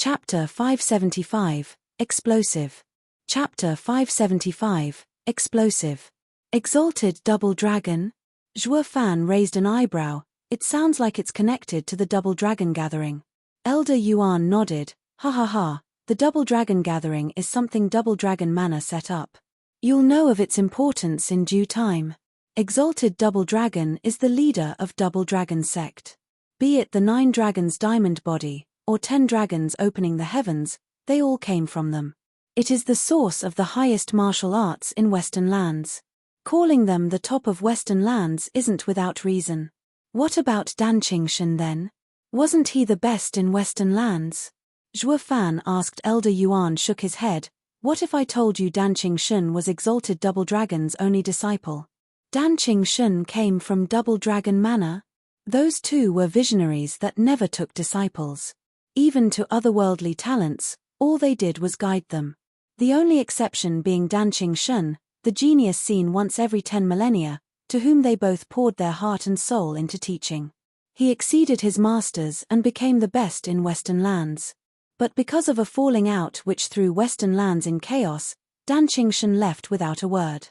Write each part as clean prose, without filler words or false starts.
Chapter 575, Explosive. Chapter 575, Explosive. Exalted Double Dragon? Zhuo Fan raised an eyebrow. It sounds like it's connected to the Double Dragon Gathering. Elder Yuan nodded. Ha ha ha, the Double Dragon Gathering is something Double Dragon Manor set up. You'll know of its importance in due time. Exalted Double Dragon is the leader of Double Dragon Sect. Be it the 9 dragons diamond body, or 10 dragons opening the heavens, they all came from them. It is the source of the highest martial arts in Western lands. Calling them the top of Western lands isn't without reason. What about Dan Qingshan then? Wasn't he the best in Western lands? Zhuo Fan asked. Elder Yuan shook his head. What if I told you Dan Qingshan was Exalted Double Dragon's only disciple? Dan Qingshan came from Double Dragon Manor? Those two were visionaries that never took disciples. Even to otherworldly talents, all they did was guide them. The only exception being Dan Qingshan, the genius seen once every 10 millennia, to whom they both poured their heart and soul into teaching. He exceeded his masters and became the best in Western lands. But because of a falling out which threw Western lands in chaos, Dan Qingshan left without a word.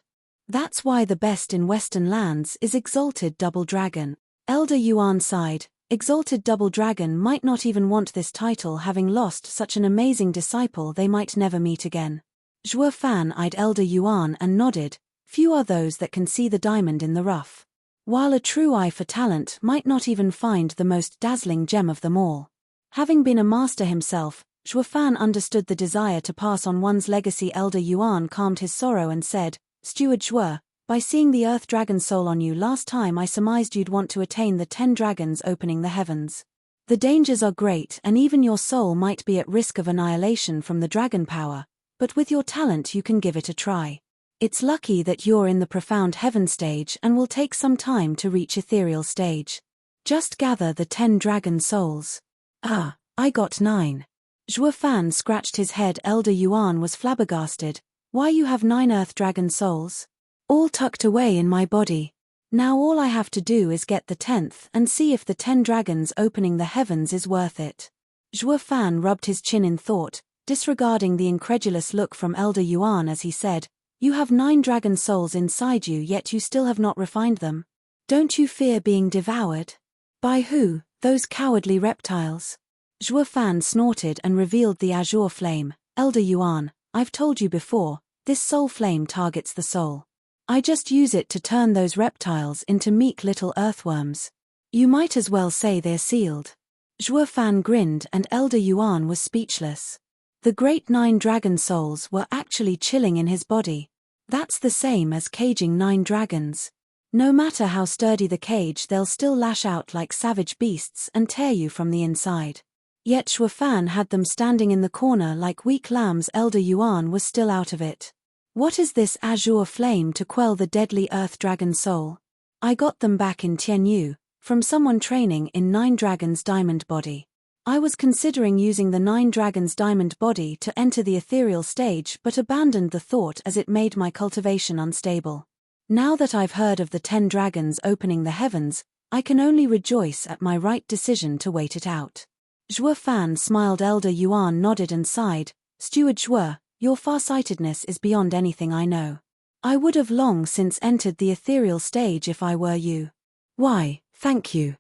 That's why the best in Western lands is Exalted Double Dragon. Elder Yuan sighed. Exalted Double Dragon might not even want this title, having lost such an amazing disciple they might never meet again. Zhuo Fan eyed Elder Yuan and nodded. Few are those that can see the diamond in the rough. While a true eye for talent might not even find the most dazzling gem of them all. Having been a master himself, Zhuo Fan understood the desire to pass on one's legacy. Elder Yuan calmed his sorrow and said, Steward Zhuo, by seeing the Earth Dragon soul on you last time, I surmised you'd want to attain the 10 dragons opening the heavens. The dangers are great and even your soul might be at risk of annihilation from the dragon power, but with your talent you can give it a try. It's lucky that you're in the profound heaven stage and will take some time to reach ethereal stage. Just gather the 10 dragon souls. Ah, I got 9. Zhuo Fan scratched his head. Elder Yuan was flabbergasted. Why, you have 9 earth dragon souls? All tucked away in my body. Now all I have to do is get the 10th and see if the 10 dragons opening the heavens is worth it. Zhuo Fan rubbed his chin in thought, disregarding the incredulous look from Elder Yuan as he said, You have 9 dragon souls inside you, yet you still have not refined them. Don't you fear being devoured? By who? Those cowardly reptiles. Zhuo Fan snorted and revealed the azure flame. Elder Yuan, I've told you before, this soul flame targets the soul. I just use it to turn those reptiles into meek little earthworms. You might as well say they're sealed. Zhuo Fan grinned and Elder Yuan was speechless. The great 9 dragon souls were actually chilling in his body. That's the same as caging 9 dragons. No matter how sturdy the cage, they'll still lash out like savage beasts and tear you from the inside. Yet Zhuo Fan had them standing in the corner like weak lambs. Elder Yuan was still out of it. What is this azure flame to quell the deadly earth dragon soul? I got them back in Tianyu, from someone training in 9 dragons diamond body. I was considering using the 9 dragons diamond body to enter the ethereal stage but abandoned the thought as it made my cultivation unstable. Now that I've heard of the 10 dragons opening the heavens, I can only rejoice at my right decision to wait it out. Zhuo Fan smiled. Elder Yuan nodded and sighed. Steward Zhuo, your farsightedness is beyond anything I know. I would have long since entered the ethereal stage if I were you. Why, thank you.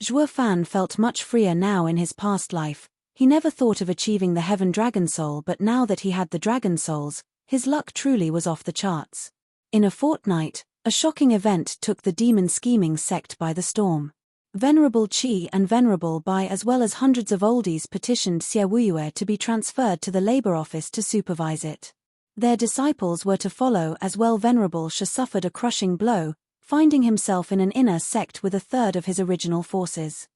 Zhuo Fan felt much freer now. In his past life, he never thought of achieving the heaven dragon soul, but now that he had the dragon souls, his luck truly was off the charts. In a fortnight, a shocking event took the demon scheming sect by the storm. Venerable Qi and Venerable Bai as well as hundreds of oldies petitioned Xie Wuyue to be transferred to the labor office to supervise it. Their disciples were to follow as well. Venerable Shi suffered a crushing blow, finding himself in an inner sect with 1/3 of his original forces.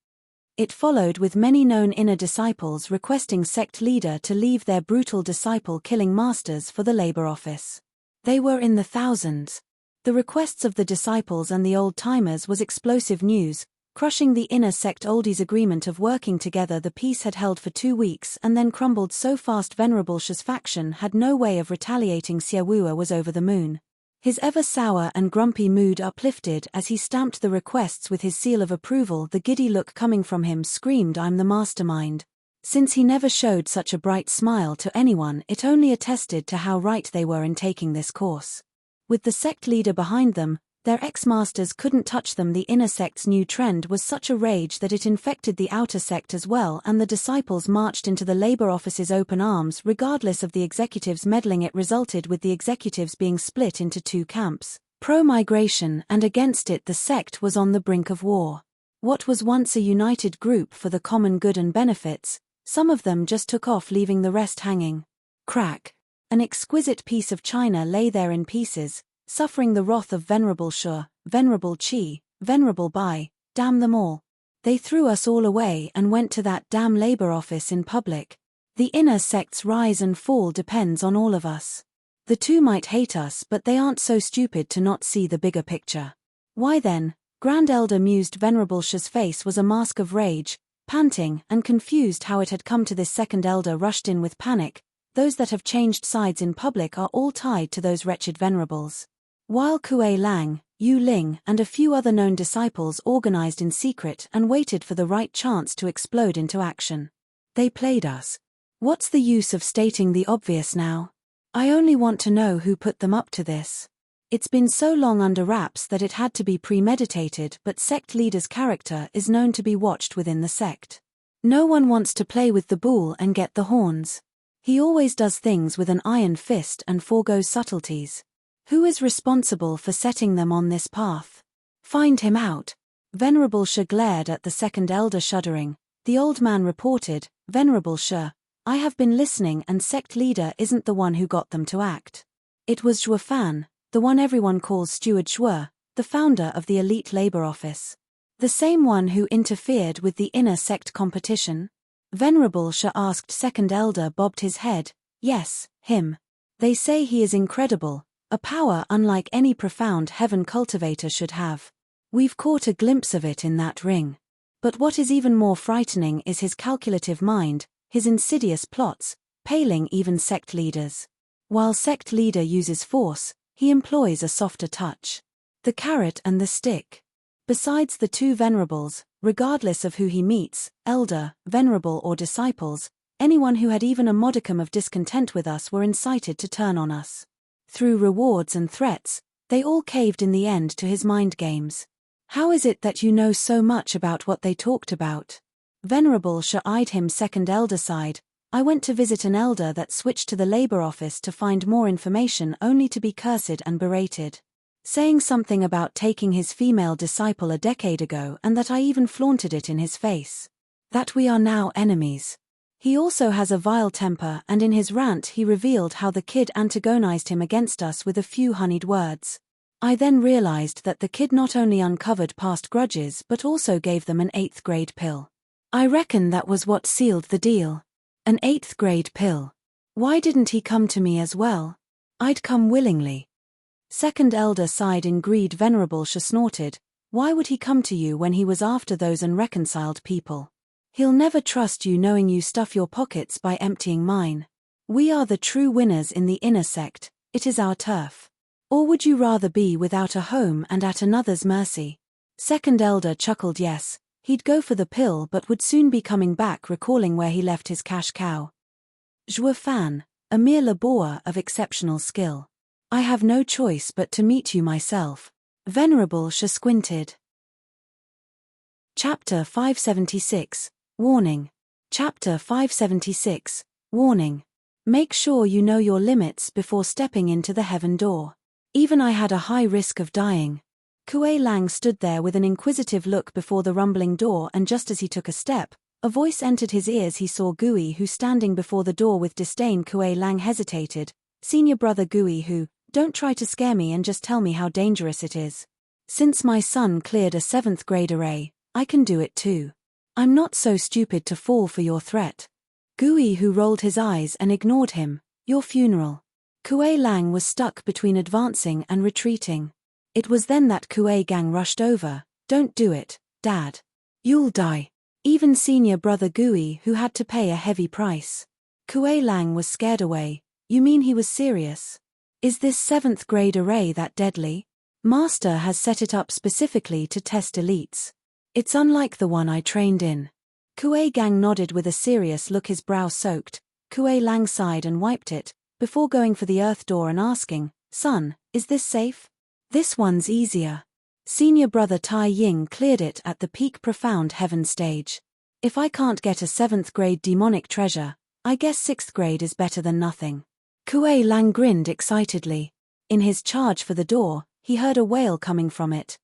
It followed with many known inner disciples requesting sect leader to leave their brutal disciple-killing masters for the labor office. They were in the thousands. The requests of the disciples and the old-timers was explosive news, crushing the inner sect oldies' agreement of working together. The peace had held for 2 weeks and then crumbled so fast Venerable Shi's faction had no way of retaliating. Xie Wuyue was over the moon. His ever sour and grumpy mood uplifted as he stamped the requests with his seal of approval. The giddy look coming from him screamed, I'm the mastermind. Since he never showed such a bright smile to anyone, it only attested to how right they were in taking this course. With the sect leader behind them, their ex-masters couldn't touch them. The inner sect's new trend was such a rage that it infected the outer sect as well, and the disciples marched into the labor office's open arms regardless of the executives meddling. It resulted with the executives being split into two camps, pro-migration and against it. The sect was on the brink of war. What was once a united group for the common good and benefits, some of them just took off, leaving the rest hanging. Crack. An exquisite piece of china lay there in pieces, suffering the wrath of Venerable Shu, Venerable Qi, Venerable Bai. Damn them all. They threw us all away and went to that damn labor office in public. The inner sect's rise and fall depends on all of us. The two might hate us, but they aren't so stupid to not see the bigger picture. Why then? Grand Elder mused. Venerable Shu's face was a mask of rage, panting and confused how it had come to this. Second Elder rushed in with panic. Those that have changed sides in public are all tied to those wretched venerables. While Kuei Lang, Yu Ling and a few other known disciples organized in secret and waited for the right chance to explode into action. They played us. What's the use of stating the obvious now? I only want to know who put them up to this. It's been so long under wraps that it had to be premeditated, but sect leader's character is known to be watched within the sect. No one wants to play with the bull and get the horns. He always does things with an iron fist and forgoes subtleties. Who is responsible for setting them on this path? Find him out. Venerable Shu glared at the second elder, shuddering. The old man reported, Venerable Shu, I have been listening, and sect leader isn't the one who got them to act. It was Zhuo Fan, the one everyone calls Steward Zhuo, the founder of the elite labor office. The same one who interfered with the inner sect competition? Venerable Shu asked. Second elder bobbed his head. Yes, him. They say he is incredible, a power unlike any profound heaven cultivator should have. We've caught a glimpse of it in that ring. But what is even more frightening is his calculative mind, his insidious plots, paling even sect leaders. While sect leader uses force, he employs a softer touch. The carrot and the stick. Besides the two venerables, regardless of who he meets, elder, venerable or disciples, anyone who had even a modicum of discontent with us were incited to turn on us. Through rewards and threats, they all caved in the end to his mind games. How is it that you know so much about what they talked about? Venerable Shu eyed him. Second elder sighed. I went to visit an elder that switched to the labor office to find more information, only to be cursed and berated. Saying something about taking his female disciple a decade ago, and that I even flaunted it in his face. That we are now enemies. He also has a vile temper, and in his rant he revealed how the kid antagonized him against us with a few honeyed words. I then realized that the kid not only uncovered past grudges but also gave them an 8th grade pill. I reckon that was what sealed the deal. An 8th grade pill. Why didn't he come to me as well? I'd come willingly. Second elder sighed in greed. Venerable Shu snorted. Why would he come to you when he was after those unreconciled people? He'll never trust you, knowing you stuff your pockets by emptying mine. We are the true winners in the inner sect, it is our turf. Or would you rather be without a home and at another's mercy? Second elder chuckled. Yes, he'd go for the pill but would soon be coming back, recalling where he left his cash cow. Zhuo Fan, a mere laborer of exceptional skill. I have no choice but to meet you myself. Venerable Shu squinted. Chapter 576, Warning. Chapter 576, Warning. Make sure you know your limits before stepping into the heaven door. Even I had a high risk of dying. Kuei Lang stood there with an inquisitive look before the rumbling door, and just as he took a step, a voice entered his ears. He saw Gui, who standing before the door with disdain. Kuei Lang hesitated. Senior brother Gui, who, don't try to scare me and just tell me how dangerous it is. Since my son cleared a 7th grade array, I can do it too. I'm not so stupid to fall for your threat. Gui, who rolled his eyes and ignored him. Your funeral. Kuei Lang was stuck between advancing and retreating. It was then that Kuei Gang rushed over. Don't do it, Dad. You'll die. Even senior brother Gui, who had to pay a heavy price. Kuei Lang was scared away. You mean he was serious? Is this 7th grade array that deadly? Master has set it up specifically to test elites. It's unlike the one I trained in. Kuei Gang nodded with a serious look, his brow soaked. Kuei Lang sighed and wiped it, before going for the earth door and asking, "Son, is this safe?" "This one's easier." Senior brother Tai Ying cleared it at the peak profound heaven stage. "If I can't get a 7th grade demonic treasure, I guess 6th grade is better than nothing." Kuei Lang grinned excitedly. In his charge for the door, he heard a wail coming from it.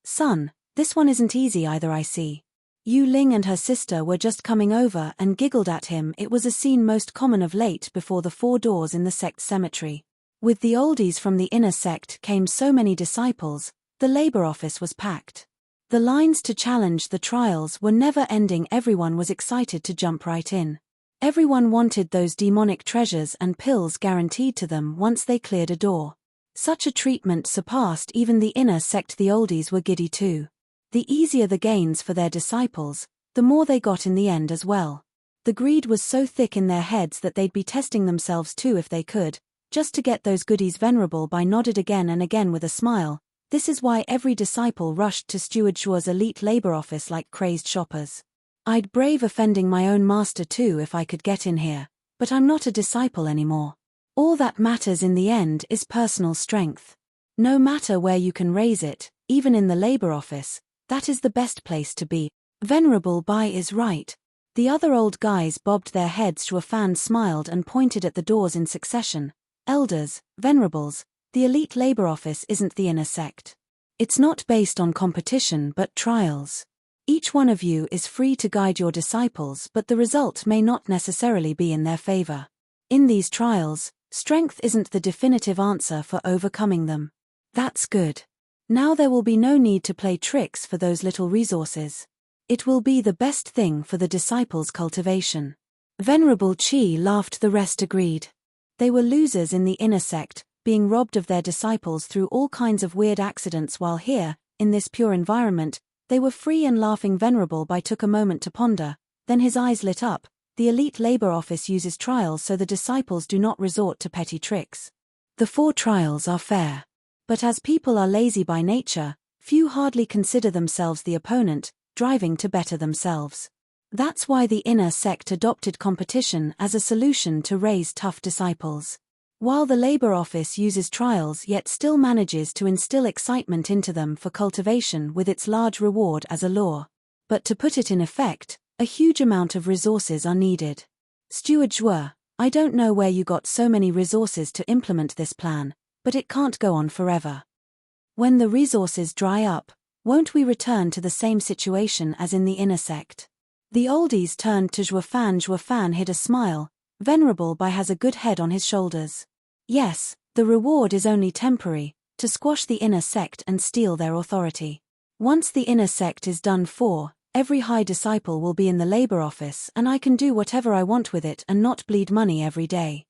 Son, this one isn't easy either, I see." Yu Ling and her sister were just coming over and giggled at him. It was a scene most common of late before the 4 doors in the sect cemetery. With the oldies from the inner sect came so many disciples, the labor office was packed. The lines to challenge the trials were never ending. Everyone was excited to jump right in. Everyone wanted those demonic treasures and pills guaranteed to them once they cleared a door. Such a treatment surpassed even the inner sect. The oldies were giddy too. The easier the gains for their disciples, the more they got in the end as well. The greed was so thick in their heads that they'd be testing themselves too if they could, just to get those goodies. Venerable Bai nodded again and again with a smile. This is why every disciple rushed to Steward Shua's elite labor office like crazed shoppers. "I'd brave offending my own master too if I could get in here, but I'm not a disciple anymore. All that matters in the end is personal strength. No matter where you can raise it, even in the labor office, that is the best place to be." Venerable Bai is right. The other old guys bobbed their heads. Shuo Fan smiled and pointed at the doors in succession. "Elders, venerables, the elite labor office isn't the inner sect. It's not based on competition but trials. Each one of you is free to guide your disciples, but the result may not necessarily be in their favor. In these trials, strength isn't the definitive answer for overcoming them." "That's good. Now there will be no need to play tricks for those little resources. It will be the best thing for the disciples' cultivation." Venerable Qi laughed. The rest agreed. They were losers in the inner sect, being robbed of their disciples through all kinds of weird accidents, while here, in this pure environment, they were free and laughing. Venerable Bai took a moment to ponder, then his eyes lit up. The elite labor office uses trials so the disciples do not resort to petty tricks. The 4 trials are fair. But as people are lazy by nature, few hardly consider themselves the opponent, driving to better themselves. That's why the inner sect adopted competition as a solution to raise tough disciples. While the labor office uses trials yet still manages to instill excitement into them for cultivation with its large reward as a lure. But to put it in effect, a huge amount of resources are needed. "Steward Zhuo, I don't know where you got so many resources to implement this plan, but it can't go on forever. When the resources dry up, won't we return to the same situation as in the inner sect?" The oldies turned to Zhuo Fan. Zhuo Fan hid a smile. Venerable Bai has a good head on his shoulders. Yes, the reward is only temporary, to squash the inner sect and steal their authority. Once the inner sect is done for, every high disciple will be in the labor office and I can do whatever I want with it and not bleed money every day.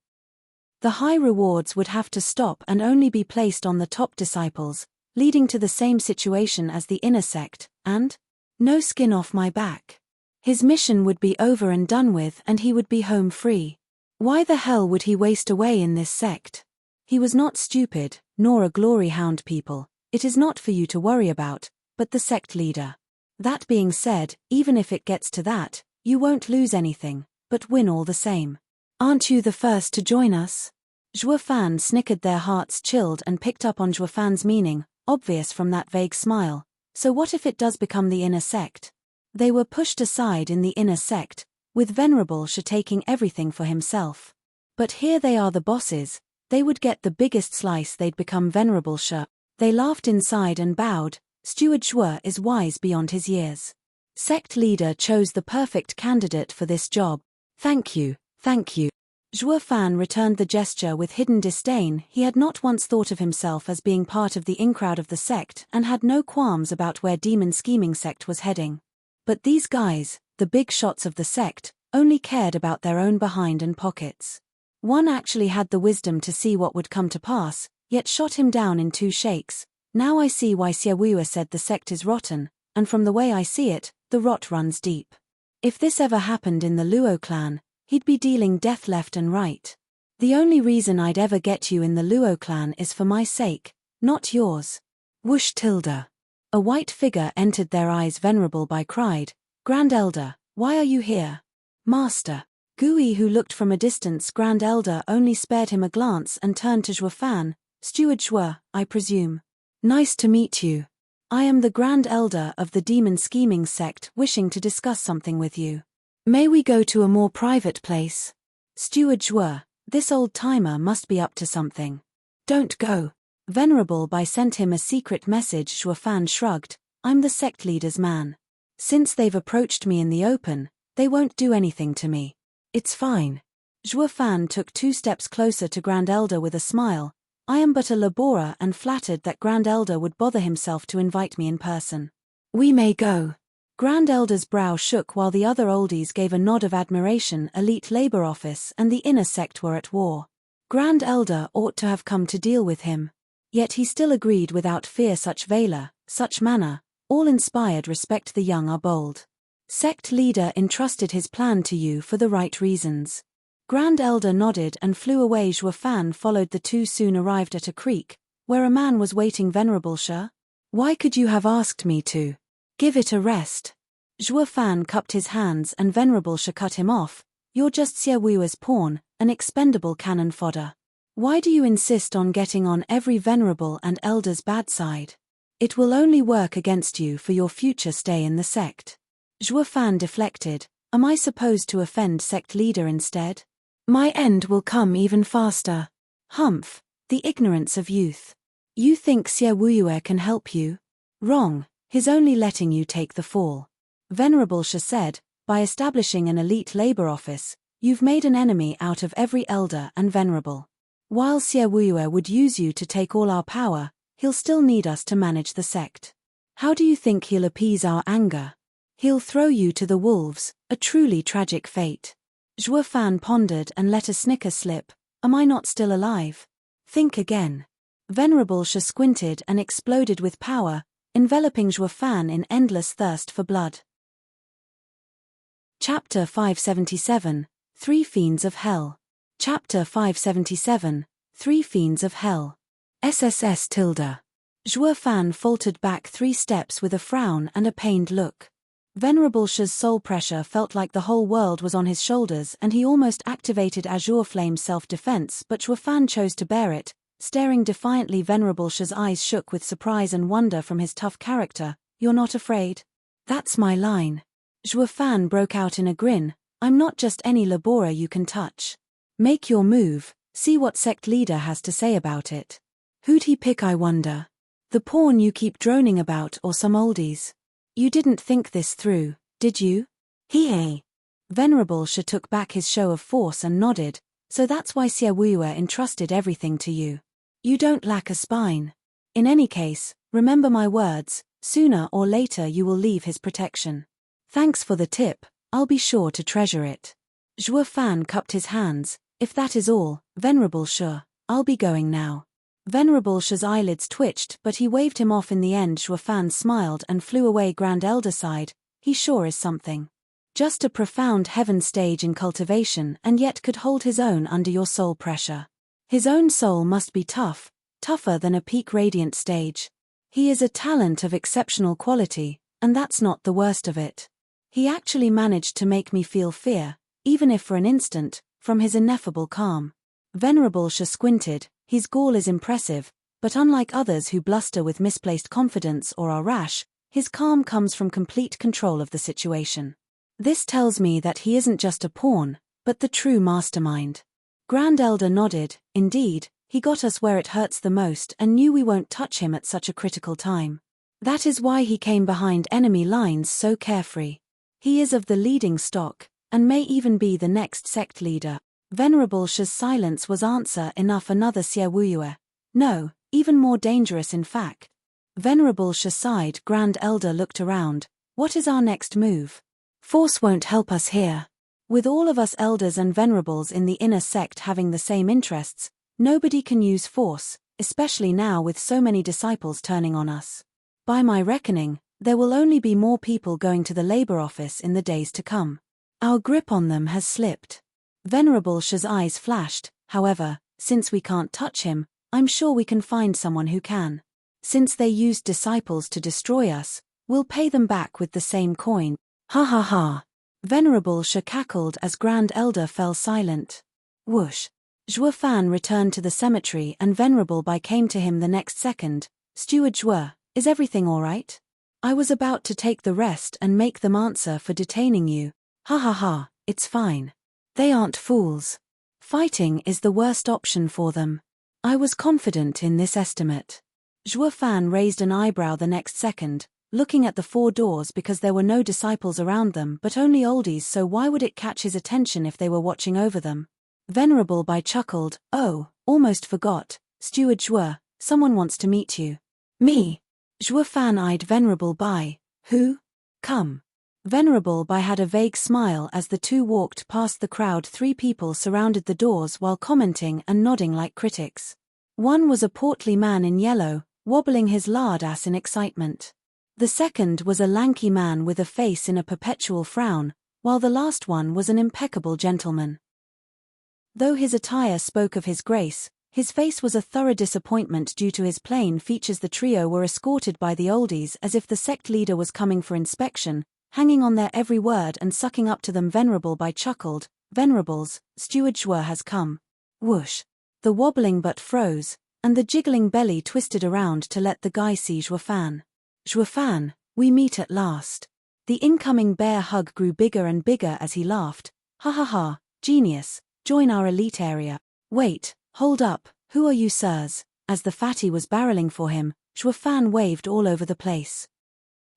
The high rewards would have to stop and only be placed on the top disciples, leading to the same situation as the inner sect, and no skin off my back. His mission would be over and done with and he would be home free. Why the hell would he waste away in this sect? He was not stupid, nor a glory hound. People, it is not for you to worry about, but the sect leader. That being said, even if it gets to that, you won't lose anything, but win all the same. Aren't you the first to join us? Zhuo Fan snickered. Their hearts chilled and picked up on Zhuo Fan's meaning, obvious from that vague smile. So what if it does become the inner sect? They were pushed aside in the inner sect, with Venerable Shi taking everything for himself. But here they are the bosses, they would get the biggest slice. They'd become Venerable Shi. They laughed inside and bowed. Steward Shuo is wise beyond his years. Sect leader chose the perfect candidate for this job. Thank you, thank you. Zhuo Fan returned the gesture with hidden disdain. He had not once thought of himself as being part of the in-crowd of the sect and had no qualms about where demon scheming sect was heading. But these guys, the big shots of the sect, only cared about their own behind and pockets. One actually had the wisdom to see what would come to pass, yet shot him down in 2 shakes. Now I see why Xie Wuya said the sect is rotten, and from the way I see it, the rot runs deep. If this ever happened in the Luo clan, he'd be dealing death left and right. The only reason I'd ever get you in the Luo clan is for my sake, not yours. Whoosh tilde. A white figure entered their eyes. Venerable Bai cried, Grand Elder, Why are you here? Master. Gui, who looked from a distance, Grand Elder, only spared him a glance and turned to Zhuofan. Steward Zhuo, I presume. Nice to meet you. I am the Grand Elder of the Demon Scheming Sect, wishing to discuss something with you. May we go to a more private place? Steward Zhuo, this old-timer must be up to something. Don't go. Venerable Bai sent him a secret message. Zhuofan shrugged. I'm the sect leader's man. Since they've approached me in the open, they won't do anything to me. It's fine. Zhuofan took 2 steps closer to Grand Elder with a smile. I am but a laborer and flattered that Grand Elder would bother himself to invite me in person. We may go. Grand Elder's brow shook while the other oldies gave a nod of admiration. Elite Labor Office and the inner sect were at war. Grand Elder ought to have come to deal with him. Yet he still agreed without fear. Such valor, such manner, all inspired respect. The young are bold. Sect leader entrusted his plan to you for the right reasons. Grand Elder nodded and flew away. Zhuofan followed the 2. Soon arrived at a creek, where a man was waiting. Venerable Shi? Why could you have asked me to? Give it a rest. Zhuofan cupped his hands and Venerable Shi cut him off. You're just Xie Wu's pawn, an expendable cannon fodder. Why do you insist on getting on every Venerable and Elder's bad side? It will only work against you for your future stay in the sect. Zhuofan deflected. Am I supposed to offend sect leader instead? My end will come even faster. Humph, the ignorance of youth. You think Xie Wu can help you? Wrong, he's only letting you take the fall. Venerable Shi said, by establishing an elite labor office, you've made an enemy out of every elder and venerable. While Xie Wu would use you to take all our power, he'll still need us to manage the sect. How do you think he'll appease our anger? He'll throw you to the wolves, a truly tragic fate. Zhuofan pondered and let a snicker slip. Am I not still alive? Think again. Venerable Shi squinted and exploded with power, enveloping Zhuofan in endless thirst for blood. Chapter 577, 3 Fiends of Hell. Chapter 577, 3 Fiends of Hell. SSS tilde. Zhuofan faltered back 3 steps with a frown and a pained look. Venerable Shi's soul pressure felt like the whole world was on his shoulders and he almost activated Azure Flame's self-defense, but Zhuofan chose to bear it, staring defiantly. Venerable Shi's eyes shook with surprise and wonder from his tough character. You're not afraid? That's my line. Zhuofan broke out in a grin. I'm not just any laborer you can touch. Make your move, see what sect leader has to say about it. Who'd he pick, I wonder? The pawn you keep droning about or some oldies? You didn't think this through, did you? He. Venerable Shi took back his show of force and nodded. So that's why Xie Wu entrusted everything to you. You don't lack a spine. In any case, remember my words, sooner or later you will leave his protection. Thanks for the tip, I'll be sure to treasure it. Zhuofan cupped his hands. If that is all, Venerable Shi, I'll be going now. Venerable Shi's eyelids twitched, but he waved him off in the end. Zhuofan smiled and flew away. Grand Elder sighed. He sure is something. Just a profound heaven stage in cultivation and yet could hold his own under your soul pressure. His own soul must be tough, tougher than a peak radiant stage. He is a talent of exceptional quality, and that's not the worst of it. He actually managed to make me feel fear, even if for an instant, from his ineffable calm. Venerable Shi squinted. His gall is impressive, but unlike others who bluster with misplaced confidence or are rash, his calm comes from complete control of the situation. This tells me that he isn't just a pawn, but the true mastermind. Grand Elder nodded. Indeed, he got us where it hurts the most and knew we won't touch him at such a critical time. That is why he came behind enemy lines so carefree. He is of the leading stock, and may even be the next sect leader. Venerable Shi's silence was answer enough. Another Xie Wu. No, even more dangerous in fact. Venerable Shi sighed. Grand Elder looked around. What is our next move? Force won't help us here. With all of us elders and venerables in the inner sect having the same interests, nobody can use force, especially now with so many disciples turning on us. By my reckoning, there will only be more people going to the labor office in the days to come. Our grip on them has slipped. Venerable Shi's eyes flashed. However, since we can't touch him, I'm sure we can find someone who can. Since they used disciples to destroy us, we'll pay them back with the same coin. Ha ha ha. Venerable Sha cackled as Grand Elder fell silent. Whoosh. Zhuo Fan returned to the cemetery and Venerable Bai came to him the next second. Steward Zhuo, is everything all right? I was about to take the rest and make them answer for detaining you. Ha ha ha, it's fine. They aren't fools. Fighting is the worst option for them. I was confident in this estimate. Zhuo Fan raised an eyebrow the next second, looking at the 4 doors because there were no disciples around them but only oldies, so why would it catch his attention if they were watching over them? Venerable Bai chuckled, oh, almost forgot, Steward Zhuo, someone wants to meet you. Me? Zhuo Fan eyed Venerable Bai. Who? Come. Venerable Bai had a vague smile as the two walked past the crowd. 3 people surrounded the doors while commenting and nodding like critics. One was a portly man in yellow, wobbling his lard ass in excitement. The second was a lanky man with a face in a perpetual frown, while the last one was an impeccable gentleman. Though his attire spoke of his grace, his face was a thorough disappointment due to his plain features. The trio were escorted by the oldies as if the sect leader was coming for inspection, hanging on their every word and sucking up to them. Venerable Bai chuckled, Venerables, Steward Zhuo has come. Whoosh. The wobbling butt froze, and the jiggling belly twisted around to let the guy see Zhuo Fan. Zhuo Fan, we meet at last. The incoming bear hug grew bigger and bigger as he laughed. Ha ha ha, genius, join our elite area. Wait, hold up, who are you sirs? As the fatty was barreling for him, Zhuo Fan waved all over the place.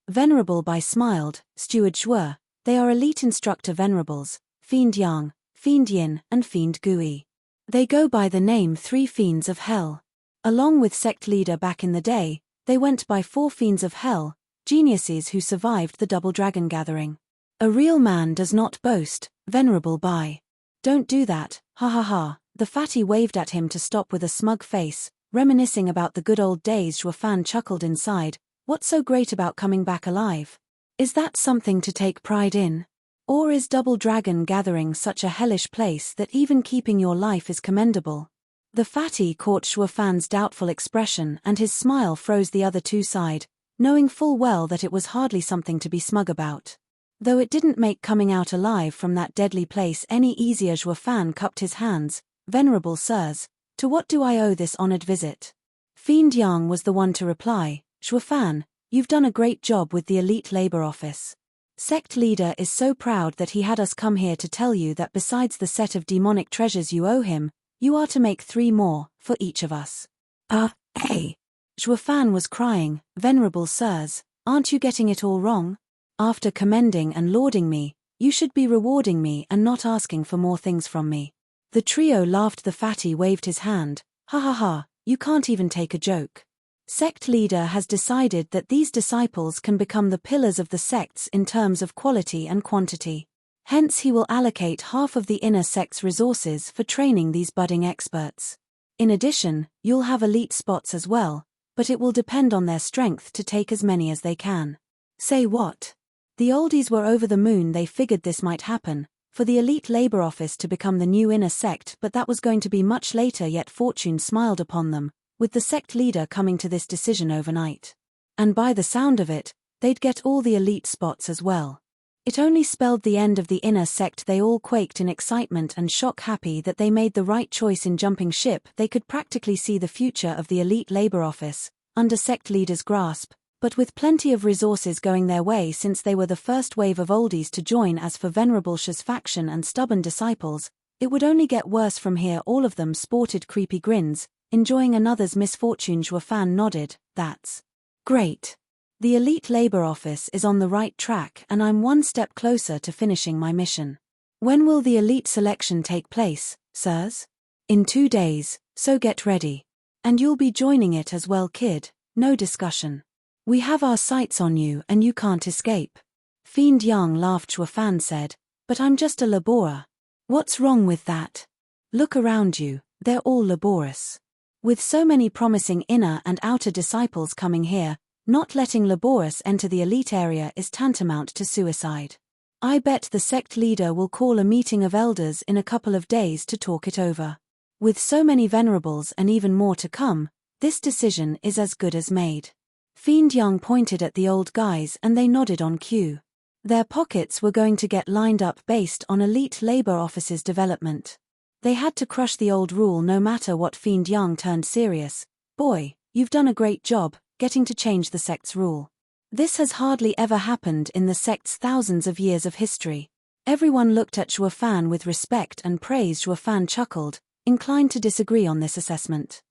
Venerable Bai smiled, Steward Zhuo, they are elite instructor venerables, Fiend Yang, Fiend Yin and Fiend Gui. They go by the name 3 Fiends of Hell. Along with sect leader back in the day, they went by 4 Fiends of Hell, geniuses who survived the Double Dragon gathering. A real man does not boast, Venerable Bai. Don't do that, ha ha ha. The fatty waved at him to stop with a smug face, reminiscing about the good old days. Zhuo Fan chuckled inside, what's so great about coming back alive? Is that something to take pride in? Or is Double Dragon gathering such a hellish place that even keeping your life is commendable? The fatty caught Zhuo Fan's doubtful expression and his smile froze. The other two sighed, knowing full well that it was hardly something to be smug about. Though it didn't make coming out alive from that deadly place any easier. Zhuo Fan cupped his hands, Venerable sirs, to what do I owe this honored visit? Fiend Yang was the one to reply, Zhuo Fan, you've done a great job with the Elite Labor Office. Sect leader is so proud that he had us come here to tell you that besides the set of demonic treasures you owe him, you are to make 3 more, for each of us. Hey. Zhuo Fan was crying, Venerable sirs, aren't you getting it all wrong? After commending and lauding me, you should be rewarding me and not asking for more things from me. The trio laughed. The fatty waved his hand, ha ha ha, you can't even take a joke. Sect leader has decided that these disciples can become the pillars of the sects in terms of quality and quantity. Hence he will allocate half of the inner sect's resources for training these budding experts. In addition, you'll have elite spots as well, but it will depend on their strength to take as many as they can. Say what? The oldies were over the moon. They figured this might happen, for the Elite Labor Office to become the new inner sect, but that was going to be much later. Yet fortune smiled upon them, with the sect leader coming to this decision overnight. And by the sound of it, they'd get all the elite spots as well. It only spelled the end of the inner sect. They all quaked in excitement and shock, happy that they made the right choice in jumping ship. They could practically see the future of the Elite Labor Office, under sect leader's grasp, but with plenty of resources going their way since they were the first wave of oldies to join. As for Venerable Sha's faction and stubborn disciples, it would only get worse from here. All of them sported creepy grins, enjoying another's misfortune. Zhuo Fan nodded, that's great. The Elite Labor Office is on the right track and I'm one step closer to finishing my mission. When will the elite selection take place, sirs? In 2 days, so get ready. And you'll be joining it as well, kid, no discussion. We have our sights on you and you can't escape. Fiend Yang laughed. Zhuo Fan said, but I'm just a laborer. What's wrong with that? Look around you, they're all laborious. With so many promising inner and outer disciples coming here, not letting laborious enter the elite area is tantamount to suicide. I bet the sect leader will call a meeting of elders in a couple of days to talk it over. With so many venerables and even more to come, this decision is as good as made. Fiend Yang pointed at the old guys and they nodded on cue. Their pockets were going to get lined up based on elite labor offices' development. They had to crush the old rule no matter what. Fiend Young turned serious. Boy, you've done a great job, getting to change the sect's rule. This has hardly ever happened in the sect's thousands of years of history. Everyone looked at Zhuo Fan with respect and praise. Zhuo Fan chuckled, inclined to disagree on this assessment.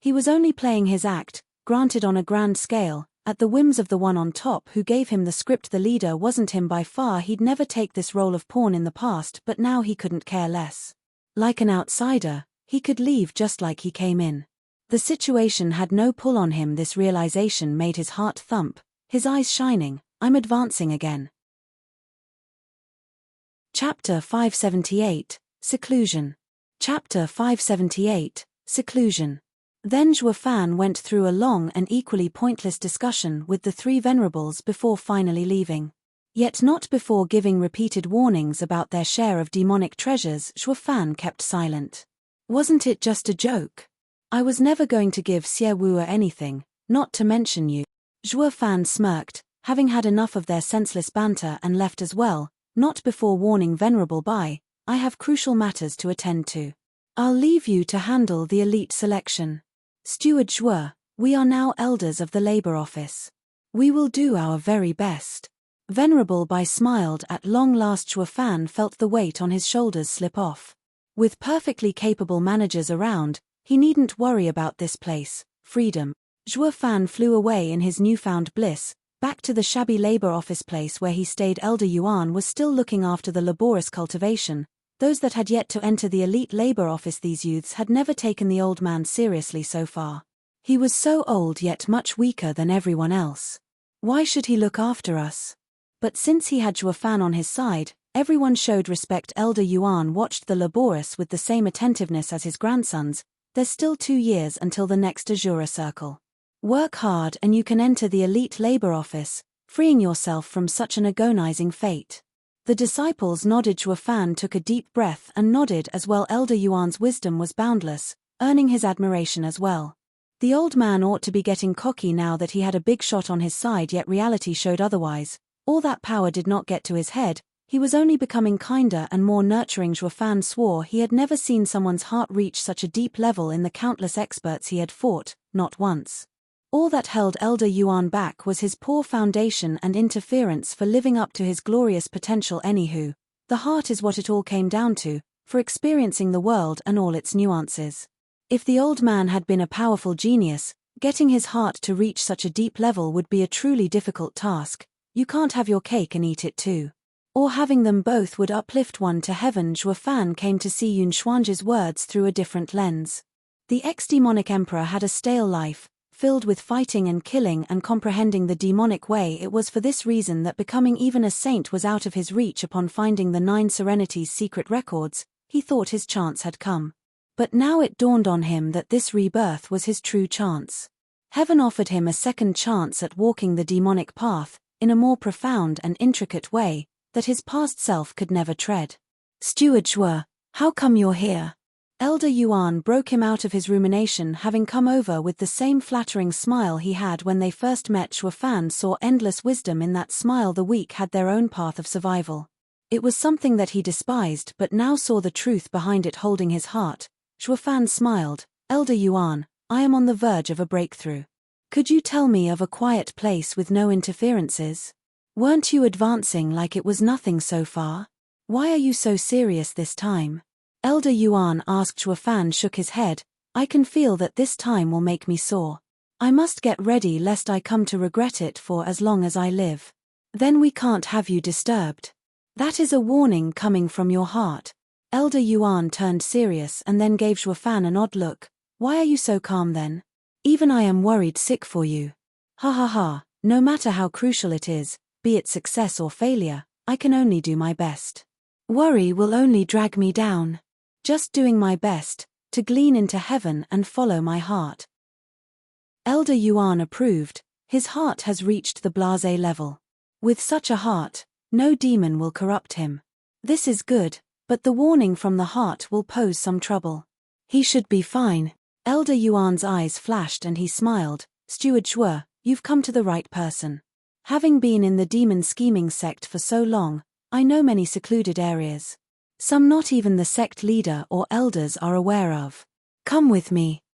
He was only playing his act, granted on a grand scale, at the whims of the one on top who gave him the script. The leader wasn't him by far. He'd never take this role of pawn in the past, but now he couldn't care less. Like an outsider, he could leave just like he came in. The situation had no pull on him. This realization made his heart thump, his eyes shining. I'm advancing again. Chapter 578, Seclusion. Chapter 578, Seclusion. Then Zhuo Fan went through a long and equally pointless discussion with the three venerables before finally leaving. Yet not before giving repeated warnings about their share of demonic treasures. Zhuo Fan kept silent. Wasn't it just a joke? I was never going to give Xie Wu anything, not to mention you. Zhuo Fan smirked, having had enough of their senseless banter, and left as well, not before warning Venerable Bai, I have crucial matters to attend to. I'll leave you to handle the elite selection. Steward Zhuo, we are now elders of the Labor Office. We will do our very best. Venerable Bai smiled. At long last Zhuo Fan felt the weight on his shoulders slip off. With perfectly capable managers around, he needn't worry about this place. Freedom. Zhuo Fan flew away in his newfound bliss, back to the shabby Labor Office place where he stayed. Elder Yuan was still looking after the laborious cultivation, those that had yet to enter the elite Labor Office. These youths had never taken the old man seriously so far. He was so old yet much weaker than everyone else. Why should he look after us? But since he had Zhuo Fan on his side, everyone showed respect. Elder Yuan watched the laborious with the same attentiveness as his grandsons. There's still 2 years until the next Azura Circle. Work hard and you can enter the elite Labor Office, freeing yourself from such an agonizing fate. The disciples nodded. Zhuo Fan took a deep breath and nodded as well. Elder Yuan's wisdom was boundless, earning his admiration as well. The old man ought to be getting cocky now that he had a big shot on his side, yet reality showed otherwise. All that power did not get to his head, he was only becoming kinder and more nurturing. Zhuo Fan swore he had never seen someone's heart reach such a deep level in the countless experts he had fought, not once. All that held Elder Yuan back was his poor foundation and interference for living up to his glorious potential. Anywho, the heart is what it all came down to, for experiencing the world and all its nuances. If the old man had been a powerful genius, getting his heart to reach such a deep level would be a truly difficult task. You can't have your cake and eat it too. Or having them both would uplift one to heaven. Zhuo Fan came to see Yun Xuanzhi's words through a different lens. The ex-demonic emperor had a stale life, filled with fighting and killing and comprehending the demonic way. It was for this reason that becoming even a saint was out of his reach. Upon finding the 9 Serenities' secret records, he thought his chance had come. But now it dawned on him that this rebirth was his true chance. Heaven offered him a second chance at walking the demonic path, in a more profound and intricate way, that his past self could never tread. Steward Zhuo, how come you're here? Elder Yuan broke him out of his rumination, having come over with the same flattering smile he had when they first met. Zhuo Fan saw endless wisdom in that smile. The weak had their own path of survival. It was something that he despised but now saw the truth behind it holding his heart. Zhuo Fan smiled. Elder Yuan, I am on the verge of a breakthrough. Could you tell me of a quiet place with no interferences? Weren't you advancing like it was nothing so far? Why are you so serious this time? Elder Yuan asked. Zhuo Fan shook his head. I can feel that this time will make me sore. I must get ready lest I come to regret it for as long as I live. Then we can't have you disturbed. That is a warning coming from your heart. Elder Yuan turned serious and then gave Zhuo Fan an odd look. Why are you so calm then? Even I am worried sick for you. Ha ha ha, no matter how crucial it is, be it success or failure, I can only do my best. Worry will only drag me down. Just doing my best, to glean into heaven and follow my heart. Elder Yuan approved. His heart has reached the blasé level. With such a heart, no demon will corrupt him. This is good, but the warning from the heart will pose some trouble. He should be fine. Elder Yuan's eyes flashed and he smiled. Steward Zhuo, you've come to the right person. Having been in the demon scheming sect for so long, I know many secluded areas. Some not even the sect leader or elders are aware of. Come with me.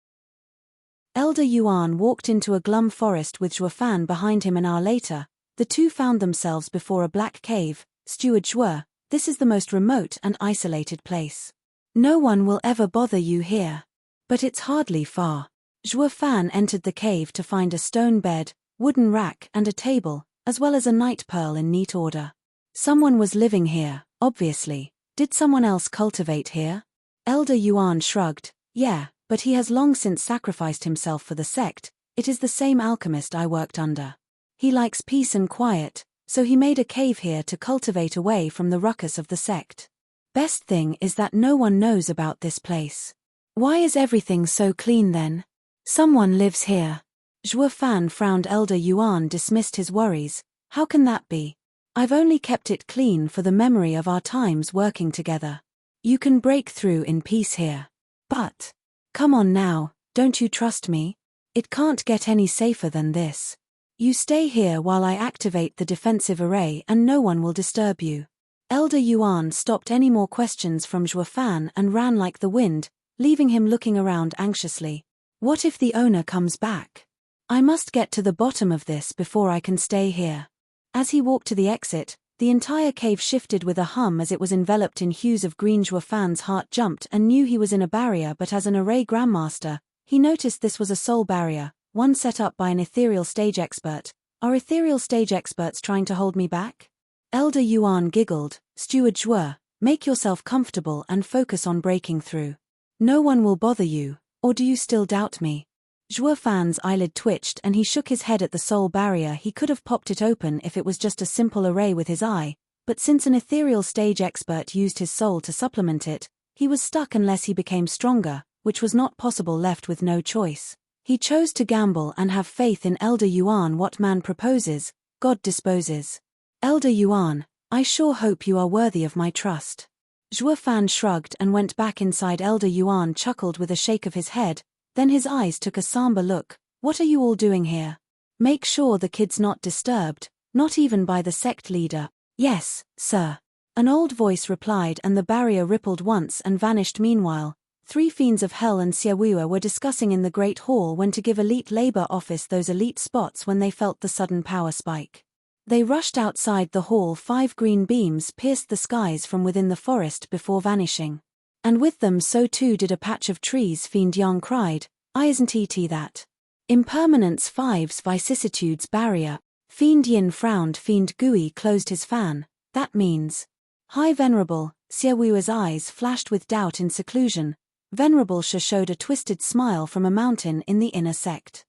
Elder Yuan walked into a glum forest with Zhuofan behind him. An hour later, the two found themselves before a black cave. Steward Zhuo, this is the most remote and isolated place. No one will ever bother you here. But it's hardly far. Zhuofan entered the cave to find a stone bed, wooden rack and a table, as well as a night pearl in neat order. Someone was living here, obviously. Did someone else cultivate here? Elder Yuan shrugged. Yeah, but he has long since sacrificed himself for the sect. It is the same alchemist I worked under. He likes peace and quiet, so he made a cave here to cultivate away from the ruckus of the sect. Best thing is that no one knows about this place. Why is everything so clean then? Someone lives here. Zhuofan frowned. Elder Yuan dismissed his worries. How can that be? I've only kept it clean for the memory of our times working together. You can break through in peace here. But, come on now, don't you trust me? It can't get any safer than this. You stay here while I activate the defensive array and no one will disturb you. Elder Yuan stopped any more questions from Zhuofan and ran like the wind, leaving him looking around anxiously. What if the owner comes back? I must get to the bottom of this before I can stay here. As he walked to the exit, the entire cave shifted with a hum as it was enveloped in hues of green. Zhuofan's heart jumped and knew he was in a barrier, but as an array grandmaster, he noticed this was a soul barrier, one set up by an ethereal stage expert. Are ethereal stage experts trying to hold me back? Elder Yuan giggled. Steward Zhuo, make yourself comfortable and focus on breaking through. No one will bother you, or do you still doubt me? Zhuofan's eyelid twitched and he shook his head at the soul barrier. He could have popped it open if it was just a simple array with his eye, but since an ethereal stage expert used his soul to supplement it, he was stuck unless he became stronger, which was not possible. Left with no choice, he chose to gamble and have faith in Elder Yuan. What man proposes, God disposes. Elder Yuan, I sure hope you are worthy of my trust. Zhuofan shrugged and went back inside. Elder Yuan chuckled with a shake of his head, then his eyes took a somber look. What are you all doing here? Make sure the kid's not disturbed, not even by the sect leader. Yes, sir. An old voice replied and the barrier rippled once and vanished. Meanwhile, three fiends of hell and Xiaowu were discussing in the Great Hall when to give elite labor office those elite spots when they felt the sudden power spike. They rushed outside the hall. 5 green beams pierced the skies from within the forest before vanishing. And with them so too did a patch of trees. Fiend Yang cried, isn't it that? Impermanence 5's vicissitudes barrier. Fiend Yin frowned. Fiend Gui closed his fan. That means. High Venerable, Xiaowu's eyes flashed with doubt. In seclusion, Venerable Sha showed a twisted smile from a mountain in the inner sect.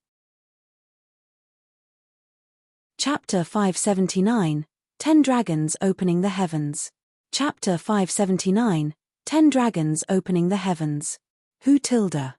Chapter 579, 10 Dragons Opening the Heavens. Chapter 579, 10 Dragons Opening the Heavens. Who tilde?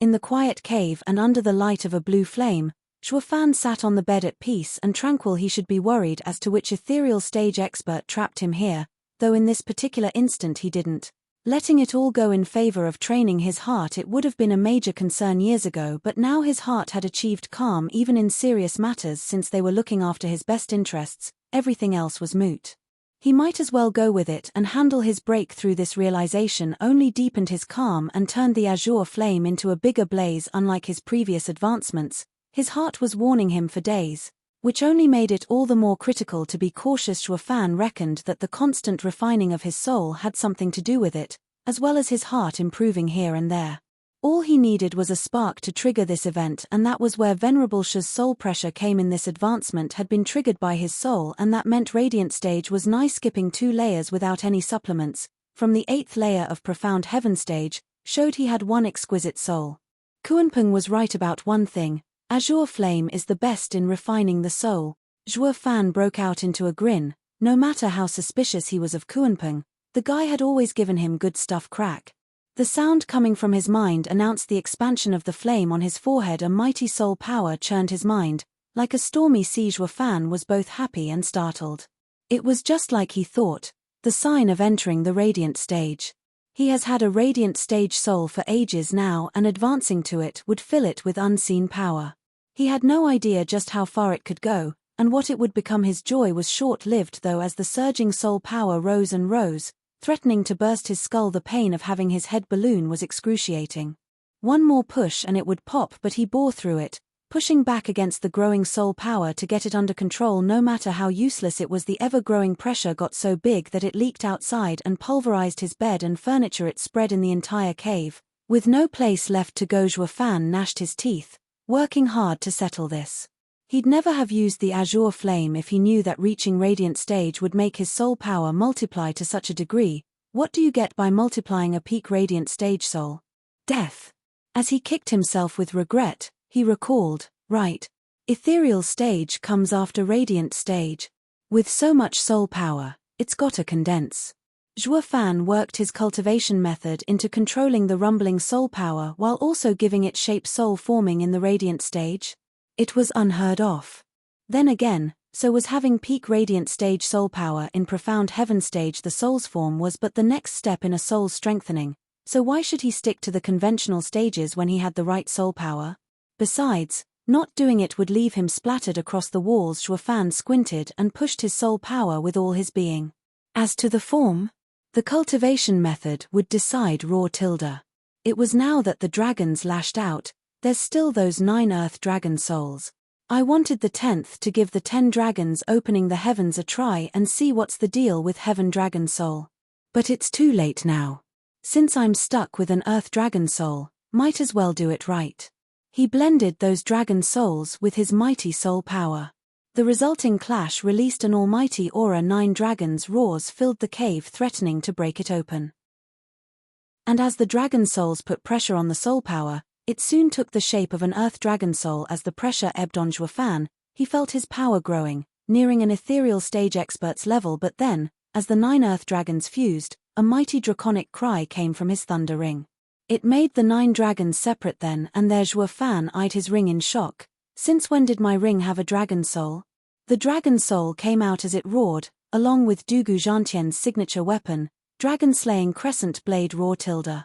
In the quiet cave and under the light of a blue flame, Zhuofan sat on the bed at peace and tranquil. He should be worried as to which ethereal stage expert trapped him here, though in this particular instant he didn't. Letting it all go in favor of training his heart, it would have been a major concern years ago, but now his heart had achieved calm even in serious matters. Since they were looking after his best interests, everything else was moot. He might as well go with it and handle his breakthrough. This realization only deepened his calm and turned the azure flame into a bigger blaze. Unlike his previous advancements, his heart was warning him for days, which only made it all the more critical to be cautious. Zhuofan reckoned that the constant refining of his soul had something to do with it, as well as his heart improving here and there. All he needed was a spark to trigger this event, and that was where Venerable Sha's soul pressure came in. This advancement had been triggered by his soul, and that meant Radiant Stage was nigh skipping 2 layers without any supplements. From the 8th layer of Profound Heaven Stage, showed he had one exquisite soul. Kuanpeng was right about one thing. Azure Flame is the best in refining the soul. Zhuofan broke out into a grin. No matter how suspicious he was of Kuanpeng, the guy had always given him good stuff. Crack. The sound coming from his mind announced the expansion of the flame on his forehead. A mighty soul power churned his mind. Like a stormy sea, Zhuofan was both happy and startled. It was just like he thought, the sign of entering the Radiant Stage. He has had a Radiant Stage soul for ages now, and advancing to it would fill it with unseen power. He had no idea just how far it could go, and what it would become his joy was short-lived though, as the surging soul power rose and rose, threatening to burst his skull. The pain of having his head balloon was excruciating. One more push and it would pop, but he bore through it, pushing back against the growing soul power to get it under control. No matter how useless it was, the ever-growing pressure got so big that it leaked outside and pulverized his bed and furniture. It spread in the entire cave. With no place left to go, Zhuo Fan gnashed his teeth, working hard to settle this. He'd never have used the azure flame if he knew that reaching radiant stage would make his soul power multiply to such a degree. What do you get by multiplying a peak radiant stage soul? Death. As he kicked himself with regret, he recalled, right. Ethereal stage comes after radiant stage. With so much soul power, it's gotta condense. Zhuo Fan worked his cultivation method into controlling the rumbling soul power while also giving it shape. Soul forming in the radiant stage? It was unheard of. Then again, so was having peak radiant stage soul power in profound heaven stage. The soul's form was but the next step in a soul's strengthening, so why should he stick to the conventional stages when he had the right soul power? Besides, not doing it would leave him splattered across the walls. Zhuo Fan squinted and pushed his soul power with all his being. As to the form, the cultivation method would decide. Raw tilde. It was now that the dragons lashed out. There's still those 9 earth dragon souls. I wanted the 10th to give the 10 dragons opening the heavens a try and see what's the deal with heaven dragon soul. But it's too late now. Since I'm stuck with an earth dragon soul, might as well do it right. He blended those dragon souls with his mighty soul power. The resulting clash released an almighty aura. 9 dragons' roars filled the cave, threatening to break it open. And as the dragon souls put pressure on the soul power, it soon took the shape of an earth dragon soul. As the pressure ebbed on Zhuo Fan, he felt his power growing, nearing an ethereal stage expert's level. But then, as the 9 earth dragons fused, a mighty draconic cry came from his thunder ring. It made the 9 dragons separate then and there. Zhuo Fan eyed his ring in shock. Since when did my ring have a dragon soul? The dragon soul came out as it roared, along with Dugu Zhantian's signature weapon, dragon-slaying crescent blade. Raw tilde.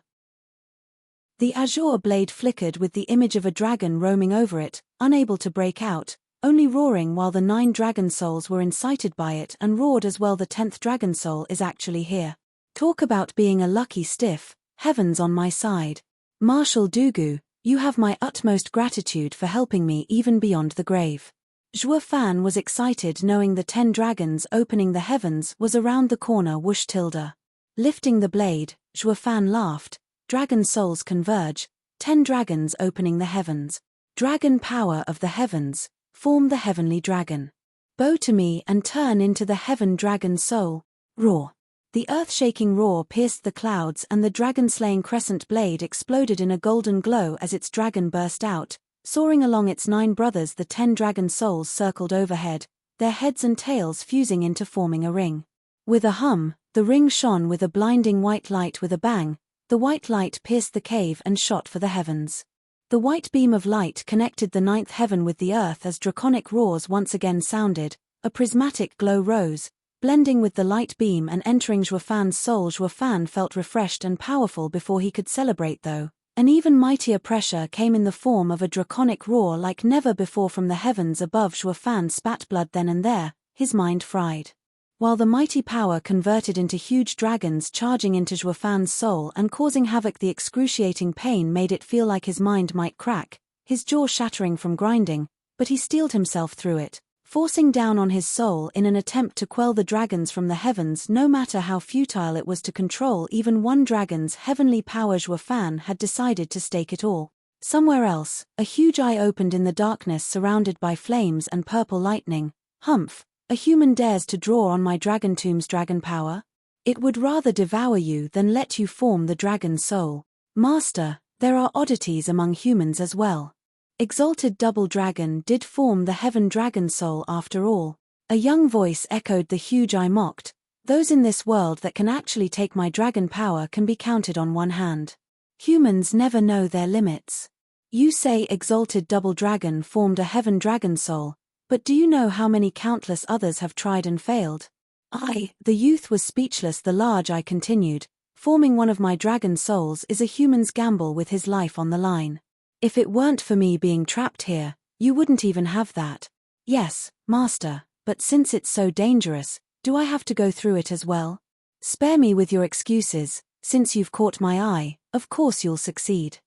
The azure blade flickered with the image of a dragon roaming over it, unable to break out, only roaring, while the 9 dragon souls were incited by it and roared as well. The 10th dragon soul is actually here. Talk about being a lucky stiff, heaven's on my side. Marshal Dugu, you have my utmost gratitude for helping me even beyond the grave. Zhuo Fan was excited knowing the 10 dragons opening the heavens was around the corner. Whoosh tilde. Lifting the blade, Zhuo Fan laughed. Dragon souls converge, 10 dragons opening the heavens. Dragon power of the heavens, form the heavenly dragon. Bow to me and turn into the heaven dragon soul. Roar. The earth-shaking roar pierced the clouds and the dragon-slaying crescent blade exploded in a golden glow as its dragon burst out, soaring along its 9 brothers. The 10 dragon souls circled overhead, their heads and tails fusing into forming a ring. With a hum, the ring shone with a blinding white light. With a bang, the white light pierced the cave and shot for the heavens. The white beam of light connected the 9th heaven with the earth as draconic roars once again sounded. A prismatic glow rose, blending with the light beam and entering Zhuo Fan's soul. Zhuo Fan felt refreshed and powerful before he could celebrate though. An even mightier pressure came in the form of a draconic roar like never before from the heavens above. Zhuo Fan spat blood then and there, his mind fried. While the mighty power converted into huge dragons charging into Zhuo Fan's soul and causing havoc, the excruciating pain made it feel like his mind might crack, his jaw shattering from grinding, but he steeled himself through it, forcing down on his soul in an attempt to quell the dragons from the heavens. No matter how futile it was to control even one dragon's heavenly power, Zhuo Fan had decided to stake it all. Somewhere else, a huge eye opened in the darkness surrounded by flames and purple lightning. Humph! A human dares to draw on my dragon tomb's dragon power? It would rather devour you than let you form the dragon soul. Master, there are oddities among humans as well. Exalted double dragon did form the heaven dragon soul after all. A young voice echoed. The huge eye mocked. Those in this world that can actually take my dragon power can be counted on one hand. Humans never know their limits. You say exalted double dragon formed a heaven dragon soul, but do you know how many countless others have tried and failed? The youth was speechless. The large eye continued, forming one of my dragon souls is a human's gamble with his life on the line. If it weren't for me being trapped here, you wouldn't even have that. Yes, Master, but since it's so dangerous, do I have to go through it as well? Spare me with your excuses, since you've caught my eye, of course you'll succeed.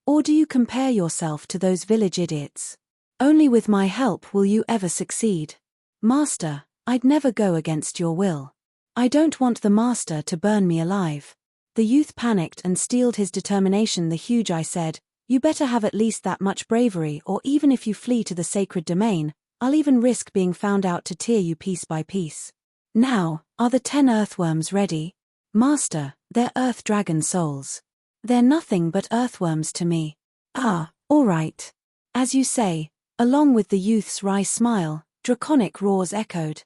Or do you compare yourself to those village idiots? Only with my help will you ever succeed. Master, I'd never go against your will. I don't want the master to burn me alive. The youth panicked and steeled his determination. The huge I said, you better have at least that much bravery, or even if you flee to the sacred domain, I'll even risk being found out to tear you piece by piece. Now, are the 10 earthworms ready? Master, they're earth dragon souls. They're nothing but earthworms to me. Ah, all right. As you say. Along with the youth's wry smile, draconic roars echoed.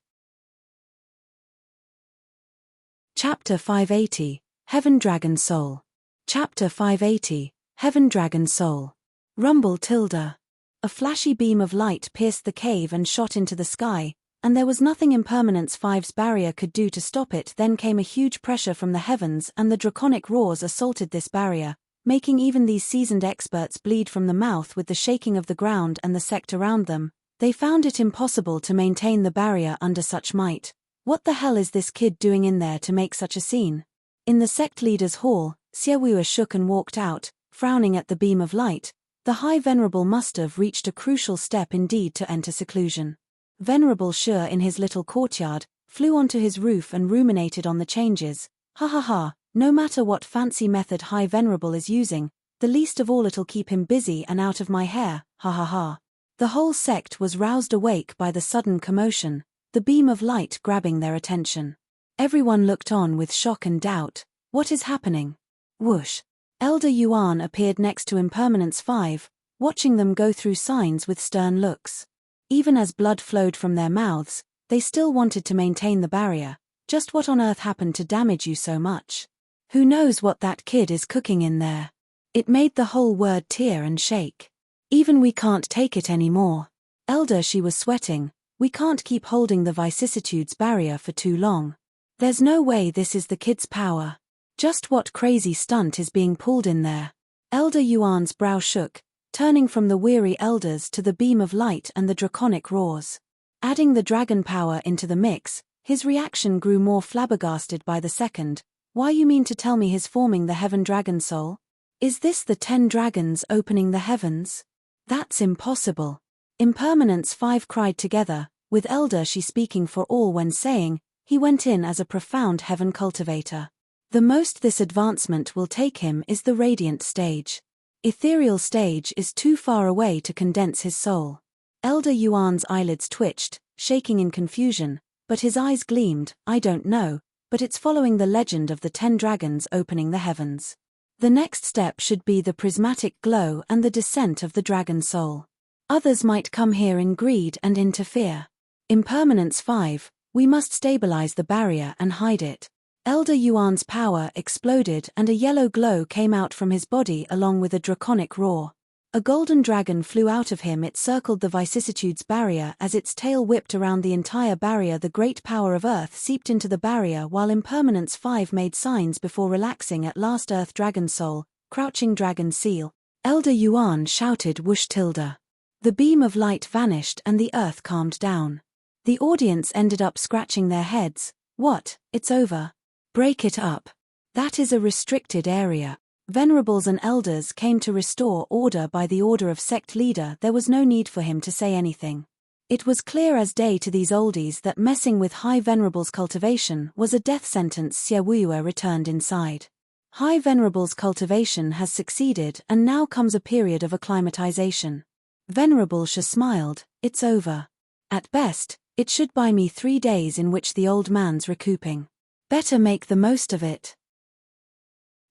Chapter 580, Heaven Dragon Soul. Chapter 580, Heaven Dragon Soul. Rumble tilde. A flashy beam of light pierced the cave and shot into the sky, and there was nothing Impermanence 5's barrier could do to stop it. Then came a huge pressure from the heavens, and the draconic roars assaulted this barrier, making even these seasoned experts bleed from the mouth with the shaking of the ground and the sect around them. They found it impossible to maintain the barrier under such might. What the hell is this kid doing in there to make such a scene? In the sect leader's hall, Xiaowua shook and walked out, frowning at the beam of light. The High Venerable must have reached a crucial step indeed to enter seclusion. Venerable Sure in his little courtyard, flew onto his roof and ruminated on the changes. Ha ha ha, no matter what fancy method High Venerable is using, the least of all it'll keep him busy and out of my hair, ha ha ha. The whole sect was roused awake by the sudden commotion, the beam of light grabbing their attention. Everyone looked on with shock and doubt. What is happening? Whoosh. Elder Yuan appeared next to Impermanence 5, watching them go through signs with stern looks. Even as blood flowed from their mouths, they still wanted to maintain the barrier. Just what on earth happened to damage you so much? Who knows what that kid is cooking in there? It made the whole word tear and shake. Even we can't take it anymore. Elder, she was sweating. We can't keep holding the vicissitudes barrier for too long. There's no way this is the kid's power. Just what crazy stunt is being pulled in there? Elder Yuan's brow shook, turning from the weary elders to the beam of light and the draconic roars. Adding the dragon power into the mix, his reaction grew more flabbergasted by the second. Why, you mean to tell me he's forming the Heaven Dragon Soul? Is this the 10 dragons opening the heavens? That's impossible. Impermanence 5 cried together, with Elder she speaking for all when saying, he went in as a profound heaven cultivator. The most this advancement will take him is the radiant stage. Ethereal stage is too far away to condense his soul. Elder Yuan's eyelids twitched, shaking in confusion, but his eyes gleamed. I don't know, but it's following the legend of the 10 dragons opening the heavens. The next step should be the prismatic glow and the descent of the dragon soul. Others might come here in greed and interfere. Impermanence 5, we must stabilize the barrier and hide it. Elder Yuan's power exploded and a yellow glow came out from his body along with a draconic roar. A golden dragon flew out of him. It circled the vicissitudes barrier as its tail whipped around the entire barrier. The great power of Earth seeped into the barrier while Impermanence 5 made signs before relaxing. At last, Earth Dragon Soul, Crouching Dragon Seal. Elder Yuan shouted whoosh tilde. The beam of light vanished and the earth calmed down. The audience ended up scratching their heads. What? It's over. Break it up. That is a restricted area. Venerables and elders came to restore order by the order of sect leader. There was no need for him to say anything. It was clear as day to these oldies that messing with High Venerable's cultivation was a death sentence. Xiaowua returned inside. High Venerable's cultivation has succeeded and now comes a period of acclimatization. Venerable Sha smiled. It's over. At best, it should buy me 3 days in which the old man's recouping. Better make the most of it.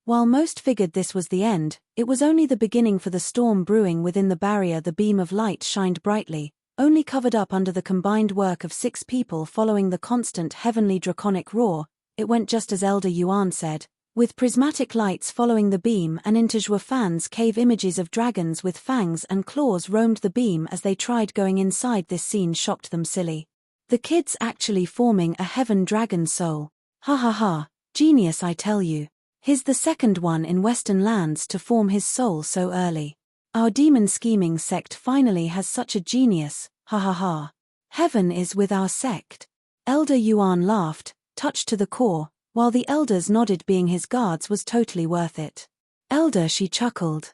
While most figured this was the end, it was only the beginning for the storm brewing within the barrier. The beam of light shined brightly, only covered up under the combined work of 6 people following the constant heavenly draconic roar. It went just as Elder Yuan said, with prismatic lights following the beam, and into Zhuo Fan's cave images of dragons with fangs and claws roamed the beam as they tried going inside. This scene shocked them silly. The kid's actually forming a heaven dragon soul. Ha ha ha, genius I tell you. He's the second one in Western lands to form his soul so early. Our demon scheming sect finally has such a genius, ha ha ha. Heaven is with our sect. Elder Yuan laughed, touched to the core, while the elders nodded. Being his guards was totally worth it. Elder, she chuckled.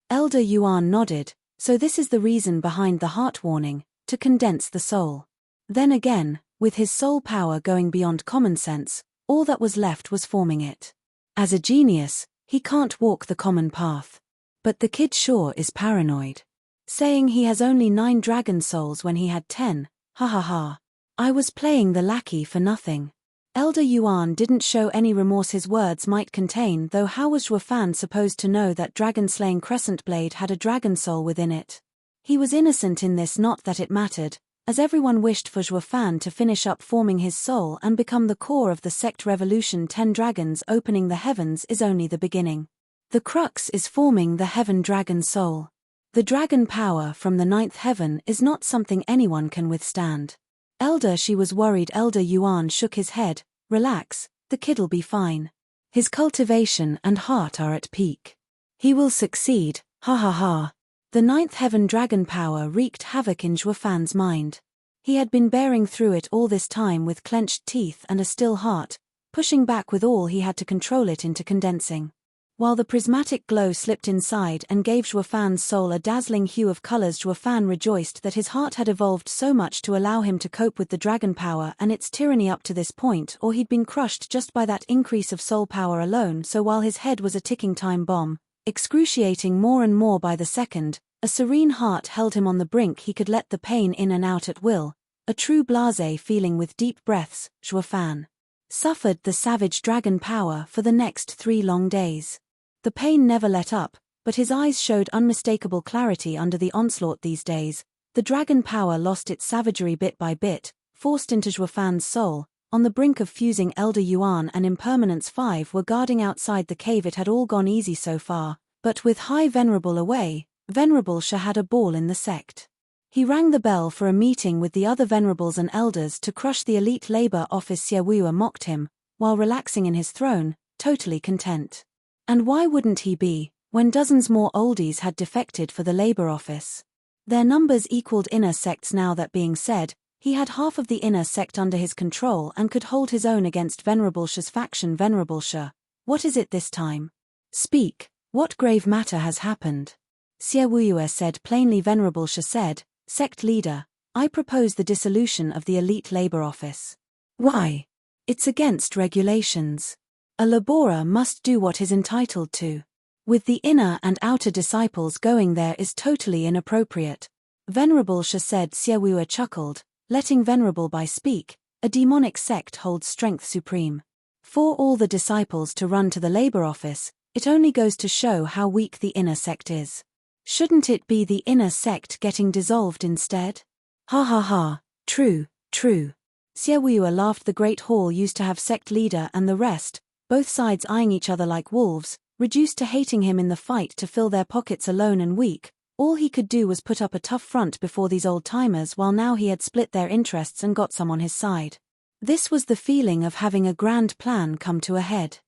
Elder Yuan nodded, so this is the reason behind the heart warning, to condense the soul. Then again, with his soul power going beyond common sense, all that was left was forming it. As a genius, he can't walk the common path. But the kid sure is paranoid. Saying he has only 9 dragon souls when he had 10, ha ha ha. I was playing the lackey for nothing. Elder Yuan didn't show any remorse his words might contain, though how was Zhuofan supposed to know that dragon-slaying crescent blade had a dragon soul within it? He was innocent in this, not that it mattered, as everyone wished for Zhuofan to finish up forming his soul and become the core of the sect revolution. 10 dragons opening the heavens is only the beginning. The crux is forming the heaven dragon soul. The dragon power from the 9th heaven is not something anyone can withstand. Elder, she was worried. Elder Yuan shook his head. Relax, the kid'll be fine. His cultivation and heart are at peak. He will succeed, ha ha ha. The 9th heaven dragon power wreaked havoc in Zhuofan's mind. He had been bearing through it all this time with clenched teeth and a still heart, pushing back with all he had to control it into condensing. While the prismatic glow slipped inside and gave Zhuofan's soul a dazzling hue of colors, Zhuofan rejoiced that his heart had evolved so much to allow him to cope with the dragon power and its tyranny up to this point, or he'd been crushed just by that increase of soul power alone. So while his head was a ticking time bomb, excruciating more and more by the second, a serene heart held him on the brink. He could let the pain in and out at will, a true blasé feeling. With deep breaths, Zhuofan suffered the savage dragon power for the next 3 long days. The pain never let up, but his eyes showed unmistakable clarity under the onslaught. These days, the dragon power lost its savagery bit by bit, forced into Zhuofan's soul, on the brink of fusing. Elder Yuan and Impermanence 5 were guarding outside the cave. It had all gone easy so far, but with High Venerable away, Venerable Sha had a ball in the sect. He rang the bell for a meeting with the other venerables and elders to crush the elite labor office. Xiaowuo mocked him, while relaxing in his throne, totally content. And why wouldn't he be, when dozens more oldies had defected for the labor office? Their numbers equaled inner sects. Now that being said, he had half of the inner sect under his control and could hold his own against Venerable Sha's faction. Venerable Sha, what is it this time? Speak, what grave matter has happened? Xiaowuo said plainly. Venerable Sha said, Sect leader, I propose the dissolution of the elite labor office. Why? It's against regulations. A laborer must do what is entitled to. With the inner and outer disciples going there is totally inappropriate. Venerable Sha said. Xiaowuo chuckled, letting Venerable Bai speak. A demonic sect holds strength supreme. For all the disciples to run to the labor office, it only goes to show how weak the inner sect is. Shouldn't it be the inner sect getting dissolved instead? Ha ha ha, true, true. Xiaowuo laughed. The great hall used to have sect leader and the rest, both sides eyeing each other like wolves, reduced to hating him in the fight to fill their pockets. Alone and weak, all he could do was put up a tough front before these old-timers, while now he had split their interests and got some on his side. This was the feeling of having a grand plan come to a head.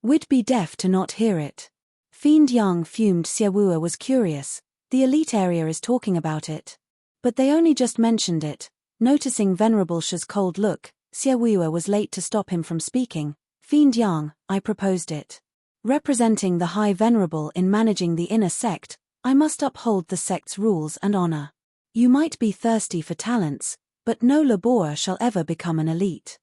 We'd be deaf to not hear it. Fiend Yang fumed. Xiaowuo was curious. The elite area is talking about it. But they only just mentioned it. Noticing Venerable Sha's cold look, Xiaowuo was late to stop him from speaking. Fiend Yang, I proposed it. Representing the High Venerable in managing the inner sect, I must uphold the sect's rules and honor. You might be thirsty for talents, but no laborer shall ever become an elite.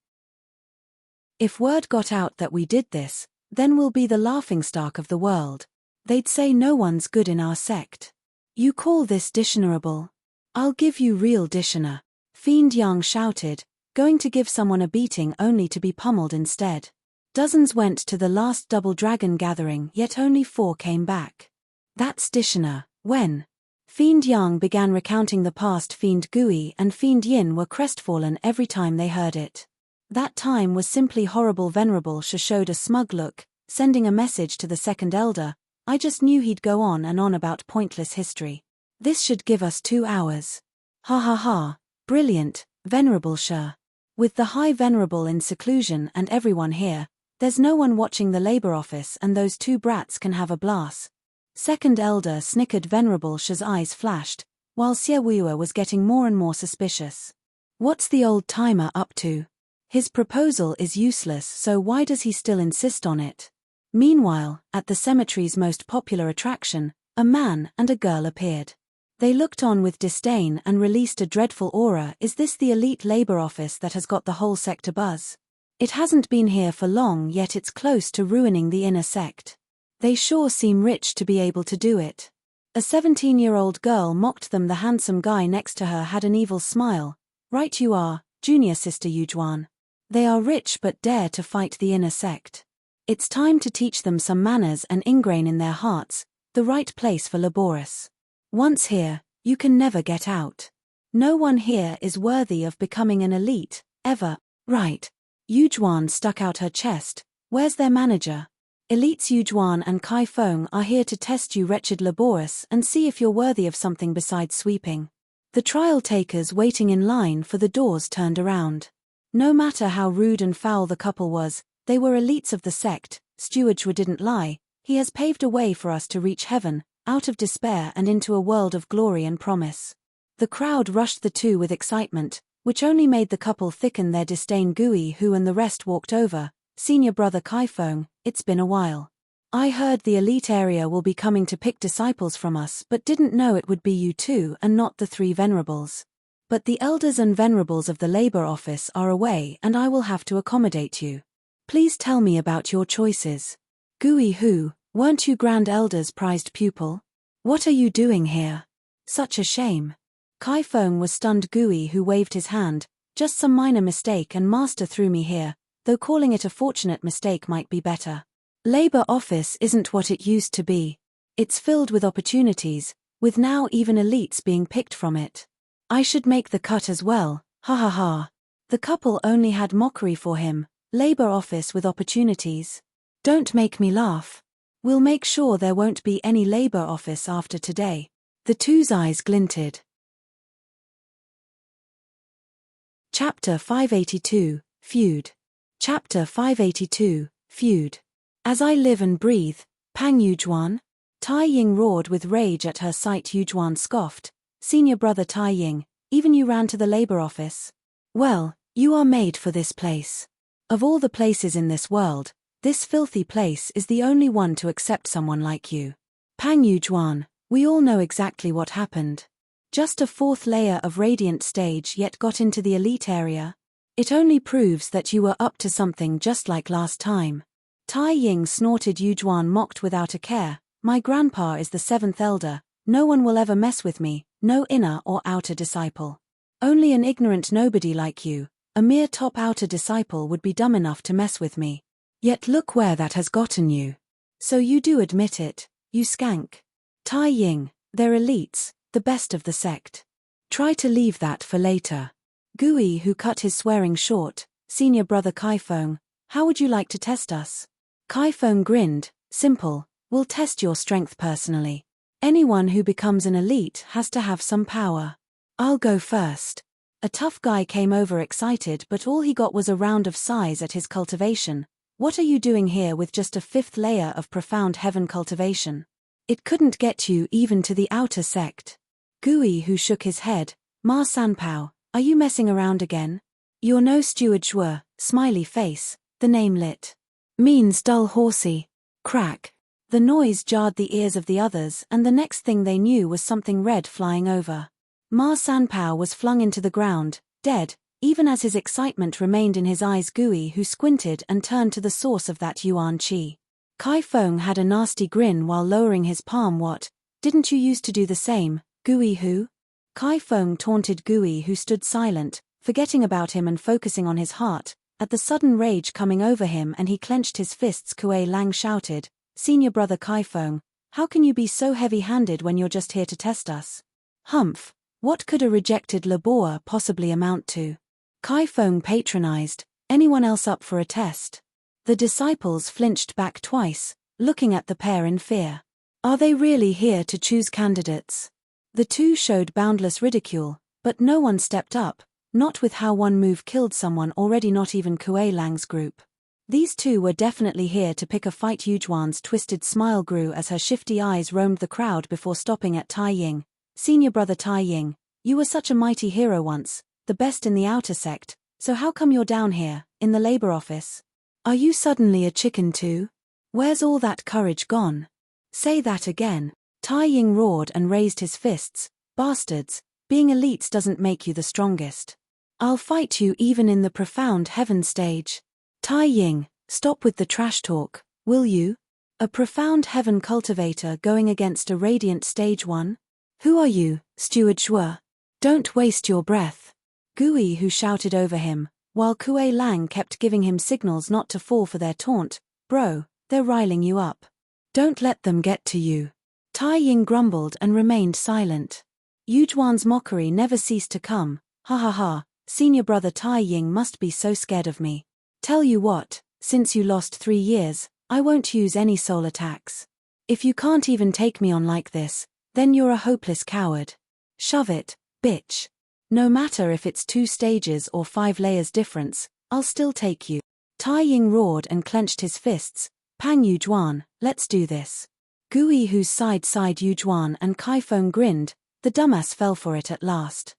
If word got out that we did this, then we'll be the laughingstock of the world. They'd say no one's good in our sect. You call this dishonorable? I'll give you real dishonor. Fiend Yang shouted, going to give someone a beating only to be pummeled instead. Dozens went to the last double dragon gathering, yet only 4 came back. That's dishonor. When? Fiend Yang began recounting the past. Fiend Gui and Fiend Yin were crestfallen every time they heard it. That time was simply horrible. Venerable Sha showed a smug look, sending a message to the second elder. I just knew he'd go on and on about pointless history. This should give us 2 hours. Ha ha ha, brilliant, Venerable Sha. With the High Venerable in seclusion and everyone here, There's no one watching the labor office and those two brats can have a blast. Second elder snickered. Venerable Sha's eyes flashed, while Siewuwa was getting more and more suspicious. What's the old-timer up to? His proposal is useless, so why does he still insist on it? Meanwhile, at the cemetery's most popular attraction, a man and a girl appeared. They looked on with disdain and released a dreadful aura. Is this the elite labor office that has got the whole sect abuzz? It hasn't been here for long, yet it's close to ruining the inner sect. They sure seem rich to be able to do it. A 17-year-old girl mocked them. The handsome guy next to her had an evil smile. Right you are, junior sister Yujuan. They are rich but dare to fight the inner sect. It's time to teach them some manners and ingrain in their hearts the right place for Laboris. Once here, you can never get out. No one here is worthy of becoming an elite, ever. Right. Yujuan stuck out her chest. Where's their manager? Elites Yujuan and Kai Feng are here to test you, wretched Laboris, and see if you're worthy of something besides sweeping. The trial takers waiting in line for the doors turned around. No matter how rude and foul the couple was, they were elites of the sect. Steward Zhuo didn't lie. He has paved a way for us to reach heaven, out of despair and into a world of glory and promise. The crowd rushed the two with excitement, which only made the couple thicken their disdain. Gui Hu and the rest walked over. Senior brother Kai Feng, it's been a while. I heard the elite area will be coming to pick disciples from us, but didn't know it would be you two and not the three venerables. But the elders and venerables of the labor office are away and I will have to accommodate you. Please tell me about your choices. Gui Hu, weren't you Grand Elder's prized pupil? What are you doing here? Such a shame. Kai Feng was stunned. Gui Hu waved his hand. Just some minor mistake and master threw me here, though calling it a fortunate mistake might be better. Labor office isn't what it used to be. It's filled with opportunities, with now even elites being picked from it. I should make the cut as well, ha ha ha. The couple only had mockery for him. Labor office with opportunities. Don't make me laugh. We'll make sure there won't be any labor office after today. The two's eyes glinted. Chapter 582, Feud. Chapter 582, Feud. As I live and breathe, Pang Yujuan? Tai Ying roared with rage at her sight. Yujuan scoffed. Senior brother Tai Ying, even you ran to the labor office? Well, you are made for this place. Of all the places in this world, this filthy place is the only one to accept someone like you. Pang Yujuan, we all know exactly what happened. Just a fourth layer of radiant stage, yet got into the elite area. It only proves that you were up to something, just like last time. Tai Ying snorted. Yujuan mocked without a care. My grandpa is the seventh elder. No one will ever mess with me, no inner or outer disciple. Only an ignorant nobody like you, a mere top outer disciple, would be dumb enough to mess with me. Yet look where that has gotten you. So you do admit it, you skank. Tai Ying, they're elites, the best of the sect. Try to leave that for later. Gui Hu cut his swearing short. Senior brother Kai Feng, how would you like to test us? Kai Feng grinned. Simple, we'll test your strength personally. Anyone who becomes an elite has to have some power. I'll go first. A tough guy came over excited, but all he got was a round of sighs at his cultivation. What are you doing here with just a fifth layer of profound heaven cultivation? It couldn't get you even to the outer sect. Gui Hu shook his head. Ma Sanpao, are you messing around again? You're no Steward Zhuo, smiley face, the name lit. Means dull horsey. Crack. The noise jarred the ears of the others, and the next thing they knew was something red flying over. Ma Sanpao was flung into the ground, dead, even as his excitement remained in his eyes. Gui Hu squinted and turned to the source of that yuan qi. Kai Feng had a nasty grin while lowering his palm. What, didn't you used to do the same, Gui Hu? Kai Feng taunted. Gui Hu stood silent, forgetting about him and focusing on his heart, at the sudden rage coming over him, and he clenched his fists. Kuei Lang shouted, Senior brother Kai Feng, how can you be so heavy-handed when you're just here to test us? Humph, what could a rejected laborer possibly amount to? Kai Feng patronized, anyone else up for a test? The disciples flinched back twice, looking at the pair in fear. Are they really here to choose candidates? The two showed boundless ridicule, but no one stepped up, not with how one move killed someone already, not even Kuei Lang's group. These two were definitely here to pick a fight. Yujuan's twisted smile grew as her shifty eyes roamed the crowd before stopping at Tai Ying. Senior brother Tai Ying, you were such a mighty hero once, the best in the outer sect, so how come you're down here, in the labor office? Are you suddenly a chicken too? Where's all that courage gone? Say that again. Tai Ying roared and raised his fists. Bastards, being elites doesn't make you the strongest. I'll fight you even in the profound heaven stage. Tai Ying, stop with the trash talk, will you? A profound heaven cultivator going against a radiant stage 1? Who are you, Steward Shuo? Don't waste your breath. Gui Hu shouted over him, while Kuei Lang kept giving him signals not to fall for their taunt. Bro, they're riling you up. Don't let them get to you. Tai Ying grumbled and remained silent. Yujuan's mockery never ceased to come. Ha ha ha, senior brother Tai Ying must be so scared of me. Tell you what, since you lost 3 years, I won't use any soul attacks. If you can't even take me on like this, then you're a hopeless coward. Shove it, bitch. No matter if it's 2 stages or 5 layers difference, I'll still take you. Tai Ying roared and clenched his fists. Pang Yujuan, let's do this. Gui Hu's sighed Yujuan and Kaifeng grinned. The dumbass fell for it at last.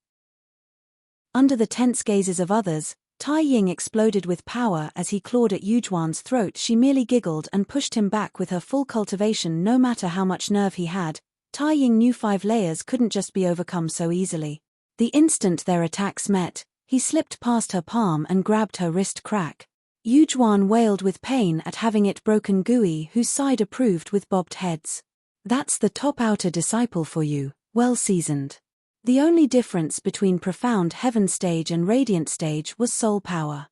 Under the tense gazes of others, Tai Ying exploded with power as he clawed at Yujuan's throat. She merely giggled and pushed him back with her full cultivation. No matter how much nerve he had, Tai Ying knew 5 layers couldn't just be overcome so easily. The instant their attacks met, he slipped past her palm and grabbed her wrist crack. Yujuan wailed with pain at having it broken. Gui Hu's side approved with bobbed heads. That's the top outer disciple for you, well seasoned. The only difference between profound heaven stage and radiant stage was soul power.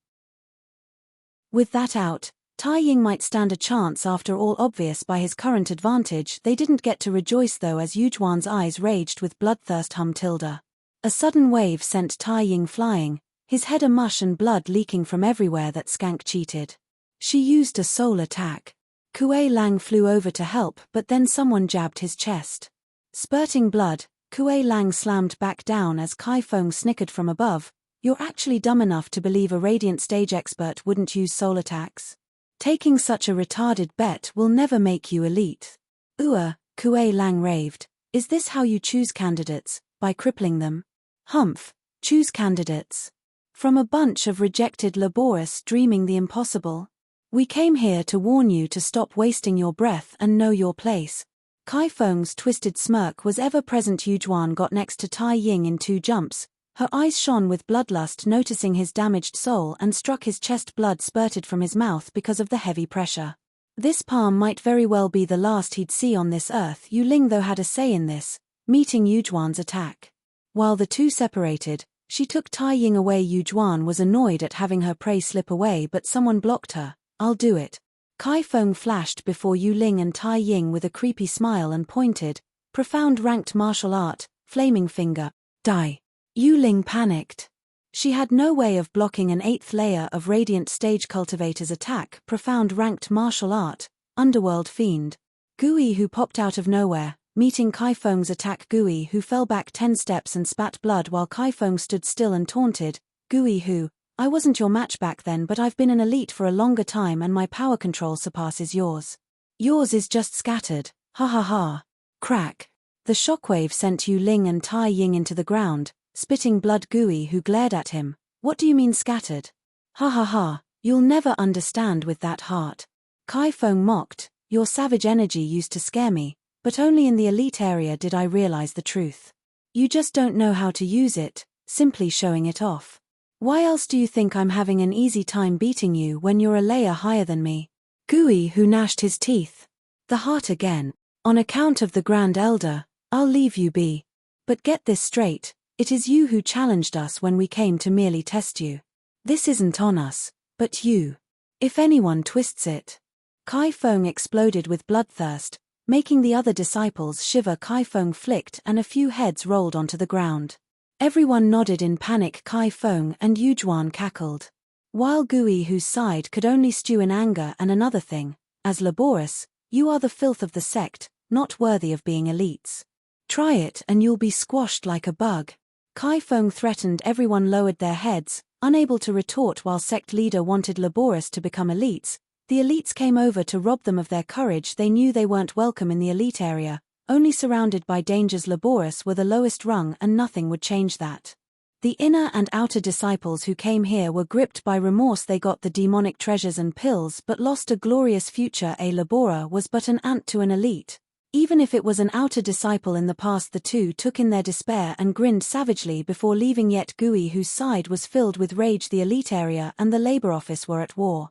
With that out, Tai Ying might stand a chance. After all, obvious by his current advantage. They didn't get to rejoice though, as Yujuan's eyes raged with bloodthirst. Tilda. A sudden wave sent Tai Ying flying, his head a mush and blood leaking from everywhere. That skank cheated. She used a soul attack. Kuei Lang flew over to help, but then someone jabbed his chest. Spurting blood, Kuei Lang slammed back down as Kaifeng snickered from above. You're actually dumb enough to believe a radiant stage expert wouldn't use soul attacks? Taking such a retarded bet will never make you elite. Kuei Lang raved. Is this how you choose candidates, by crippling them? Humph, choose candidates. From a bunch of rejected laborious dreaming the impossible. We came here to warn you to stop wasting your breath and know your place. Kaifeng's twisted smirk was ever present. Yujuan got next to Tai Ying in 2 jumps. Her eyes shone with bloodlust, noticing his damaged soul, and struck his chest. Blood spurted from his mouth because of the heavy pressure. This palm might very well be the last he'd see on this earth. Yu Ling though had a say in this, meeting Yujuan's attack. While the two separated, she took Tai Ying away. Yujuan was annoyed at having her prey slip away, but someone blocked her. I'll do it. Kaifeng flashed before Yu Ling and Tai Ying with a creepy smile and pointed. Profound ranked martial art, flaming finger, die. Yu Ling panicked. She had no way of blocking an 8th layer of radiant stage cultivator's attack. Profound ranked martial art, underworld fiend. Gui Hu popped out of nowhere, meeting Kaifeng's attack. Gui Hu fell back 10 steps and spat blood while Kaifeng stood still and taunted. Gui Hu, I wasn't your match back then, but I've been an elite for a longer time and my power control surpasses yours. Yours is just scattered, ha ha ha. Crack. The shockwave sent Yu Ling and Tai Ying into the ground, spitting blood. Gui Hu glared at him. What do you mean scattered? Ha ha ha, you'll never understand with that heart. Kaifeng mocked. Your savage energy used to scare me, but only in the elite area did I realize the truth. You just don't know how to use it, simply showing it off. Why else do you think I'm having an easy time beating you when you're a layer higher than me? Gui Hu gnashed his teeth. The heart again. On account of the Grand Elder, I'll leave you be. But get this straight, it is you who challenged us when we came to merely test you. This isn't on us, but you. If anyone twists it. Kaifeng exploded with bloodthirst, making the other disciples shiver. Kaifeng flicked and a few heads rolled onto the ground. Everyone nodded in panic. Kaifeng and Yujuan cackled. While Gui Hu's side could only stew in anger. And another thing, as laborious, you are the filth of the sect, not worthy of being elites. Try it and you'll be squashed like a bug. Kaifeng threatened. Everyone lowered their heads, unable to retort while sect leader wanted Laborus to become elites. The elites came over to rob them of their courage. They knew they weren't welcome in the elite area, only surrounded by dangers. Laborus were the lowest rung and nothing would change that. The inner and outer disciples who came here were gripped by remorse. They got the demonic treasures and pills but lost a glorious future. A Labora was but an ant to an elite. Even if it was an outer disciple in the past, the two took in their despair and grinned savagely before leaving. Yet Gui, whose side was filled with rage, the elite area and the labor office were at war.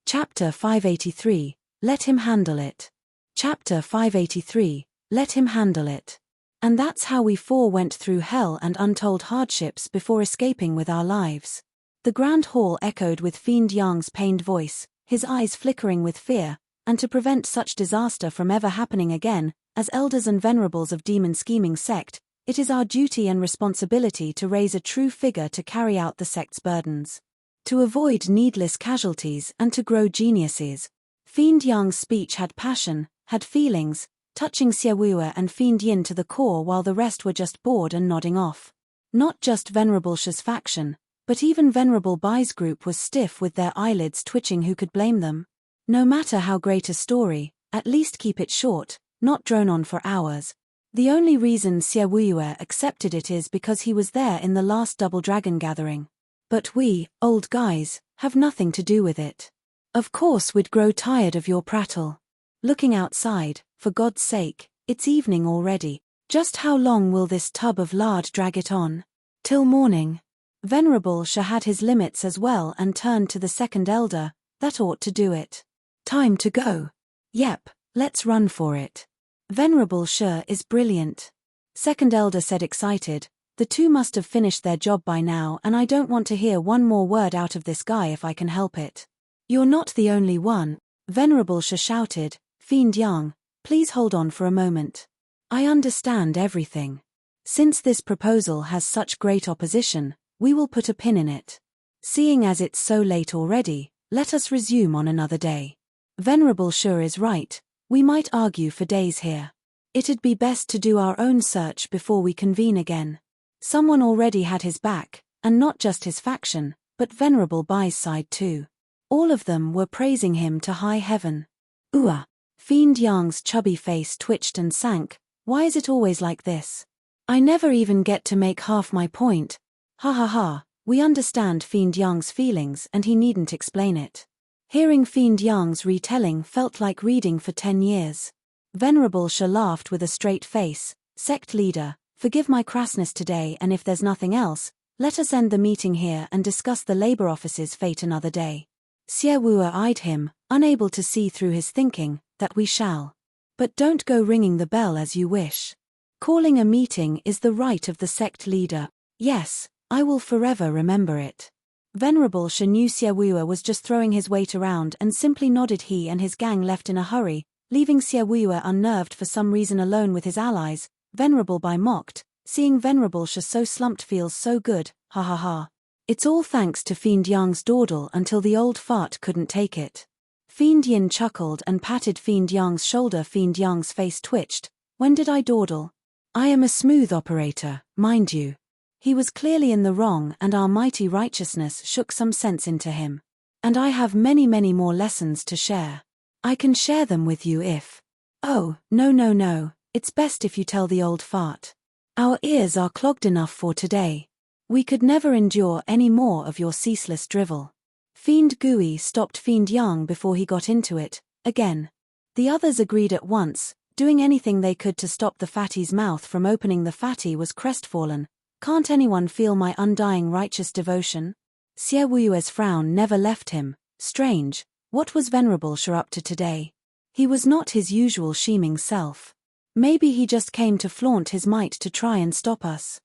Chapter 583, Let him handle it. Chapter 583, Let him handle it. And that's how we four went through hell and untold hardships before escaping with our lives. The grand hall echoed with Fiend Yang's pained voice, his eyes flickering with fear, and to prevent such disaster from ever happening again, as elders and venerables of demon scheming sect, it is our duty and responsibility to raise a true figure to carry out the sect's burdens. To avoid needless casualties and to grow geniuses. Fiend Yang's speech had passion, had feelings, touching Xiawua and Fiend Yin to the core, while the rest were just bored and nodding off. Not just Venerable Sha's faction, but even Venerable Bai's group was stiff with their eyelids twitching. Who could blame them? No matter how great a story, at least keep it short, not drone on for hours. The only reason Xiawua accepted it is because he was there in the last Double Dragon gathering. But we, old guys, have nothing to do with it. Of course we'd grow tired of your prattle. Looking outside, for God's sake, it's evening already. Just how long will this tub of lard drag it on? Till morning. Venerable Sha had his limits as well and turned to the second elder. That ought to do it. Time to go. Yep, let's run for it. Venerable Sha is brilliant. Second elder said, excited. The two must have finished their job by now, and I don't want to hear one more word out of this guy if I can help it. You're not the only one, Venerable Sha shouted. Fiend Yang, please hold on for a moment. I understand everything. Since this proposal has such great opposition, we will put a pin in it. Seeing as it's so late already, let us resume on another day. Venerable Sha is right, we might argue for days here. It'd be best to do our own search before we convene again. Someone already had his back, and not just his faction, but Venerable Bai's side too. All of them were praising him to high heaven. Ooh! Fiend Yang's chubby face twitched and sank. Why is it always like this? I never even get to make half my point. Ha ha ha, we understand Fiend Yang's feelings and he needn't explain it. Hearing Fiend Yang's retelling felt like reading for 10 years. Venerable Sha laughed with a straight face. Sect leader, forgive my crassness today, and if there's nothing else, let us end the meeting here and discuss the labor office's fate another day. Xiawua eyed him, unable to see through his thinking. That we shall. But don't go ringing the bell as you wish. Calling a meeting is the right of the sect leader. Yes, I will forever remember it. Venerable Sha knew Xiawua was just throwing his weight around and simply nodded. He and his gang left in a hurry, leaving Xiawua unnerved for some reason alone with his allies. Venerable Bai mocked, seeing Venerable Sha so slumped feels so good, ha ha ha. It's all thanks to Fiend Yang's dawdle until the old fart couldn't take it. Fiend Yin chuckled and patted Fiend Yang's shoulder. Fiend Yang's face twitched. When did I dawdle? I am a smooth operator, mind you. He was clearly in the wrong, and our mighty righteousness shook some sense into him. And I have many more lessons to share. I can share them with you if... Oh, no, it's best if you tell the old fart. Our ears are clogged enough for today. We could never endure any more of your ceaseless drivel. Fiend Gui stopped Fiend Yang before he got into it, again. The others agreed at once, doing anything they could to stop the fatty's mouth from opening. The fatty was crestfallen. Can't anyone feel my undying righteous devotion? Xiawua's frown never left him. Strange, what was Venerable Sha up to today? He was not his usual scheming self. Maybe he just came to flaunt his might to try and stop us.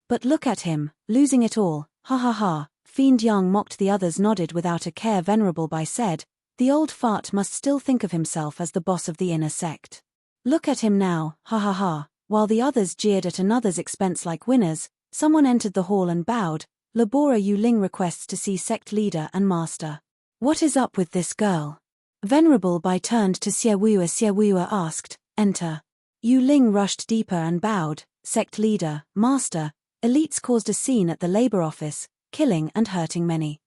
But look at him, losing it all, ha ha ha. Fiend Yang mocked. The others nodded without a care. Venerable Bai said, the old fart must still think of himself as the boss of the inner sect. Look at him now, ha ha ha. While the others jeered at another's expense like winners, someone entered the hall and bowed. Labora Yu Ling requests to see sect leader and master. What is up with this girl? Venerable Bai turned to Xiawua. Xiawua asked, enter. Yu Ling rushed deeper and bowed. Sect leader, master, elites caused a scene at the labor office, killing and hurting many.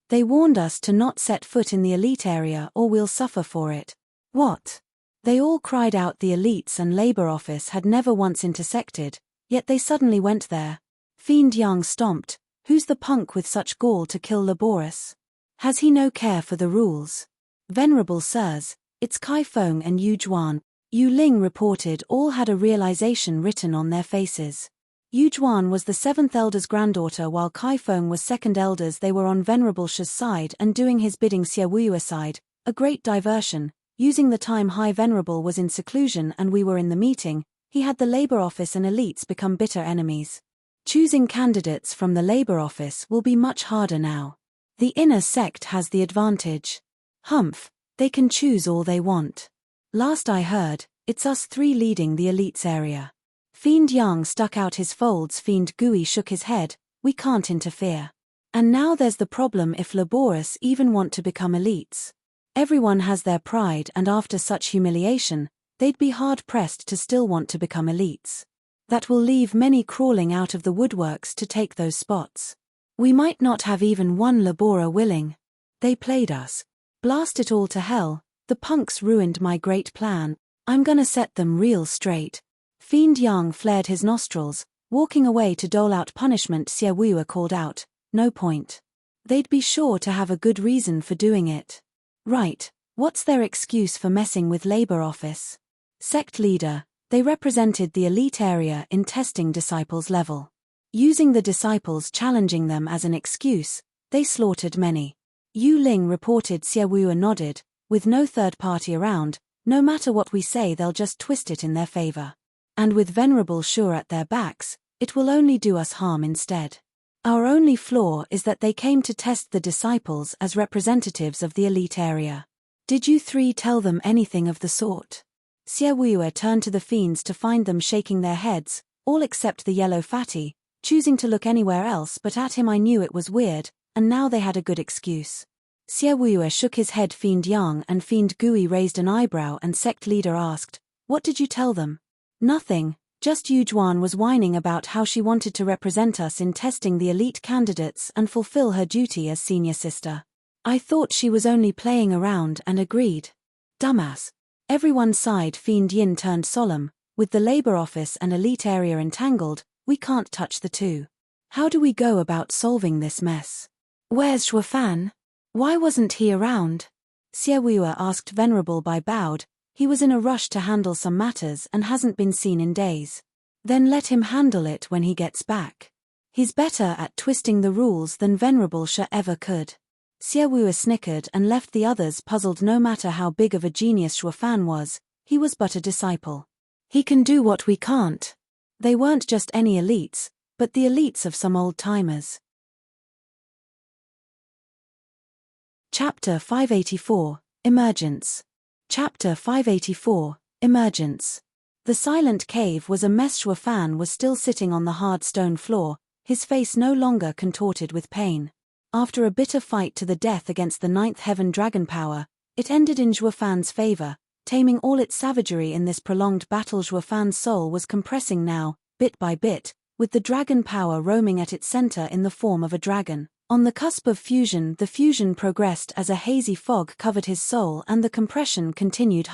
They warned us to not set foot in the elite area or we'll suffer for it. What? They all cried out the elites and labor office had never once intersected, yet they suddenly went there. Fiend Yang stomped. Who's the punk with such gall to kill Laborus? Has he no care for the rules? Venerable sirs, it's Kai Feng and Yu Juan. Yu Ling reported all had a realization written on their faces. Yu Juan was the seventh elder's granddaughter while Kai Feng was second elders. They were on Venerable Shi's side and doing his bidding. Xie Wuyu aside, a great diversion, using the time High Venerable was in seclusion and we were in the meeting, he had the labor office and elites become bitter enemies. Choosing candidates from the labor office will be much harder now. The inner sect has the advantage. Humph, they can choose all they want. Last I heard, it's us three leading the elites area. Fiend Yang stuck out his folds. Fiend Gui shook his head, we can't interfere. And now there's the problem if Laborus even want to become elites. Everyone has their pride and after such humiliation, they'd be hard-pressed to still want to become elites. That will leave many crawling out of the woodworks to take those spots. We might not have even one Labora willing. They played us. Blast it all to hell, the punks ruined my great plan, I'm gonna set them real straight. Fiend Yang flared his nostrils, walking away to dole out punishment. Xie Wuyu called out, no point. They'd be sure to have a good reason for doing it. Right, what's their excuse for messing with labor office? Sect leader, they represented the elite area in testing disciples' level. Using the disciples challenging them as an excuse, they slaughtered many. Yu Ling reported. Xie Wuyu nodded, with no third party around, no matter what we say they'll just twist it in their favor. And with Venerable Shi at their backs, it will only do us harm instead. Our only flaw is that they came to test the disciples as representatives of the elite area. Did you three tell them anything of the sort? Xie Wuyu turned to the fiends to find them shaking their heads, all except the yellow fatty, choosing to look anywhere else but at him. I knew it was weird, and now they had a good excuse. Xie Wuyu shook his head. Fiend Yang and Fiend Gui raised an eyebrow and sect leader asked, what did you tell them? Nothing, just Yu Juan was whining about how she wanted to represent us in testing the elite candidates and fulfill her duty as senior sister. I thought she was only playing around and agreed. Dumbass. Everyone sighed. Fiend Yin turned solemn, with the labor office and elite area entangled, we can't touch the two. How do we go about solving this mess? Where's Shuofan? Why wasn't he around? Xie Wuyu asked. Venerable Bai bowed. He was in a rush to handle some matters and hasn't been seen in days. Then let him handle it when he gets back. He's better at twisting the rules than Venerable Shi ever could. Xie Wuyu snickered and left the others puzzled. No matter how big of a genius Shuofan was, he was but a disciple. He can do what we can't. They weren't just any elites, but the elites of some old-timers. Chapter 584, Emergence. Chapter 584, Emergence. The silent cave was a mess. Shuofan was still sitting on the hard stone floor, his face no longer contorted with pain. After a bitter fight to the death against the ninth heaven dragon power, it ended in Shuofan's favor, taming all its savagery in this prolonged battle. Shuofan's soul was compressing now, bit by bit, with the dragon power roaming at its center in the form of a dragon. On the cusp of fusion, the fusion progressed as a hazy fog covered his soul and the compression continued.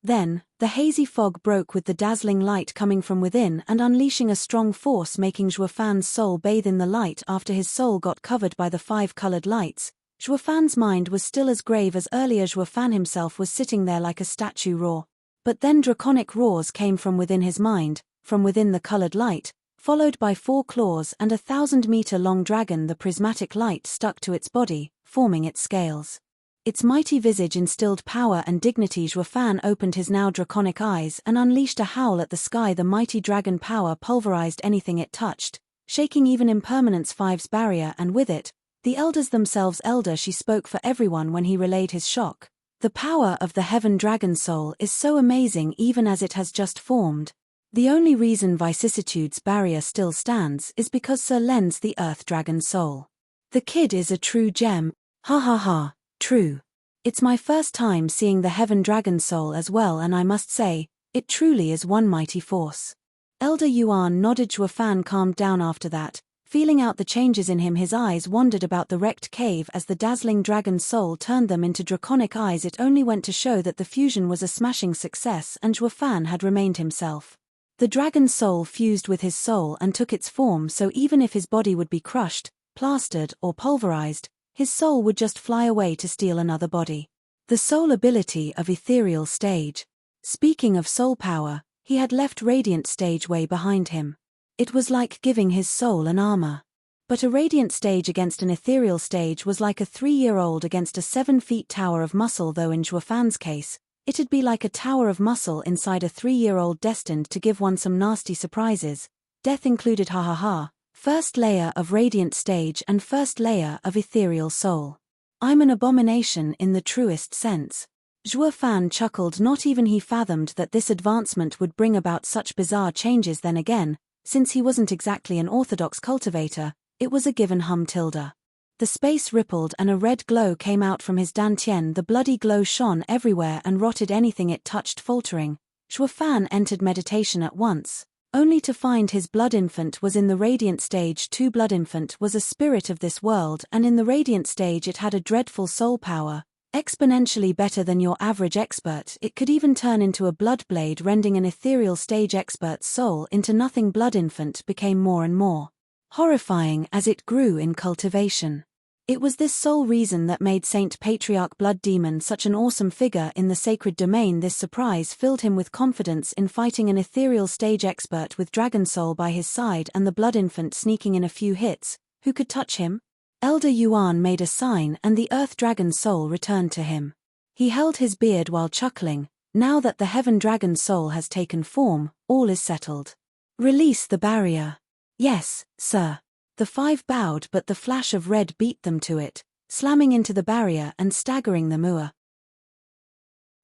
Then, the hazy fog broke with the dazzling light coming from within and unleashing a strong force, making Shuofan's soul bathe in the light. After his soul got covered by the 5 colored lights, Shuofan's mind was still as grave as earlier. Shuofan himself was sitting there like a statue raw. But then draconic roars came from within his mind, from within the colored light, followed by 4 claws and a 1,000-meter-long dragon. The prismatic light stuck to its body, forming its scales. Its mighty visage instilled power and dignity. Shuofan opened his now draconic eyes and unleashed a howl at the sky. The mighty dragon power pulverized anything it touched, shaking even Impermanence 5's barrier, and with it, the elders themselves. Elder Shi spoke for everyone when he relayed his shock. The power of the heaven dragon soul is so amazing even as it has just formed. The only reason vicissitude's barrier still stands is because Sir lends the earth dragon soul. The kid is a true gem, ha ha ha, true. It's my first time seeing the heaven dragon soul as well, and I must say, It truly is one mighty force. Elder Yuan nodded. Zhuofan calmed down after that. Feeling out the changes in him, his eyes wandered about the wrecked cave as the dazzling dragon's soul turned them into draconic eyes. It only went to show that the fusion was a smashing success and Zhuofan had remained himself. The dragon's soul fused with his soul and took its form, so even if his body would be crushed, plastered, or pulverized, his soul would just fly away to steal another body. The soul ability of ethereal stage. Speaking of soul power, he had left radiant stage way behind him. It was like giving his soul an armor. But a radiant stage against an ethereal stage was like a 3-year-old against a 7-foot tower of muscle, though in Zhuofan's case, it'd be like a tower of muscle inside a 3-year-old destined to give one some nasty surprises, death included. Ha ha ha. First layer of radiant stage and first layer of ethereal soul. I'm an abomination in the truest sense. Zhuofan chuckled. Not even he fathomed that this advancement would bring about such bizarre changes. Then again, since he wasn't exactly an orthodox cultivator, it was a given. Tilda. The space rippled and a red glow came out from his dantian. The bloody glow shone everywhere and rotted anything it touched. Faltering, Zhuofan entered meditation at once, only to find his blood infant was in the radiant stage. Blood infant was a spirit of this world, and in the radiant stage it had a dreadful soul power, exponentially better than your average expert. It could even turn into a blood blade, rending an ethereal stage expert's soul into nothing. Blood infant became more and more horrifying as it grew in cultivation. It was this sole reason that made Saint Patriarch Blood Demon such an awesome figure in the sacred domain. This surprise filled him with confidence in fighting an ethereal stage expert with Dragon Soul by his side and the blood infant sneaking in a few hits. Who could touch him? Elder Yuan made a sign and the Earth Dragon Soul returned to him. He held his beard while chuckling. Now that the Heaven Dragon Soul has taken form, all is settled. Release the barrier. Yes, sir. The 5 bowed, but the flash of red beat them to it, slamming into the barrier and staggering the Mua.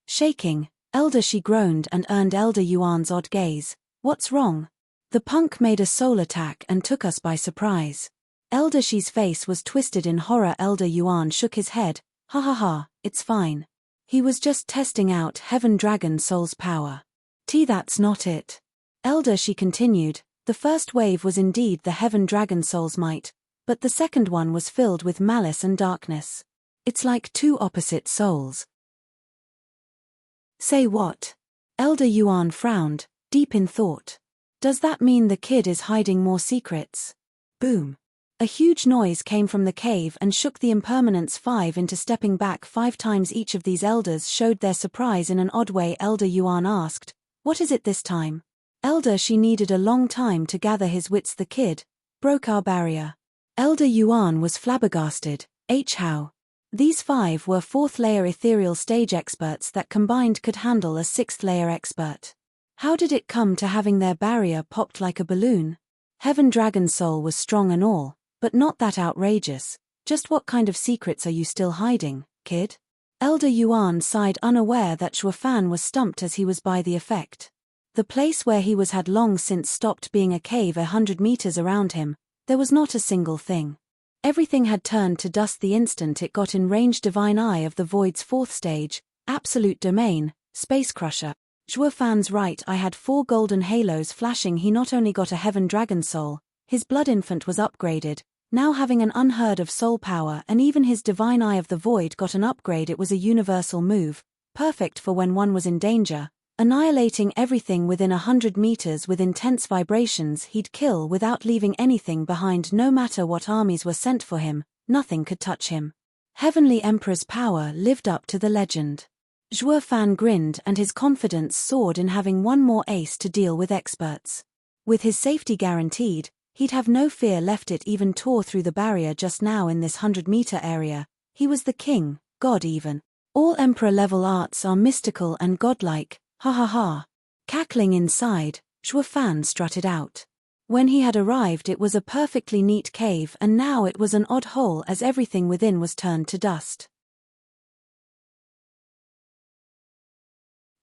Shaking, Elder, she groaned and earned Elder Yuan's odd gaze. What's wrong? The punk made a soul attack and took us by surprise. Elder Shi's face was twisted in horror. Elder Yuan shook his head. Ha ha ha, it's fine. He was just testing out Heaven Dragon Soul's power. That's not it. Elder Shi continued. The first wave was indeed the Heaven Dragon Soul's might, but the second one was filled with malice and darkness. It's like 2 opposite souls. Say what? Elder Yuan frowned, deep in thought. Does that mean the kid is hiding more secrets? Boom. A huge noise came from the cave and shook the Impermanence 5 into stepping back 5 times. Each of these elders showed their surprise in an odd way. Elder Yuan asked, "What is it this time?" Elder Shi needed a long time to gather his wits. The kid broke our barrier. Elder Yuan was flabbergasted. How? These 5 were 4th-layer ethereal stage experts that combined could handle a 6th-layer expert. How did it come to having their barrier popped like a balloon? Heaven Dragon Soul was strong and all, but not that outrageous. Just what kind of secrets are you still hiding, kid? Elder Yuan sighed, unaware that Zhuofan was stumped as he was by the effect. The place where he was had long since stopped being a cave. 100 meters around him, there was not a single thing. Everything had turned to dust the instant it got in range. Divine Eye of the Void's 4th stage, Absolute Domain, Space Crusher. Zhuofan's right eye had 4 golden halos flashing. He not only got a Heaven Dragon Soul, his blood infant was upgraded, now having an unheard of soul power, and even his Divine Eye of the Void got an upgrade. It was a universal move, perfect for when one was in danger. Annihilating everything within 100 meters with intense vibrations. He'd kill without leaving anything behind. No matter what armies were sent for him, nothing could touch him. Heavenly Emperor's power lived up to the legend. Zhuofan grinned and his confidence soared in having one more ace to deal with experts. With his safety guaranteed, he'd have no fear left. It even tore through the barrier just now in this 100-meter area. He was the king, god even. All Emperor-level arts are mystical and godlike. Ha ha ha. Cackling inside, Zhuofan strutted out. When he had arrived, it was a perfectly neat cave, and now it was an odd hole as everything within was turned to dust.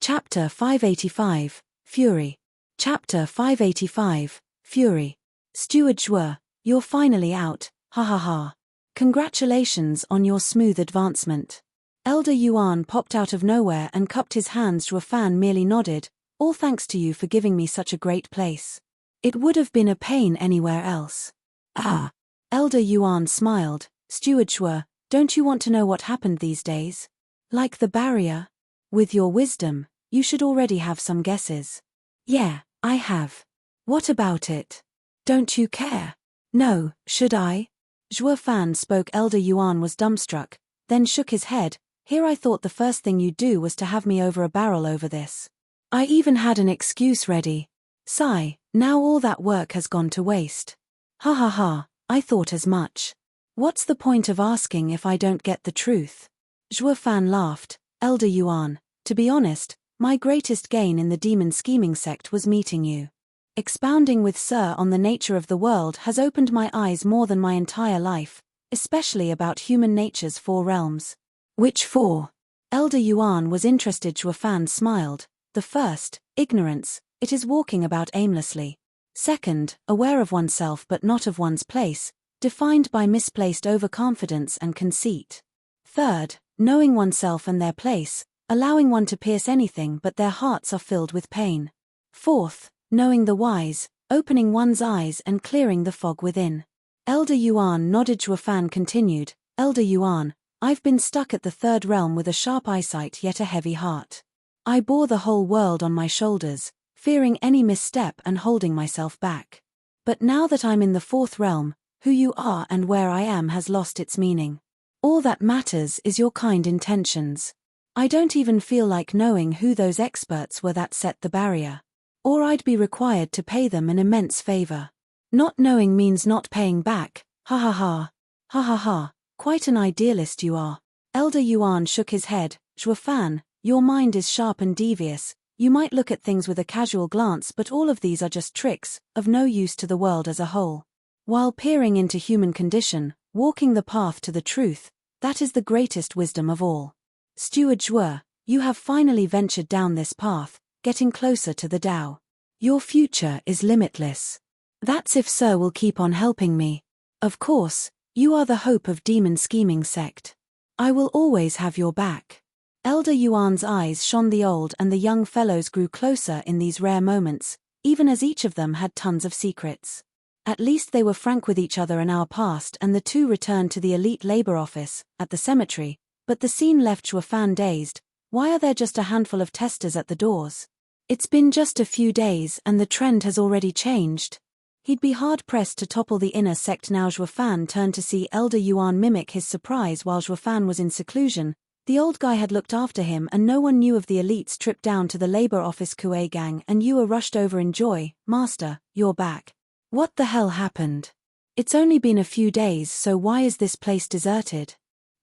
Chapter 585, Fury. Chapter 585, Fury. Steward Zhuo, you're finally out, ha ha ha. Congratulations on your smooth advancement. Elder Yuan popped out of nowhere and cupped his hands. Zhuofan merely nodded. All thanks to you for giving me such a great place. It would have been a pain anywhere else. Ah. Elder Yuan smiled. Steward Shui, don't you want to know what happened these days? Like the barrier? With your wisdom, you should already have some guesses. Yeah, I have. What about it? Don't you care? No, should I? Zhuo Fan spoke. Elder Yuan was dumbstruck, then shook his head. Here I thought the first thing you'd do was to have me over a barrel over this. I even had an excuse ready. Sigh, now all that work has gone to waste. Ha ha ha, I thought as much. What's the point of asking if I don't get the truth? Zhuo Fan laughed. Elder Yuan, to be honest, my greatest gain in the demon scheming sect was meeting you. Expounding with Sir on the nature of the world has opened my eyes more than my entire life, especially about human nature's 4 realms. Which 4? Elder Yuan was interested. Zhuo Fan smiled. The first, ignorance, it is walking about aimlessly. Second, aware of oneself but not of one's place, defined by misplaced overconfidence and conceit. Third, knowing oneself and their place, allowing one to pierce anything but their hearts are filled with pain. Fourth, knowing the wise, opening one's eyes and clearing the fog within. Elder Yuan nodded. Zhuo Fan continued, Elder Yuan, I've been stuck at the 3rd realm with a sharp eyesight yet a heavy heart. I bore the whole world on my shoulders, fearing any misstep and holding myself back. But now that I'm in the 4th realm, who you are and where I am has lost its meaning. All that matters is your kind intentions. I don't even feel like knowing who those experts were that set the barrier. Or I'd be required to pay them an immense favor. Not knowing means not paying back, ha ha ha. Ha ha ha, quite an idealist you are. Elder Yuan shook his head. Zhuo Fan, your mind is sharp and devious. You might look at things with a casual glance, but all of these are just tricks, of no use to the world as a whole. While peering into human condition, walking the path to the truth, that is the greatest wisdom of all. Steward Zhuo, you have finally ventured down this path, getting closer to the Tao. Your future is limitless. That's if Sir will keep on helping me. Of course, you are the hope of demon scheming sect. I will always have your back. Elder Yuan's eyes shone. The old and the young fellows grew closer in these rare moments, even as each of them had tons of secrets. At least they were frank with each other. An hour passed and the two returned to the elite labor office, at the cemetery, but the scene left Zhuo Fan dazed. Why are there just a handful of testers at the doors? It's been just a few days and the trend has already changed. He'd be hard-pressed to topple the inner sect now. Zhuo Fan turned to see Elder Yuan mimic his surprise while Zhuo Fan was in seclusion. The old guy had looked after him and no one knew of the elite's trip down to the labor office. Kuei gang and Yue rushed over in joy. Master, you're back. What the hell happened? It's only been a few days, so why is this place deserted?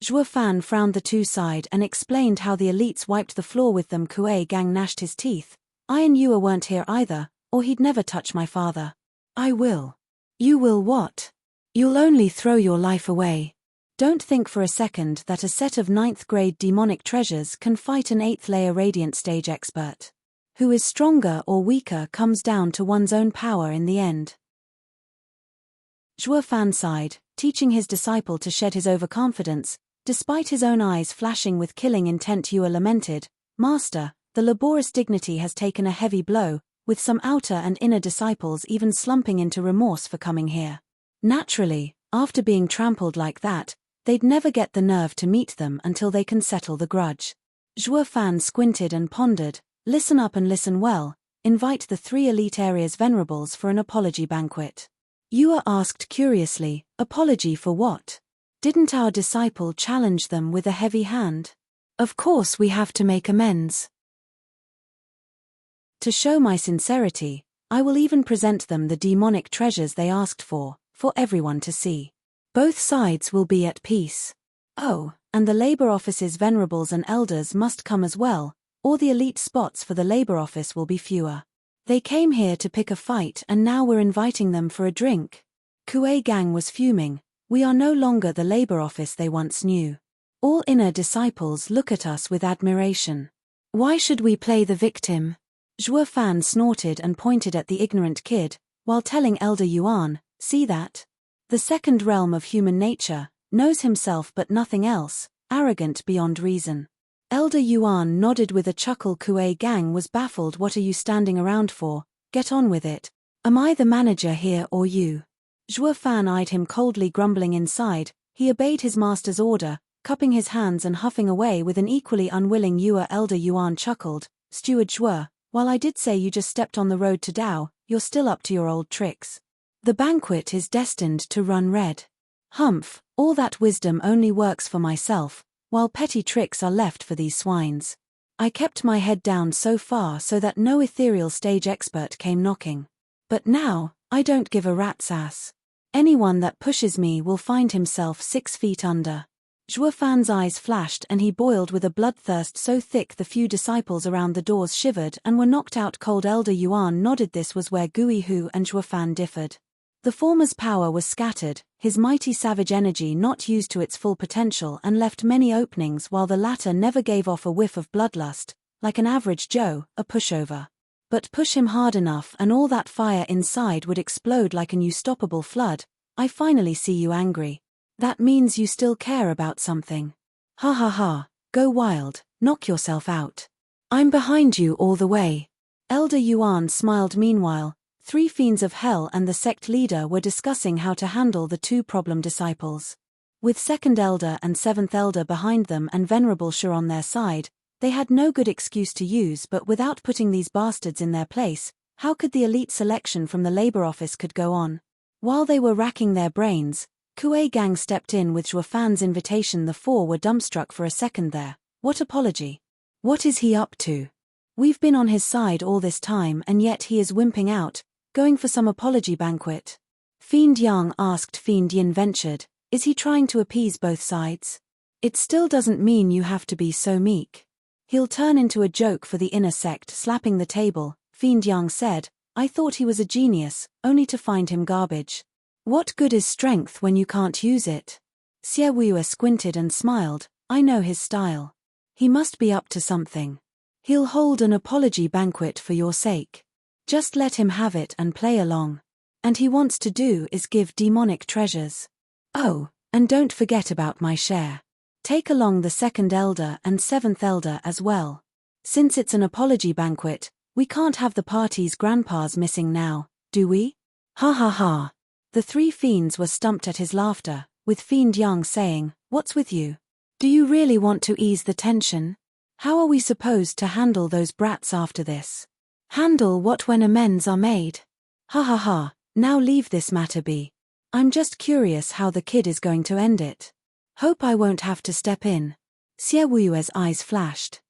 Zhuo Fan frowned. The two sighed and explained how the elites wiped the floor with them. Kuei gang gnashed his teeth. I and Yue weren't here either, or he'd never touch my father. I will. You will what? You'll only throw your life away. Don't think for a second that a set of 9th-grade demonic treasures can fight an 8th-layer radiant stage expert. Who is stronger or weaker comes down to one's own power in the end. Zhuo Fan sighed, teaching his disciple to shed his overconfidence, despite his own eyes flashing with killing intent. Yue lamented, Master, the laborious dignity has taken a heavy blow, with some outer and inner disciples even slumping into remorse for coming here. Naturally, after being trampled like that, they'd never get the nerve to meet them until they can settle the grudge. Zhuo Fan squinted and pondered, listen up and listen well, invite the 3 elite area's venerables for an apology banquet. Yue asked curiously, apology for what? Didn't our disciple challenge them with a heavy hand? Of course we have to make amends. To show my sincerity, I will even present them the demonic treasures they asked for everyone to see. Both sides will be at peace. Oh, and the labor office's venerables and elders must come as well, or the elite spots for the labor office will be fewer. They came here to pick a fight and now we're inviting them for a drink. Kuei gang was fuming. We are no longer the labor office they once knew. All inner disciples look at us with admiration. Why should we play the victim? Zhuo Fan snorted and pointed at the ignorant kid, while telling Elder Yuan, see that? The 2nd realm of human nature, knows himself but nothing else, arrogant beyond reason. Elder Yuan nodded with a chuckle. Kuei Gang was baffled. What are you standing around for? Get on with it. Am I the manager here or you? Zhuo Fan eyed him coldly, grumbling inside. He obeyed his master's order, cupping his hands and huffing away with an equally unwilling Yuan. Elder Yuan chuckled. Steward Zhuo, while I did say you just stepped on the road to Dao, you're still up to your old tricks. The banquet is destined to run red. Humph, all that wisdom only works for myself, while petty tricks are left for these swines. I kept my head down so far so that no ethereal stage expert came knocking. But now, I don't give a rat's ass. Anyone that pushes me will find himself 6 feet under. Zhuo Fan's eyes flashed and he boiled with a bloodthirst so thick the few disciples around the doors shivered and were knocked out cold. Elder Yuan nodded. This was where Gui Hu and Zhuo Fan differed. The former's power was scattered, his mighty savage energy not used to its full potential and left many openings, while the latter never gave off a whiff of bloodlust, like an average Joe, a pushover. But push him hard enough and all that fire inside would explode like an unstoppable flood. I finally see you angry. That means you still care about something. Ha ha ha, go wild, knock yourself out. I'm behind you all the way. Elder Yuan smiled. Meanwhile, 3 fiends of hell and the sect leader were discussing how to handle the 2 problem disciples. With 2nd Elder and 7th Elder behind them and Venerable Sure on their side, they had no good excuse to use. But without putting these bastards in their place, how could the elite selection from the labor office could go on? While they were racking their brains, Kuei Gang stepped in with Zhuo Fan's invitation. The 4 were dumbstruck for a second there. What apology? What is he up to? We've been on his side all this time and yet he is wimping out, going for some apology banquet. Fiend Yang asked. Fiend Yin ventured, is he trying to appease both sides? It still doesn't mean you have to be so meek. He'll turn into a joke for the inner sect. Slapping the table, Fiend Yang said, I thought he was a genius, only to find him garbage. What good is strength when you can't use it? Xie Wuyue squinted and smiled. I know his style. He must be up to something. He'll hold an apology banquet for your sake. Just let him have it and play along. And he wants to do is give demonic treasures. Oh, and don't forget about my share. Take along the 2nd Elder and 7th Elder as well. Since it's an apology banquet, we can't have the party's grandpas missing now, do we? Ha ha ha. The 3 fiends were stumped at his laughter, with Fiend Yang saying, what's with you? Do you really want to ease the tension? How are we supposed to handle those brats after this? Handle what when amends are made? Ha ha ha, now leave this matter be. I'm just curious how the kid is going to end it. Hope I won't have to step in. Xie Wuyue's eyes flashed.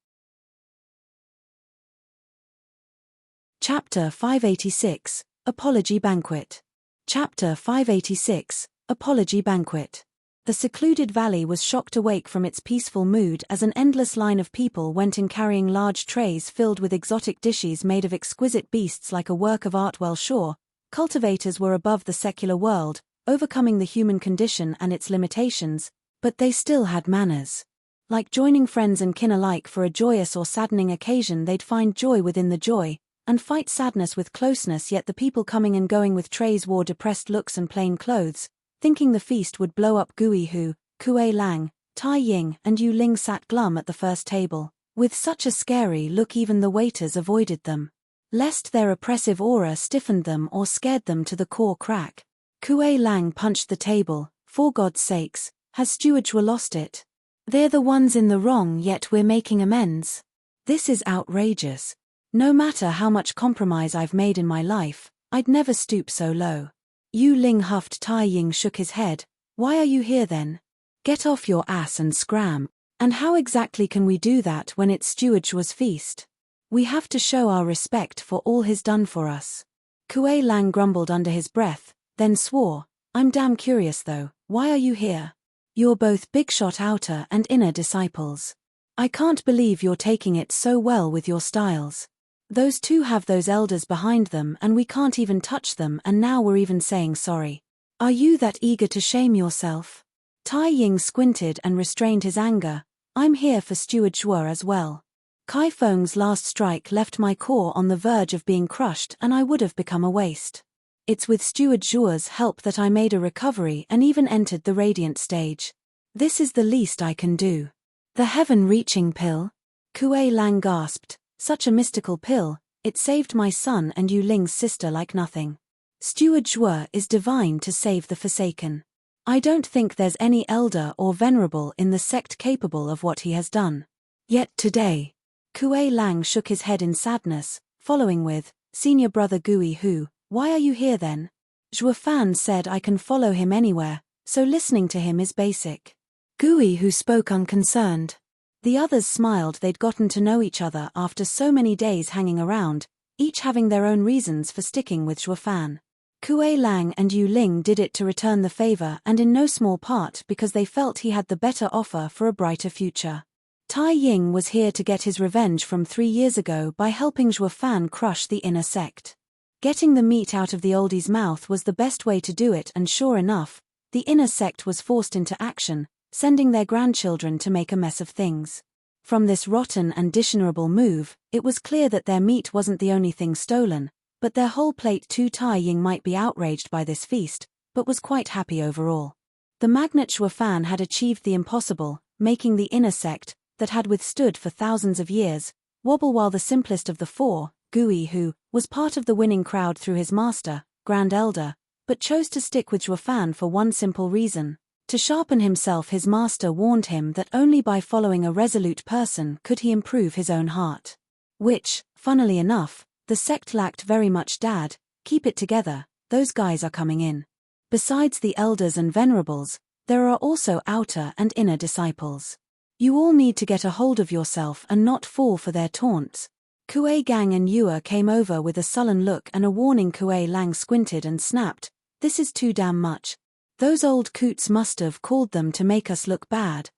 Chapter 586, Apology Banquet. Chapter 586, Apology Banquet. The secluded valley was shocked awake from its peaceful mood as an endless line of people went in carrying large trays filled with exotic dishes made of exquisite beasts like a work of art. Well, sure, cultivators were above the secular world, overcoming the human condition and its limitations, but they still had manners. Like joining friends and kin alike for a joyous or saddening occasion, they'd find joy within the joy, and fight sadness with closeness. Yet the people coming and going with trays wore depressed looks and plain clothes, thinking the feast would blow up. Gui Hu, Kuei Lang, Tai Ying and Yu Ling sat glum at the first table, with such a scary look even the waiters avoided them, lest their oppressive aura stiffened them or scared them to the core crack. Kuei Lang punched the table. For God's sakes, has Steward Zhuo lost it? They're the ones in the wrong yet we're making amends. This is outrageous. No matter how much compromise I've made in my life, I'd never stoop so low. Yu Ling huffed. Tai Ying shook his head. Why are you here then? Get off your ass and scram. And how exactly can we do that when it's Steward Zhuo's feast? We have to show our respect for all he's done for us. Kuei Lang grumbled under his breath, then swore, I'm damn curious though, why are you here? You're both big-shot outer and inner disciples. I can't believe you're taking it so well with your styles. Those 2 have those elders behind them and we can't even touch them, and now we're even saying sorry. Are you that eager to shame yourself? Tai Ying squinted and restrained his anger. I'm here for Steward Zhuo as well. Kai Feng's last strike left my core on the verge of being crushed and I would have become a waste. It's with Steward Zhuo's help that I made a recovery and even entered the Radiant stage. This is the least I can do. The heaven-reaching pill? Kuei Lang gasped. Such a mystical pill, it saved my son and Yu Ling's sister like nothing. Steward Zhuo is divine to save the Forsaken. I don't think there's any elder or venerable in the sect capable of what he has done. Yet today. Kuei Lang shook his head in sadness, following with, Senior Brother Gui Hu, why are you here then? Zhuo Fan said I can follow him anywhere, so listening to him is basic. Gui Hu spoke unconcerned. The others smiled. They'd gotten to know each other after so many days hanging around, each having their own reasons for sticking with Zhuo Fan. Kuei Lang and Yu Ling did it to return the favor, and in no small part because they felt he had the better offer for a brighter future. Tai Ying was here to get his revenge from 3 years ago by helping Zhuo Fan crush the inner sect. Getting the meat out of the oldie's mouth was the best way to do it, and sure enough, the inner sect was forced into action, sending their grandchildren to make a mess of things. From this rotten and dishonorable move, it was clear that their meat wasn't the only thing stolen, but their whole plate too. Tai Ying might be outraged by this feast, but was quite happy overall. The magnate Zhuo Fan had achieved the impossible, making the inner sect, that had withstood for thousands of years, wobble, while the simplest of the four, Gui Hu, was part of the winning crowd through his master, Grand Elder, but chose to stick with Zhuo Fan for one simple reason. To sharpen himself, his master warned him that only by following a resolute person could he improve his own heart. Which, funnily enough, the sect lacked very much. Dad, keep it together, those guys are coming in. Besides the elders and venerables, there are also outer and inner disciples. You all need to get a hold of yourself and not fall for their taunts. Kuei Gang and Yue came over with a sullen look and a warning. Kuei Lang squinted and snapped, this is too damn much. Those old coots must have called them to make us look bad.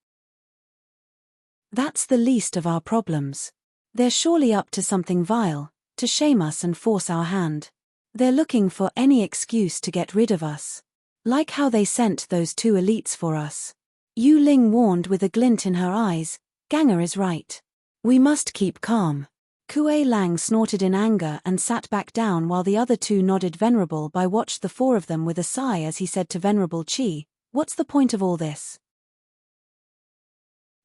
That's the least of our problems. They're surely up to something vile, to shame us and force our hand. They're looking for any excuse to get rid of us. Like how they sent those 2 elites for us. Yu Ling warned with a glint in her eyes, Ganger is right. We must keep calm. Kuei Lang snorted in anger and sat back down while the other 2 nodded. Venerable Bai watched the 4 of them with a sigh as he said to Venerable Qi, what's the point of all this?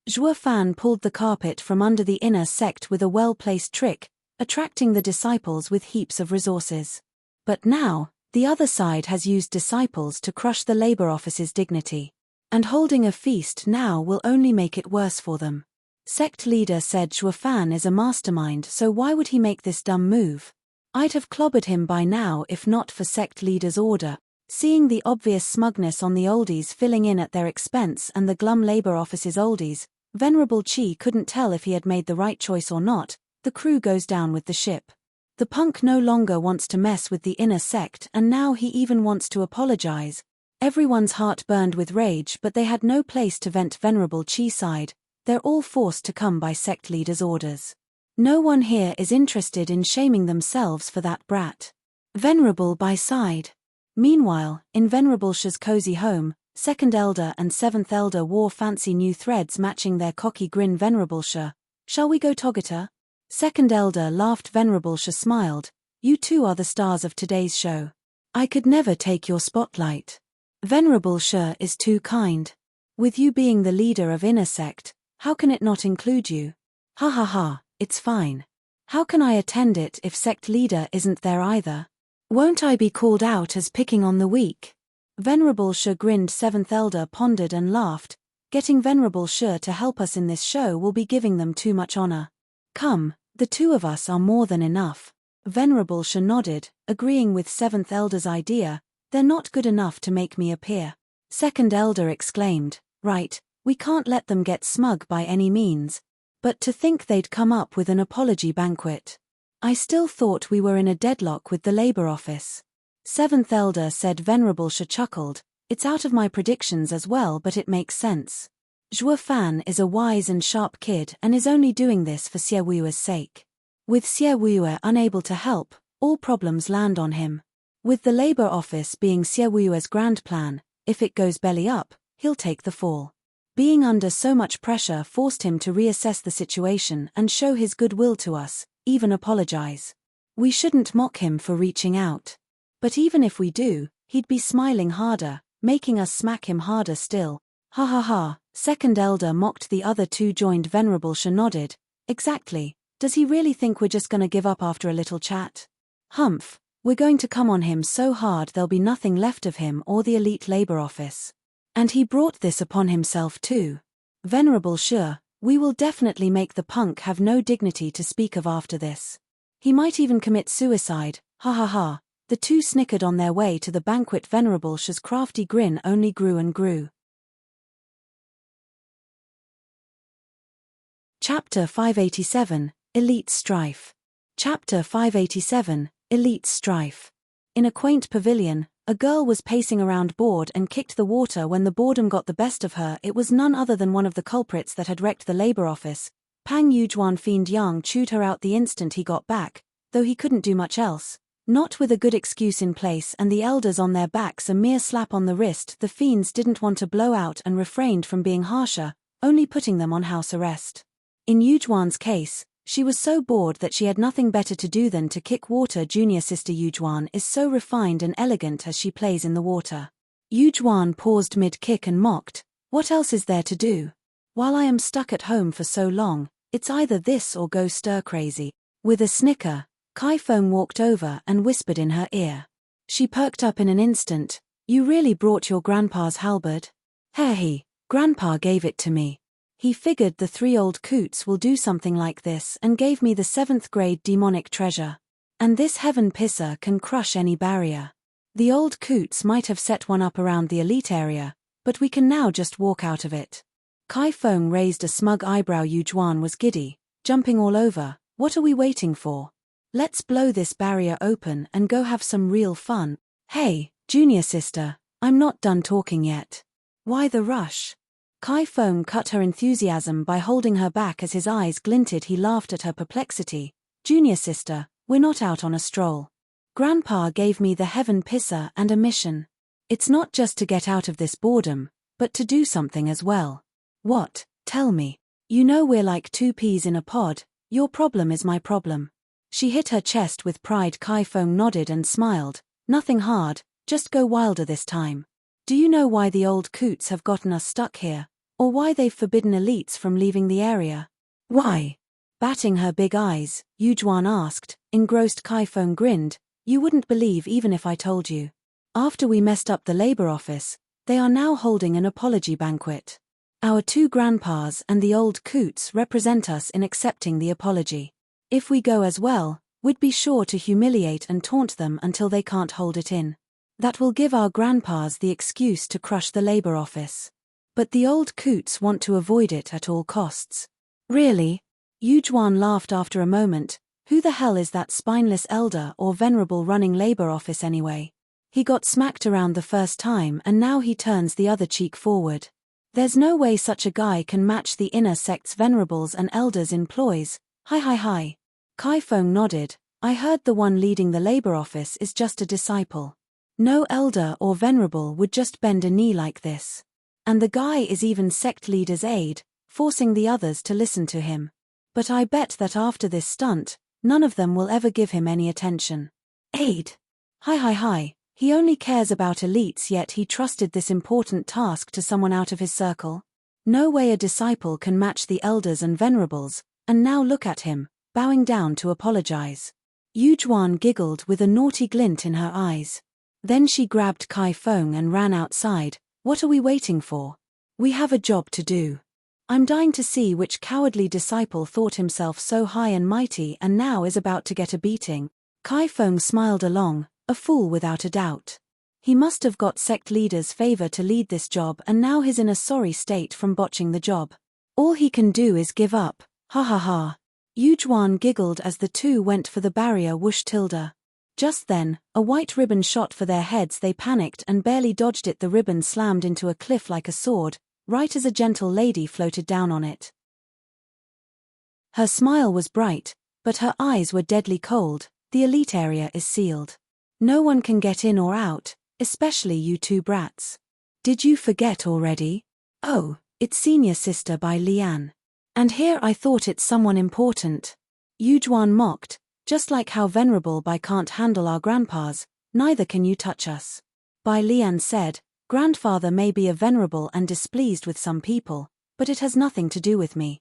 Zhuo Fan pulled the carpet from under the inner sect with a well-placed trick, attracting the disciples with heaps of resources. But now, the other side has used disciples to crush the labor office's dignity. And holding a feast now will only make it worse for them. Sect leader said Zhuo Fan is a mastermind, so why would he make this dumb move? I'd have clobbered him by now if not for sect leader's order. Seeing the obvious smugness on the oldies filling in at their expense and the glum labor office's oldies, Venerable Qi couldn't tell if he had made the right choice or not. The crew goes down with the ship. The punk no longer wants to mess with the inner sect, and now he even wants to apologize. Everyone's heart burned with rage, but they had no place to vent. Venerable Qi's side, they're all forced to come by sect leader's orders. No one here is interested in shaming themselves for that brat. Venerable Bai sighed. Meanwhile, in Venerable Shi's cozy home, 2nd Elder and 7th Elder wore fancy new threads matching their cocky grin. Venerable Shi, shall we go Togata? 2nd Elder laughed. Venerable Shi smiled, you 2 are the stars of today's show. I could never take your spotlight. Venerable Shi is too kind. With you being the leader of inner sect, how can it not include you? Ha ha ha, it's fine. How can I attend it if sect leader isn't there either? Won't I be called out as picking on the weak? Venerable Shi grinned. 7th Elder pondered and laughed. Getting Venerable Shi to help us in this show will be giving them too much honor. Come, the 2 of us are more than enough. Venerable Shi nodded, agreeing with 7th Elder's idea. They're not good enough to make me appear. 2nd Elder exclaimed, right, we can't let them get smug by any means. But to think they'd come up with an apology banquet. I still thought we were in a deadlock with the labor office. 7th Elder said. Venerable Shi chuckled, it's out of my predictions as well, but it makes sense. Zhuo Fan is a wise and sharp kid and is only doing this for Xie Wui's sake. With Xie Wui unable to help, all problems land on him. With the labor office being Xie Wui's grand plan, if it goes belly up, he'll take the fall. Being under so much pressure forced him to reassess the situation and show his goodwill to us, even apologize. We shouldn't mock him for reaching out. But even if we do, he'd be smiling harder, making us smack him harder still. Ha ha ha, second elder mocked. The other two joined. Venerable Sha nodded. Exactly, does he really think we're just gonna give up after a little chat? Humph, we're going to come on him so hard there'll be nothing left of him or the elite labor office. And he brought this upon himself too. Venerable Sha, we will definitely make the punk have no dignity to speak of after this. He might even commit suicide, ha ha ha. The two snickered on their way to the banquet. Venerable Sha's crafty grin only grew and grew. Chapter 587, Elite Strife. Chapter 587, Elite Strife. In a quaint pavilion, a girl was pacing around bored and kicked the water when the boredom got the best of her. It was none other than one of the culprits that had wrecked the labor office. Pang Yujuan. Fiend Yang chewed her out the instant he got back, though he couldn't do much else. Not with a good excuse in place and the elders on their backs a mere slap on the wrist, the fiends didn't want to blow out and refrained from being harsher, only putting them on house arrest. In Yujuan's case, she was so bored that she had nothing better to do than to kick water. Junior sister Yujuan is so refined and elegant as she plays in the water. Yujuan paused mid-kick and mocked, what else is there to do? While I am stuck at home for so long, it's either this or go stir crazy. With a snicker, Kaifeng walked over and whispered in her ear. She perked up in an instant. You really brought your grandpa's halberd? He, Grandpa gave it to me. He figured the 3 old coots will do something like this and gave me the 7th grade demonic treasure. And this heaven pisser can crush any barrier. The old coots might have set one up around the elite area, but we can now just walk out of it. Kaifeng raised a smug eyebrow. Yujuan was giddy, jumping all over. What are we waiting for? Let's blow this barrier open and go have some real fun. Hey, junior sister, I'm not done talking yet. Why the rush? Kaifeng cut her enthusiasm by holding her back. As his eyes glinted he laughed at her perplexity. Junior sister, we're not out on a stroll. Grandpa gave me the heaven pisser and a mission. It's not just to get out of this boredom, but to do something as well. What? Tell me. You know we're like 2 peas in a pod, your problem is my problem. She hit her chest with pride. Kaifeng nodded and smiled. Nothing hard, just go wilder this time. Do you know why the old coots have gotten us stuck here? Or why they've forbidden elites from leaving the area? Why? Batting her big eyes, Yujuan asked, engrossed. Kaifeng grinned. You wouldn't believe even if I told you. After we messed up the labor office, they are now holding an apology banquet. Our 2 grandpas and the old coots represent us in accepting the apology. If we go as well, we'd be sure to humiliate and taunt them until they can't hold it in. That will give our grandpas the excuse to crush the labor office. But the old coots want to avoid it at all costs. Really? Yujuan laughed after a moment. Who the hell is that spineless elder or venerable running labor office anyway? He got smacked around the first time and now he turns the other cheek forward. There's no way such a guy can match the inner sect's venerables and elders in ploys. Hi. Kaifeng nodded. I heard the one leading the labor office is just a disciple. No elder or venerable would just bend a knee like this. And the guy is even sect leader's aide, forcing the others to listen to him. But I bet that after this stunt, none of them will ever give him any attention. Aide? Hi. He only cares about elites, yet he trusted this important task to someone out of his circle. No way a disciple can match the elders and venerables, and now look at him, bowing down to apologize. Yujuan giggled with a naughty glint in her eyes. Then she grabbed Kaifeng and ran outside. What are we waiting for? We have a job to do. I'm dying to see which cowardly disciple thought himself so high and mighty and now is about to get a beating. Kaifeng smiled along, a fool without a doubt. He must have got sect leader's favor to lead this job and now he's in a sorry state from botching the job. All he can do is give up. Ha. Yujuan giggled as the two went for the barrier. Whoosh tilde. Just then, a white ribbon shot for their heads. They panicked and barely dodged it. The ribbon slammed into a cliff like a sword, right as a gentle lady floated down on it. Her smile was bright, but her eyes were deadly cold. The elite area is sealed. No one can get in or out, especially you 2 brats. Did you forget already? Oh, it's Senior Sister by Lian. And here I thought it's someone important. Yujuan mocked. Just like how Venerable Bai can't handle our grandpas, neither can you touch us. Bai Lian said, Grandfather may be a venerable and displeased with some people, but it has nothing to do with me.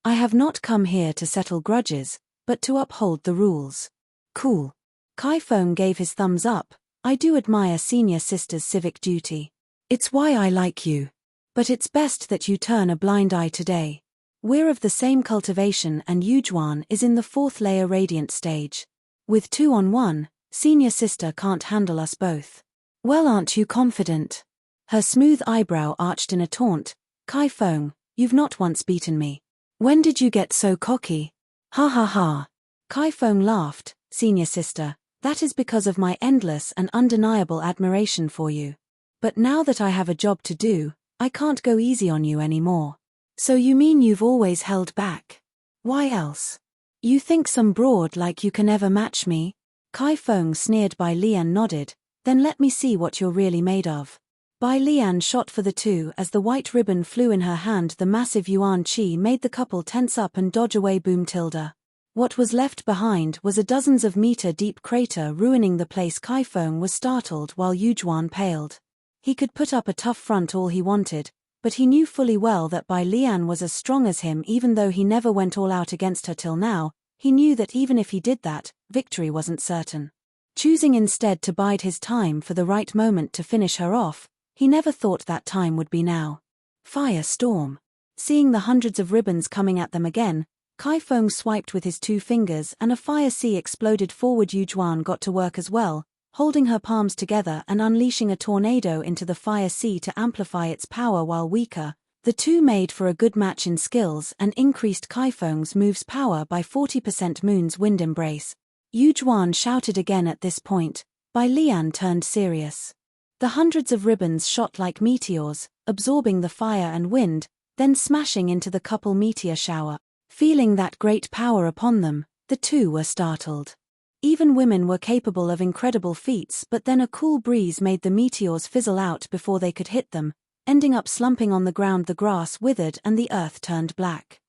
I have not come here to settle grudges, but to uphold the rules. Cool. Kai Feng gave his thumbs up. I do admire senior sister's civic duty. It's why I like you. But it's best that you turn a blind eye today. We're of the same cultivation and Yujuan is in the 4th layer radiant stage. With 2-on-1, senior sister can't handle us both. Well, aren't you confident? Her smooth eyebrow arched in a taunt. Kai Feng, you've not once beaten me. When did you get so cocky? Ha ha ha. Kai Feng laughed. Senior sister, that is because of my endless and undeniable admiration for you. But now that I have a job to do, I can't go easy on you anymore. So you mean you've always held back? Why else? You think some broad like you can ever match me? Kai Feng sneered. Bai Lian nodded. Then let me see what you're really made of. Bai Lian shot for the two as the white ribbon flew in her hand. The massive yuan qi made the couple tense up and dodge away. Boom tilde. What was left behind was a dozens of meter-deep crater ruining the place. Kai Feng was startled while Yujuan paled. He could put up a tough front all he wanted, but he knew fully well that Bai Lian was as strong as him. Even though he never went all out against her till now, he knew that even if he did that, victory wasn't certain. Choosing instead to bide his time for the right moment to finish her off, he never thought that time would be now. Fire storm. Seeing the hundreds of ribbons coming at them again, Kai Feng swiped with his 2 fingers and a fire sea exploded forward. Yujuan got to work as well, holding her palms together and unleashing a tornado into the fire sea to amplify its power. While weaker, the two made for a good match in skills and increased Kai Feng's move's power by 40%. Moon's wind embrace. Yujuan shouted again at this point. Bai Lian turned serious. The hundreds of ribbons shot like meteors, absorbing the fire and wind, then smashing into the couple meteor shower. Feeling that great power upon them, the two were startled. Even women were capable of incredible feats, but then a cool breeze made the meteors fizzle out before they could hit them, ending up slumping on the ground. The grass withered and the earth turned black.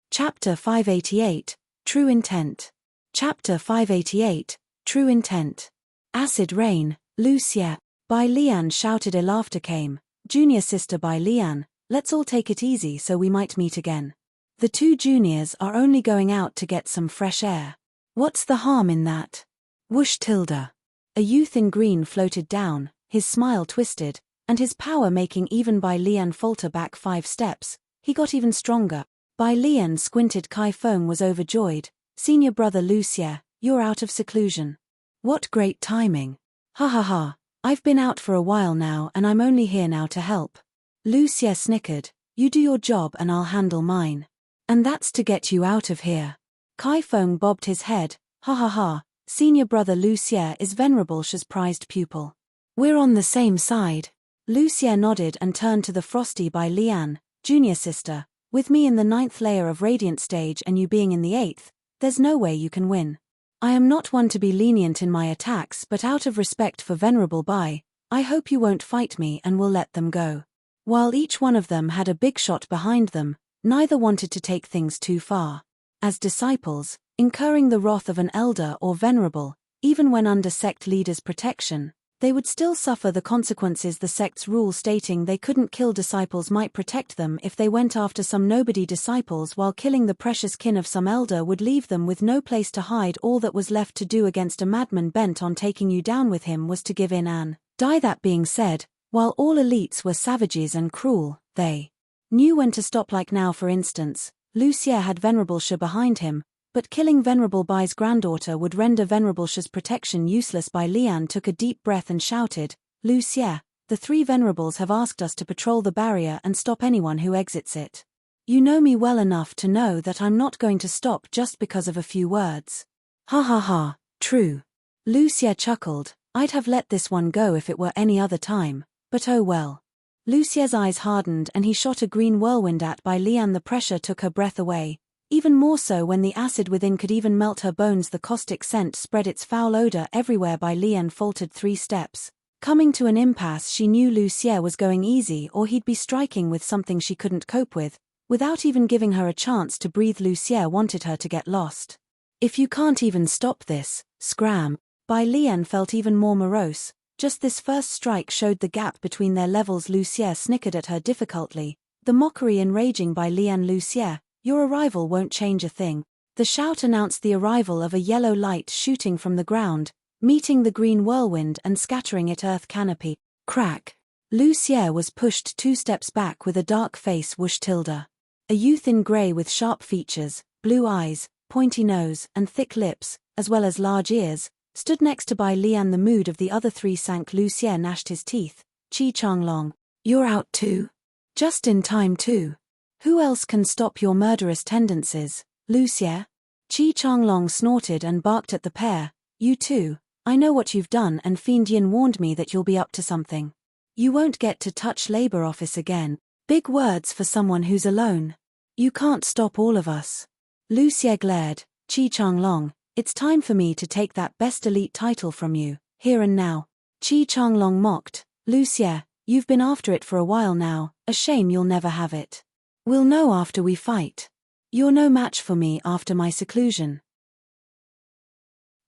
Chapter 588, True Intent. Chapter 588, True Intent. Acid rain, Lucia. Bai Lian shouted. A laughter came. Junior sister Bai Lian, let's all take it easy so we might meet again. The two juniors are only going out to get some fresh air. What's the harm in that? Whoosh tilde. A youth in green floated down, his smile twisted, and his power making even Bai Lian falter back 5 steps. He got even stronger. Bai Lian squinted. Kai Feng was overjoyed. Senior brother Lucia, you're out of seclusion. What great timing. Ha ha ha, I've been out for a while now and I'm only here now to help. Lucia snickered. You do your job and I'll handle mine. And that's to get you out of here. Kai Feng bobbed his head. Ha ha ha, senior brother Lucia is Venerable Shi's prized pupil. We're on the same side. Lucia nodded and turned to the frosty Bai Lian. Junior sister, with me in the 9th layer of radiant stage and you being in the 8th, there's no way you can win. I am not one to be lenient in my attacks, but out of respect for Venerable Bai, I hope you won't fight me and will let them go. While each one of them had a big shot behind them, neither wanted to take things too far. As disciples, incurring the wrath of an elder or venerable, even when under sect leaders' protection, they would still suffer the consequences. The sect's rule stating they couldn't kill disciples might protect them if they went after some nobody disciples, while killing the precious kin of some elder would leave them with no place to hide. All that was left to do against a madman bent on taking you down with him was to give in and die. That being said, while all elites were savages and cruel, they knew when to stop. Like now, for instance, Lucia had Venerable Shi behind him, but killing Venerable Bai's granddaughter would render Venerable Shi's protection useless. Bai Lian took a deep breath and shouted, Lucia, the 3 venerables have asked us to patrol the barrier and stop anyone who exits it. You know me well enough to know that I'm not going to stop just because of a few words. Ha ha ha, true. Lucia chuckled. I'd have let this one go if it were any other time, but oh well. Lucia's eyes hardened and he shot a green whirlwind at Bai Lian. The pressure took her breath away, even more so when the acid within could even melt her bones. The caustic scent spread its foul odor everywhere. Bai Lian faltered 3 steps. Coming to an impasse, she knew Lucia was going easy or he'd be striking with something she couldn't cope with. Without even giving her a chance to breathe, Lucia wanted her to get lost. If you can't even stop this, scram. Bai Lian felt even more morose. Just this first strike showed the gap between their levels. Lucier snickered at her difficultly, the mockery enraging Bai Lian. Lucier, your arrival won't change a thing. The shout announced the arrival of a yellow light shooting from the ground, meeting the green whirlwind and scattering its earth canopy. Crack. Lucier was pushed 2 steps back with a dark face. Whoosh. Tilda. A youth in grey with sharp features, blue eyes, pointy nose, and thick lips, as well as large ears, stood next to Bai Lian. The mood of the other 3 sank. Lucier gnashed his teeth. Chi Changlong. You're out too? Just in time too. Who else can stop your murderous tendencies, Lucier? Chi Changlong snorted and barked at the pair. You too. I know what you've done, and Fiend Yin warned me that you'll be up to something. You won't get to touch Labor Office again. Big words for someone who's alone. You can't stop all of us. Lucier glared. Chi Changlong, it's time for me to take that Best Elite title from you, here and now. Chi Changlong mocked. Lucier, you've been after it for a while now, a shame you'll never have it. We'll know after we fight. You're no match for me after my seclusion.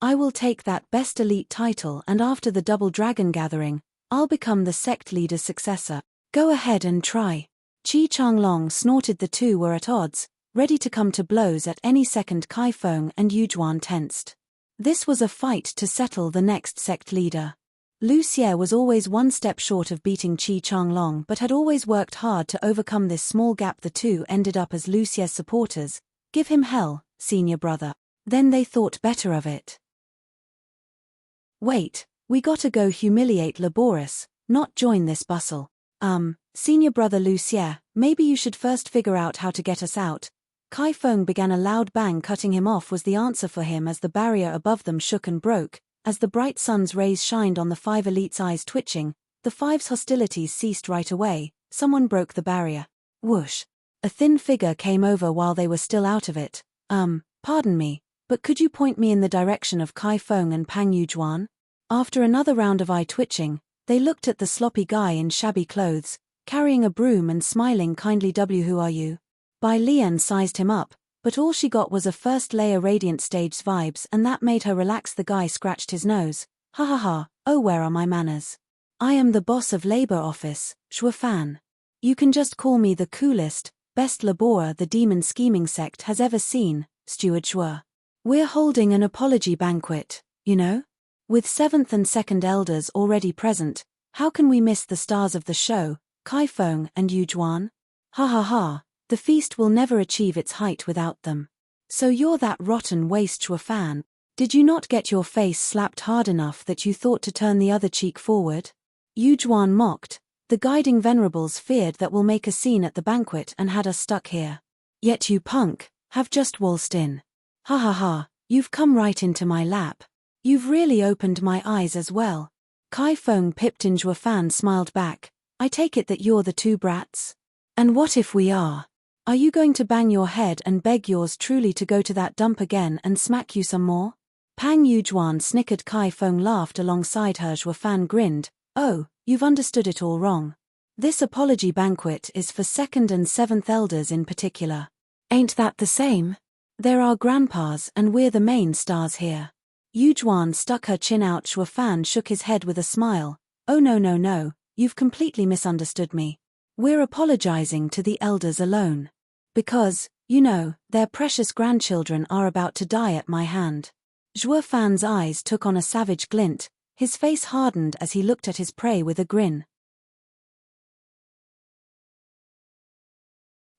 I will take that Best Elite title, and after the Double Dragon gathering, I'll become the sect leader's successor. Go ahead and try. Chi Changlong snorted. The two were at odds, ready to come to blows at any second. Kai Feng and Yujuan tensed. This was a fight to settle the next sect leader. Lucier was always 1 step short of beating Chi Changlong, but had always worked hard to overcome this small gap. The two ended up as Lucier's supporters. Give him hell, senior brother. Then they thought better of it. Wait, we gotta go humiliate Laboris, not join this bustle. Senior brother Lucier, maybe you should first figure out how to get us out. Kai Feng began. A loud bang cutting him off was the answer for him as the barrier above them shook and broke. As the bright sun's rays shined on the 5 elites' eyes twitching, the 5's hostilities ceased right away. Someone broke the barrier. Whoosh. A thin figure came over while they were still out of it. Pardon me, but could you point me in the direction of Kai Feng and Pang Yujuan? After another round of eye twitching, they looked at the sloppy guy in shabby clothes, carrying a broom and smiling kindly. Who are you? Bai Lian sized him up, but all she got was a first-layer Radiant Stage vibes, and that made her relax. The guy scratched his nose. Ha ha ha, oh, where are my manners? I am the boss of Labor Office, Zhuo Fan. You can just call me the coolest, best laborer the demon scheming sect has ever seen, Steward Zhuo. We're holding an apology banquet, you know? With 7th and 2nd elders already present, how can we miss the stars of the show, Kai Feng and Yujuan? Ha ha ha, the feast will never achieve its height without them. So you're that rotten waste Zhuo Fan. Did you not get your face slapped hard enough that you thought to turn the other cheek forward? Yujuan mocked. The guiding venerables feared that we'll make a scene at the banquet and had us stuck here. Yet you punk, have just waltzed in. Ha ha ha, you've come right into my lap. You've really opened my eyes as well. Kai Feng pipped in. Zhuo Fan smiled back. I take it that you're the 2 brats? And what if we are? Are you going to bang your head and beg yours truly to go to that dump again and smack you some more? Pang Yujuan snickered. Kai Feng laughed alongside her. Zhuo Fan grinned. Oh, you've understood it all wrong. This apology banquet is for 2nd and 7th elders in particular. Ain't that the same? They're our grandpas and we're the main stars here. Yujuan stuck her chin out. Zhuo Fan shook his head with a smile. Oh no, you've completely misunderstood me. We're apologizing to the elders alone. Because, you know, their precious grandchildren are about to die at my hand. Zhuo Fan's eyes took on a savage glint, his face hardened as he looked at his prey with a grin.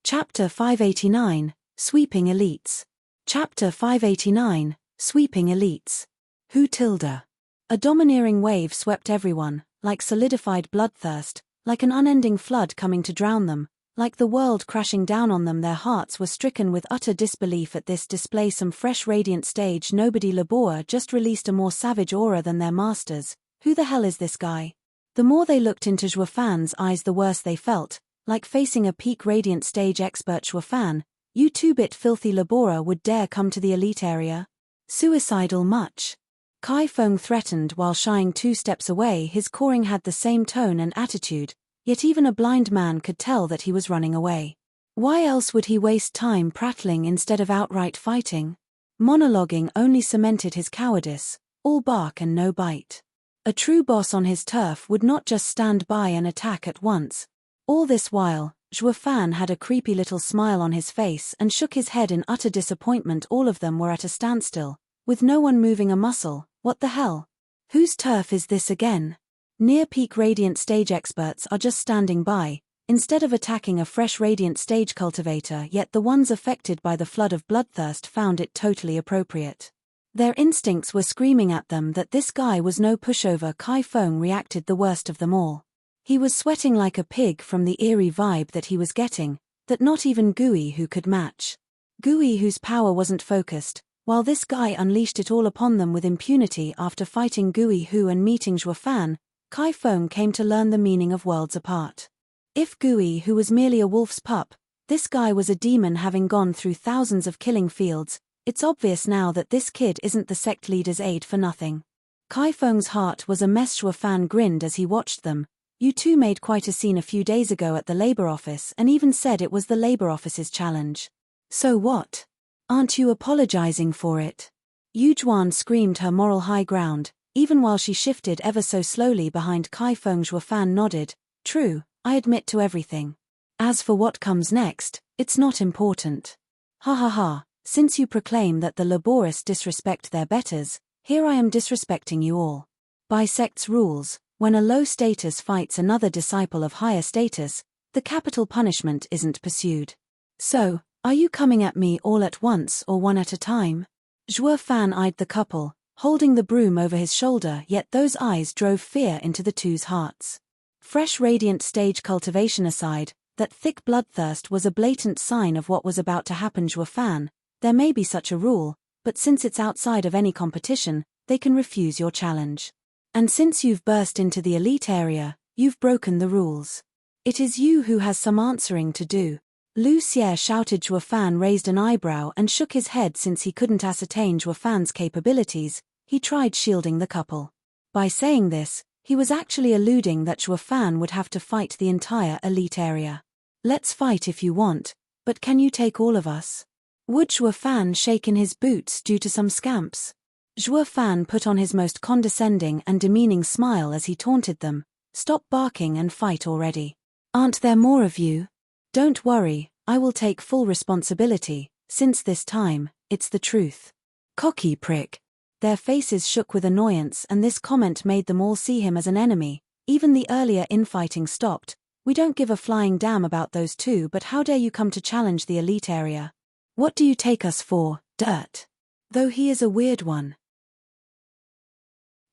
Chapter 589, Sweeping Elites. Chapter 589, Sweeping Elites. Who tilde? A domineering wave swept everyone, like solidified bloodthirst, like an unending flood coming to drown them, like the world crashing down on them. Their hearts were stricken with utter disbelief at this display. Some fresh Radiant Stage nobody Labor just released a more savage aura than their masters. Who the hell is this guy? The more they looked into Zhuo Fan's eyes the worse they felt, like facing a peak Radiant Stage expert. Zhuo Fan, you 2-bit filthy laborer would dare come to the elite area? Suicidal much? Kai Feng threatened while shying 2 steps away. His cawing had the same tone and attitude, yet even a blind man could tell that he was running away. Why else would he waste time prattling instead of outright fighting? Monologuing only cemented his cowardice. all bark and no bite. A true boss on his turf would not just stand by and attack at once. All this while, Zhuo Fan had a creepy little smile on his face and shook his head in utter disappointment. All of them were at a standstill, with no one moving a muscle. What the hell? Whose turf is this again? Near-peak Radiant stage experts are just standing by, instead of attacking a fresh Radiant stage cultivator, yet the ones affected by the flood of bloodthirst found it totally appropriate. Their instincts were screaming at them that this guy was no pushover. Kai Feng reacted the worst of them all. He was sweating like a pig from the eerie vibe that he was getting, that not even Gui Hu could match. Gui Hu's power wasn't focused, while this guy unleashed it all upon them with impunity. After fighting Gui Hu and meeting Zhuo Fan, Kai Feng came to learn the meaning of worlds apart. If Gui Hu was merely a wolf's pup, this guy was a demon having gone through thousands of killing fields. It's obvious now that this kid isn't the sect leader's aide for nothing. Kai Feng's heart was a mess. Zhuo Fan grinned as he watched them. You two made quite a scene a few days ago at the labor office and even said it was the labor office's challenge. So what? Aren't you apologizing for it? Yu Juan screamed her moral high ground, even while she shifted ever so slowly behind Kai Feng. Zhuo Fan nodded. True, I admit to everything. As for what comes next, it's not important. Ha ha ha, since you proclaim that the laborists disrespect their betters, here I am disrespecting you all. By sect's rules, when a low status fights another disciple of higher status, the capital punishment isn't pursued. So, are you coming at me all at once or one at a time? Zhuo Fan eyed the couple, holding the broom over his shoulder, yet those eyes drove fear into the two's hearts. Fresh Radiant stage cultivation aside, that thick bloodthirst was a blatant sign of what was about to happen. Zhuo Fan, there may be such a rule, but since it's outside of any competition, they can refuse your challenge. And since you've burst into the elite area, you've broken the rules. It is you who has some answering to do. Lu Xie shouted. Zhuo Fan raised an eyebrow and shook his head. Since he couldn't ascertain Zhuo Fan's capabilities, he tried shielding the couple. By saying this, he was actually alluding that Zhuo Fan would have to fight the entire elite area. Let's fight if you want, but can you take all of us? Would Zhuo Fan shake in his boots due to some scamps? Zhuo Fan put on his most condescending and demeaning smile as he taunted them. Stop barking and fight already. Aren't there more of you? Don't worry, I will take full responsibility, since this time, it's the truth. Cocky prick. Their faces shook with annoyance, and this comment made them all see him as an enemy. Even the earlier infighting stopped. We don't give a flying damn about those two, but how dare you come to challenge the elite area? What do you take us for, dirt? Though he is a weird one.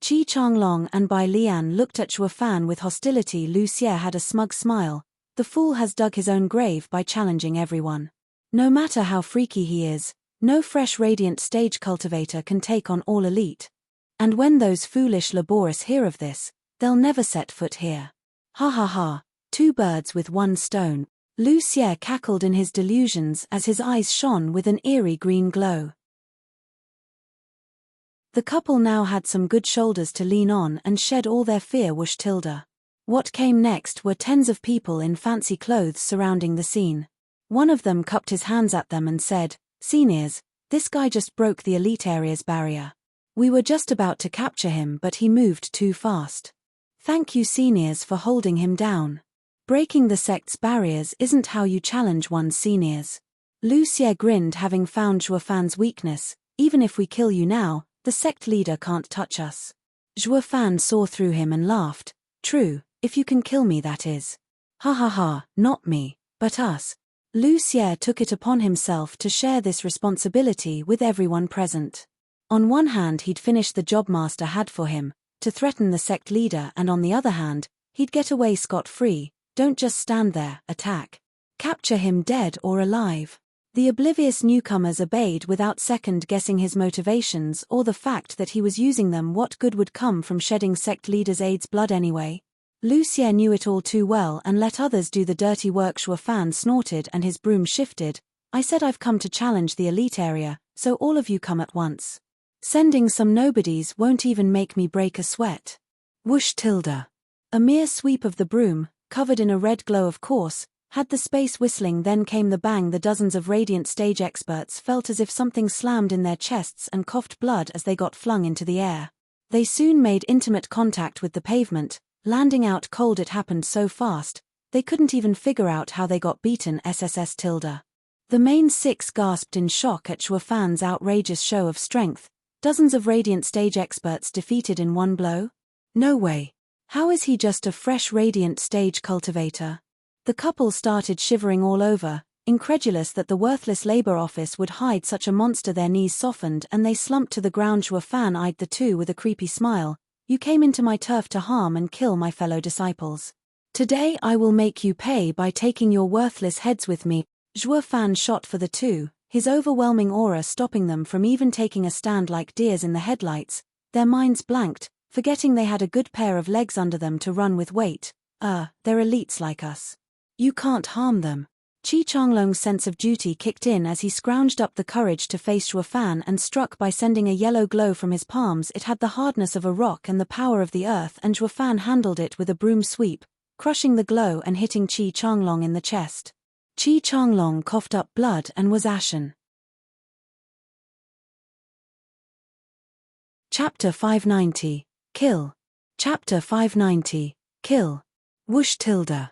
Qi Changlong and Bai Lian looked at Zhuo Fan with hostility. Lu Xie had a smug smile. The fool has dug his own grave by challenging everyone. No matter how freaky he is, no fresh Radiant stage cultivator can take on all elite. And when those foolish laborists hear of this, they'll never set foot here. Ha ha ha, two birds with one stone. Lu Xie cackled in his delusions as his eyes shone with an eerie green glow. The couple now had some good shoulders to lean on and shed all their fear. Whoosh tilde. What came next were tens of people in fancy clothes surrounding the scene. One of them cupped his hands at them and said, "Seniors, this guy just broke the elite area's barrier. We were just about to capture him, but he moved too fast. Thank you, seniors, for holding him down. Breaking the sect's barriers isn't how you challenge one's seniors." Lu Xie grinned, having found Zhuo Fan's weakness. Even if we kill you now, the sect leader can't touch us. Zhuo Fan saw through him and laughed. True, if you can kill me, that is. Ha ha ha, not me, but us. Lu Xie took it upon himself to share this responsibility with everyone present. On one hand, he'd finish the job Master had for him, to threaten the sect leader, and on the other hand, he'd get away scot-free. Don't just stand there, attack. Capture him dead or alive. The oblivious newcomers obeyed without second-guessing his motivations or the fact that he was using them. What good would come from shedding sect leader's aide's blood anyway? Lu Xie knew it all too well and let others do the dirty work. Zhuo Fan snorted and his broom shifted. I said I've come to challenge the elite area, so all of you come at once. Sending some nobodies won't even make me break a sweat. Whoosh tilde. A mere sweep of the broom, covered in a red glow of course, had the space whistling. Then came the bang. The dozens of Radiant stage experts felt as if something slammed in their chests and coughed blood as they got flung into the air. They soon made intimate contact with the pavement, landing out cold. It happened so fast, they couldn't even figure out how they got beaten. SSS Tilda. The main six gasped in shock at Shuo Fan's outrageous show of strength. Dozens of Radiant stage experts defeated in one blow? No way. How is he just a fresh Radiant stage cultivator? The couple started shivering all over, incredulous that the worthless labor office would hide such a monster. Their knees softened and they slumped to the ground. Shuo Fan eyed the two with a creepy smile. You came into my turf to harm and kill my fellow disciples. Today I will make you pay by taking your worthless heads with me. Shuo Fan shot for the two, his overwhelming aura stopping them from even taking a stand. Like deers in the headlights, their minds blanked, forgetting they had a good pair of legs under them to run with weight. They're elites like us. You can't harm them. Qi Changlong's sense of duty kicked in as he scrounged up the courage to face Shuo Fan and struck by sending a yellow glow from his palms. It had the hardness of a rock and the power of the earth, and Shuo Fan handled it with a broom sweep, crushing the glow and hitting Qi Changlong in the chest. Qi Changlong coughed up blood and was ashen. Chapter 590. Kill. Chapter 590. Kill. Whoosh tilde.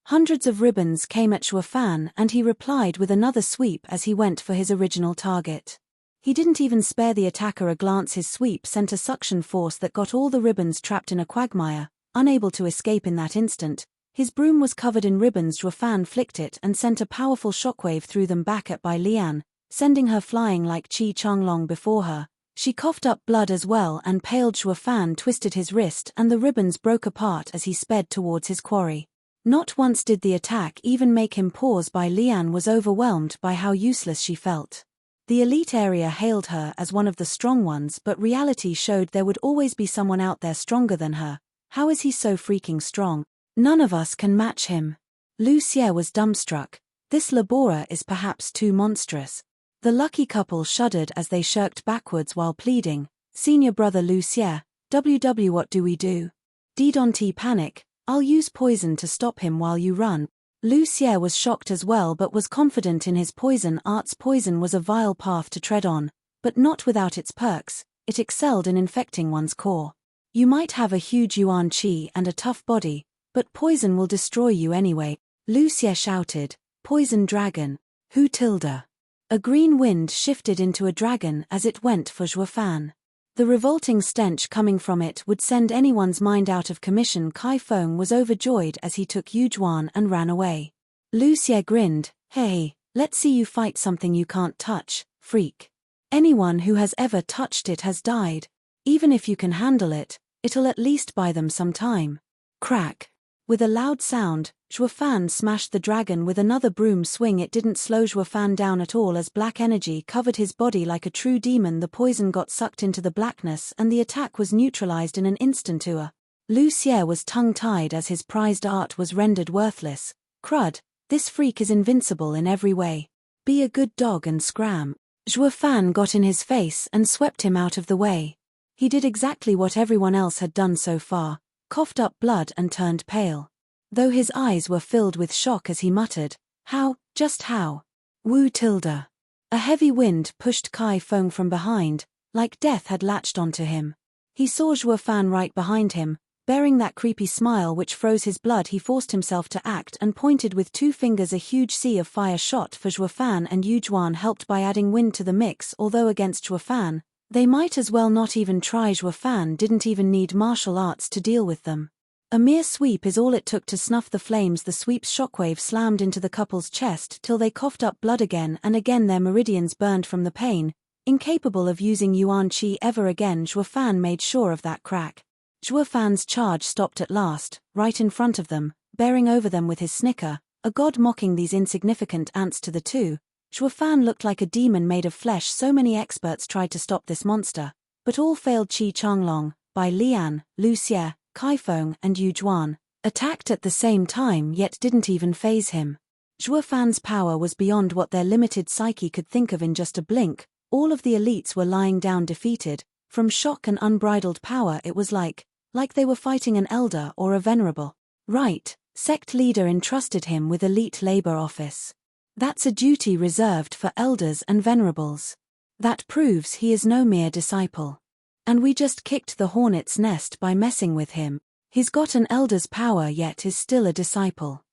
Hundreds of ribbons came at Shuo Fan and he replied with another sweep as he went for his original target. He didn't even spare the attacker a glance. His sweep sent a suction force that got all the ribbons trapped in a quagmire, unable to escape in that instant. His broom was covered in ribbons. Shuo Fan flicked it and sent a powerful shockwave through them back at Bai Lian, sending her flying like Qi Changlong before her. She coughed up blood as well, and paled. Shuo Fan twisted his wrist and the ribbons broke apart as he sped towards his quarry. Not once did the attack even make him pause. Bai Lian was overwhelmed by how useless she felt. The elite area hailed her as one of the strong ones, but reality showed there would always be someone out there stronger than her. How is he so freaking strong? None of us can match him. Lu Xie was dumbstruck. This laborer is perhaps too monstrous. The lucky couple shuddered as they shirked backwards while pleading, Senior brother Lu Xie, WW what do we do? Don't panic, I'll use poison to stop him while you run. Lu Xie was shocked as well but was confident in his poison arts. Poison was a vile path to tread on, but not without its perks. It excelled in infecting one's core. You might have a huge yuan qi and a tough body, but poison will destroy you anyway. Lu Xie shouted, Poison dragon. Who tilde? A green wind shifted into a dragon as it went for Shuo Fan. The revolting stench coming from it would send anyone's mind out of commission. Kai Feng was overjoyed as he took Yu Juan and ran away. Lu Xie grinned, Hey, let's see you fight something you can't touch, freak. Anyone who has ever touched it has died. Even if you can handle it, it'll at least buy them some time. Crack. With a loud sound, Shuo Fan smashed the dragon with another broom swing. It didn't slow Shuo Fan down at all as black energy covered his body like a true demon. The poison got sucked into the blackness and the attack was neutralized in an instant. Lu Xie was tongue-tied as his prized art was rendered worthless. Crud, this freak is invincible in every way. Be a good dog and scram. Shuo Fan got in his face and swept him out of the way. He did exactly what everyone else had done so far, coughed up blood and turned pale. Though his eyes were filled with shock as he muttered, How, just how? Wu tilde. A heavy wind pushed Kai Feng from behind, like death had latched onto him. He saw Shuo Fan right behind him, bearing that creepy smile which froze his blood. He forced himself to act and pointed with two fingers. A huge sea of fire shot for Shuo Fan and Yu Juan helped by adding wind to the mix. Although against Shuo Fan, they might as well not even try. Shuo Fan didn't even need martial arts to deal with them. A mere sweep is all it took to snuff the flames. The sweep's shockwave slammed into the couple's chest till they coughed up blood again and again. Their meridians burned from the pain. Incapable of using yuan qi ever again, Shuo Fan made sure of that crack. Shuo Fan's charge stopped at last, right in front of them, bearing over them with his snicker, a god mocking these insignificant ants. To the two, Shuo Fan looked like a demon made of flesh. So many experts tried to stop this monster, but all failed. Qi Changlong, Bai Lian, Lu Xie, Kai Feng and Yu Juan attacked at the same time yet didn't even faze him. Shuo Fan's power was beyond what their limited psyche could think of. In just a blink, all of the elites were lying down defeated. From shock and unbridled power, it was like they were fighting an elder or a venerable. Right, sect leader entrusted him with elite labor office. That's a duty reserved for elders and venerables. That proves he is no mere disciple. And we just kicked the hornet's nest by messing with him. He's got an elder's power yet is still a disciple.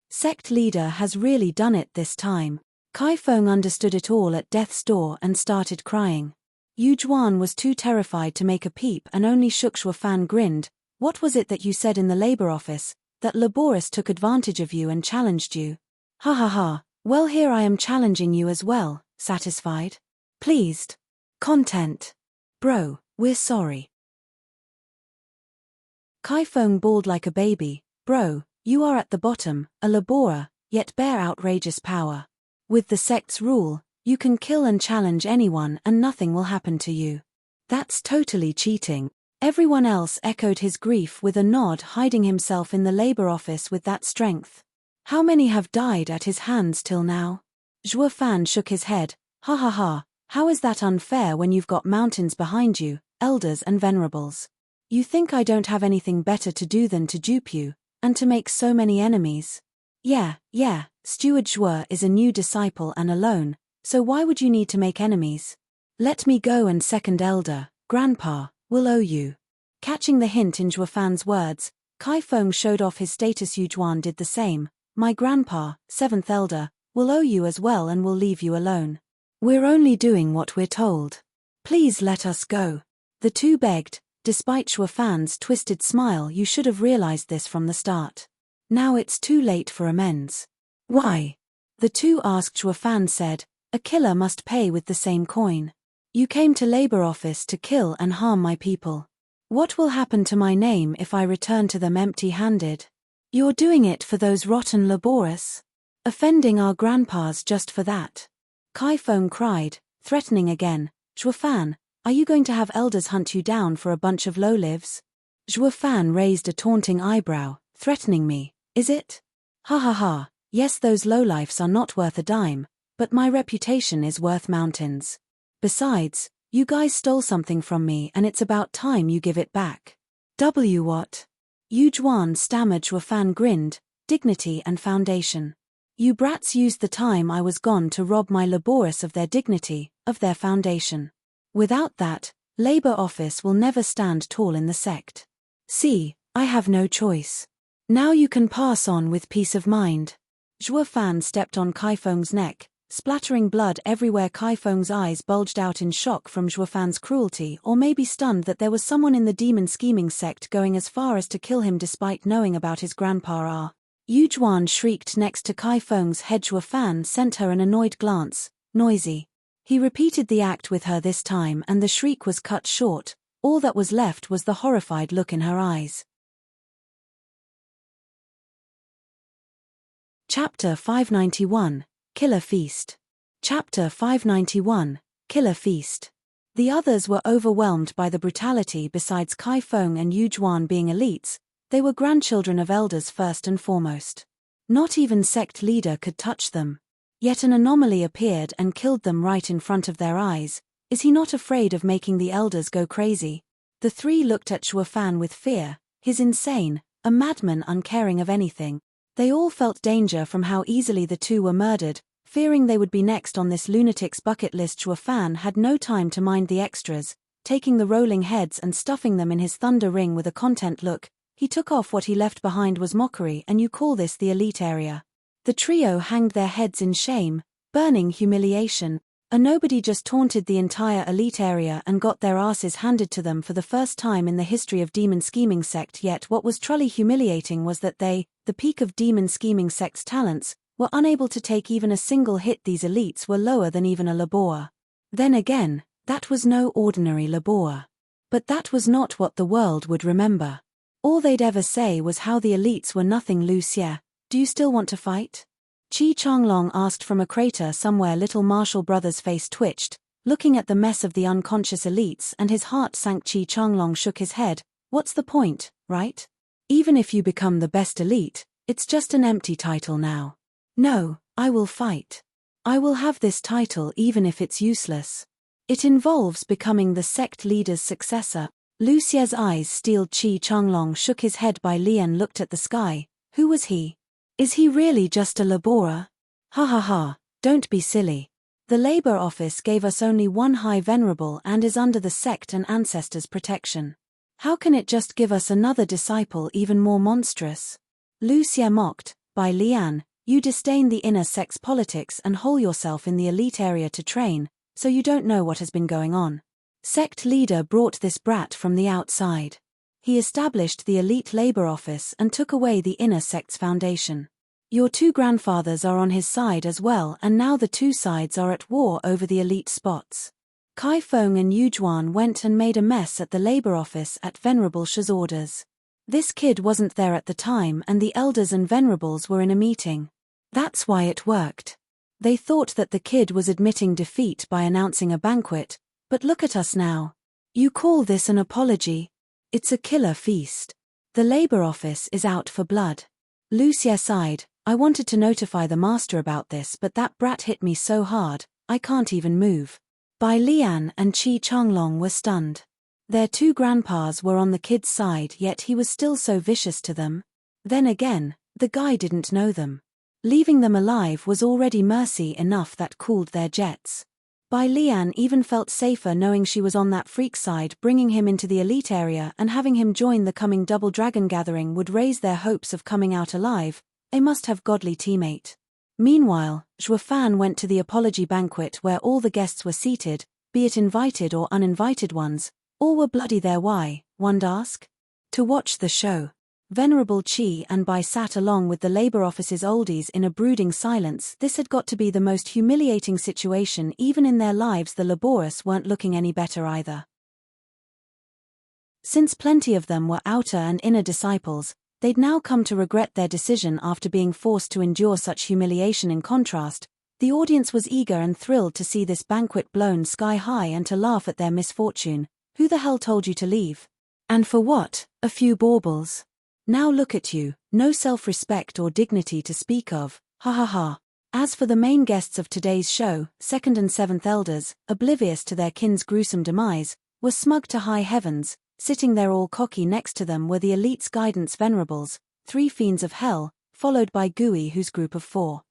Sect leader has really done it this time. Kai Feng understood it all at death's door and started crying. Yu Juan was too terrified to make a peep and only shook. Shuo Fan grinned. What was it that you said in the labor office? That Laboris took advantage of you and challenged you? Ha ha ha, well here I am challenging you as well, satisfied? Pleased? Content. Bro, we're sorry. Kai Feng bawled like a baby. Bro, you are at the bottom, a laborer, yet bear outrageous power. With the sect's rule, you can kill and challenge anyone and nothing will happen to you. That's totally cheating. Everyone else echoed his grief with a nod, hiding himself in the labor office with that strength. How many have died at his hands till now? Zhuo Fan shook his head. Ha ha ha, how is that unfair when you've got mountains behind you, elders and venerables? You think I don't have anything better to do than to dupe you, and to make so many enemies? Yeah, Steward Zhuo is a new disciple and alone, so why would you need to make enemies? Let me go and second elder, Grandpa, will owe you. Catching the hint in Zhuo Fan's words, Kai Feng showed off his status. Yu Juan did the same. My grandpa, 7th elder, will owe you as well and will leave you alone. We're only doing what we're told. Please let us go. The two begged. Despite Zhuo Fan's twisted smile, you should have realized this from the start. Now it's too late for amends. Why? The two asked. Zhuo Fan said, a killer must pay with the same coin. You came to labor office to kill and harm my people. What will happen to my name if I return to them empty-handed? You're doing it for those rotten laborers? Offending our grandpas just for that? Kai Feng cried, threatening again. Zhuo Fan, are you going to have elders hunt you down for a bunch of low-lives? Zhuo Fan raised a taunting eyebrow. Threatening me, is it? Ha ha ha, yes, those lowlifes are not worth a dime, but my reputation is worth mountains. Besides, you guys stole something from me and it's about time you give it back. What? Yu Juan stammered. Zhuo Fan grinned. Dignity and foundation. You brats used the time I was gone to rob my laboris of their dignity, of their foundation. Without that, labor office will never stand tall in the sect. See, I have no choice. Now you can pass on with peace of mind. Zhuo Fan stepped on Kai Feng's neck, splattering blood everywhere. Kai Feng's eyes bulged out in shock from Zhuo Fan's cruelty, or maybe stunned that there was someone in the demon scheming sect going as far as to kill him despite knowing about his grandpa. Yu Juan shrieked next to Kai Feng's head. Zhuo Fan sent her an annoyed glance. Noisy. He repeated the act with her this time and the shriek was cut short. All that was left was the horrified look in her eyes. Chapter 591, Killer Feast. Chapter 591, Killer Feast. The others were overwhelmed by the brutality. Besides Kai Feng and Yu Juan being elites, they were grandchildren of elders first and foremost. Not even sect leader could touch them. Yet an anomaly appeared and killed them right in front of their eyes. Is he not afraid of making the elders go crazy? The three looked at Zhuo Fan with fear. He's insane, a madman uncaring of anything. They all felt danger from how easily the two were murdered, fearing they would be next on this lunatic's bucket list. Zhuo Fan had no time to mind the extras, taking the rolling heads and stuffing them in his thunder ring with a content look. He took off. What he left behind was mockery. And you call this the elite area? The trio hanged their heads in shame, burning humiliation. A nobody just taunted the entire elite area and got their asses handed to them for the first time in the history of demon scheming sect. Yet what was truly humiliating was that they, the peak of demon scheming sect's talents, were unable to take even a single hit. These elites were lower than even a laborer. Then again, that was no ordinary laborer. But that was not what the world would remember. All they'd ever say was how the elites were nothing. Lucia, do you still want to fight? Chi Changlong asked from a crater somewhere. Little Marshall brother's face twitched, looking at the mess of the unconscious elites, and his heart sank. Chi Changlong shook his head. What's the point, right? Even if you become the best elite, it's just an empty title now. No, I will fight. I will have this title even if it's useless. It involves becoming the sect leader's successor. Lucia's eyes steeled. Chi Changlong shook his head. Bai Lian looked at the sky. Who was he? Is he really just a laborer? Ha ha ha, don't be silly. The labor office gave us only one high venerable and is under the sect and ancestors' protection. How can it just give us another disciple even more monstrous? Lucia mocked. By Lian, you disdain the inner sect's politics and hole yourself in the elite area to train, so you don't know what has been going on. Sect leader brought this brat from the outside. He established the elite labor office and took away the inner sect's foundation. Your two grandfathers are on his side as well, and now the two sides are at war over the elite spots. Kai Feng and Yu Juan went and made a mess at the labor office at Venerable Shi's orders. This kid wasn't there at the time and the elders and venerables were in a meeting. That's why it worked. They thought that the kid was admitting defeat by announcing a banquet, but look at us now. You call this an apology? It's a killer feast. The labor office is out for blood. Lucia sighed. I wanted to notify the master about this, but that brat hit me so hard, I can't even move. Bai Lian and Qi Changlong were stunned. Their two grandpas were on the kid's side, yet he was still so vicious to them. Then again, the guy didn't know them. Leaving them alive was already mercy enough that cooled their jets. Bai Lian even felt safer knowing she was on that freak side. Bringing him into the elite area and having him join the coming double dragon gathering would raise their hopes of coming out alive. They must have godly teammate. Meanwhile, Zhuo Fan went to the apology banquet where all the guests were seated, be it invited or uninvited ones. All were bloody there. Why, one asked? To watch the show. Venerable Qi and Bai sat along with the labor office's oldies in a brooding silence. This had got to be the most humiliating situation. Even in their lives the laborious weren't looking any better either. Since plenty of them were outer and inner disciples, they'd now come to regret their decision after being forced to endure such humiliation. In contrast, the audience was eager and thrilled to see this banquet blown sky high and to laugh at their misfortune. Who the hell told you to leave? And for what? A few baubles. Now look at you, no self-respect or dignity to speak of, ha ha ha. As for the main guests of today's show, 2nd and 7th elders, oblivious to their kin's gruesome demise, were smug to high heavens. Sitting there all cocky next to them were the elite's guidance venerables, 3 fiends of hell, followed by Gui, whose group of 4.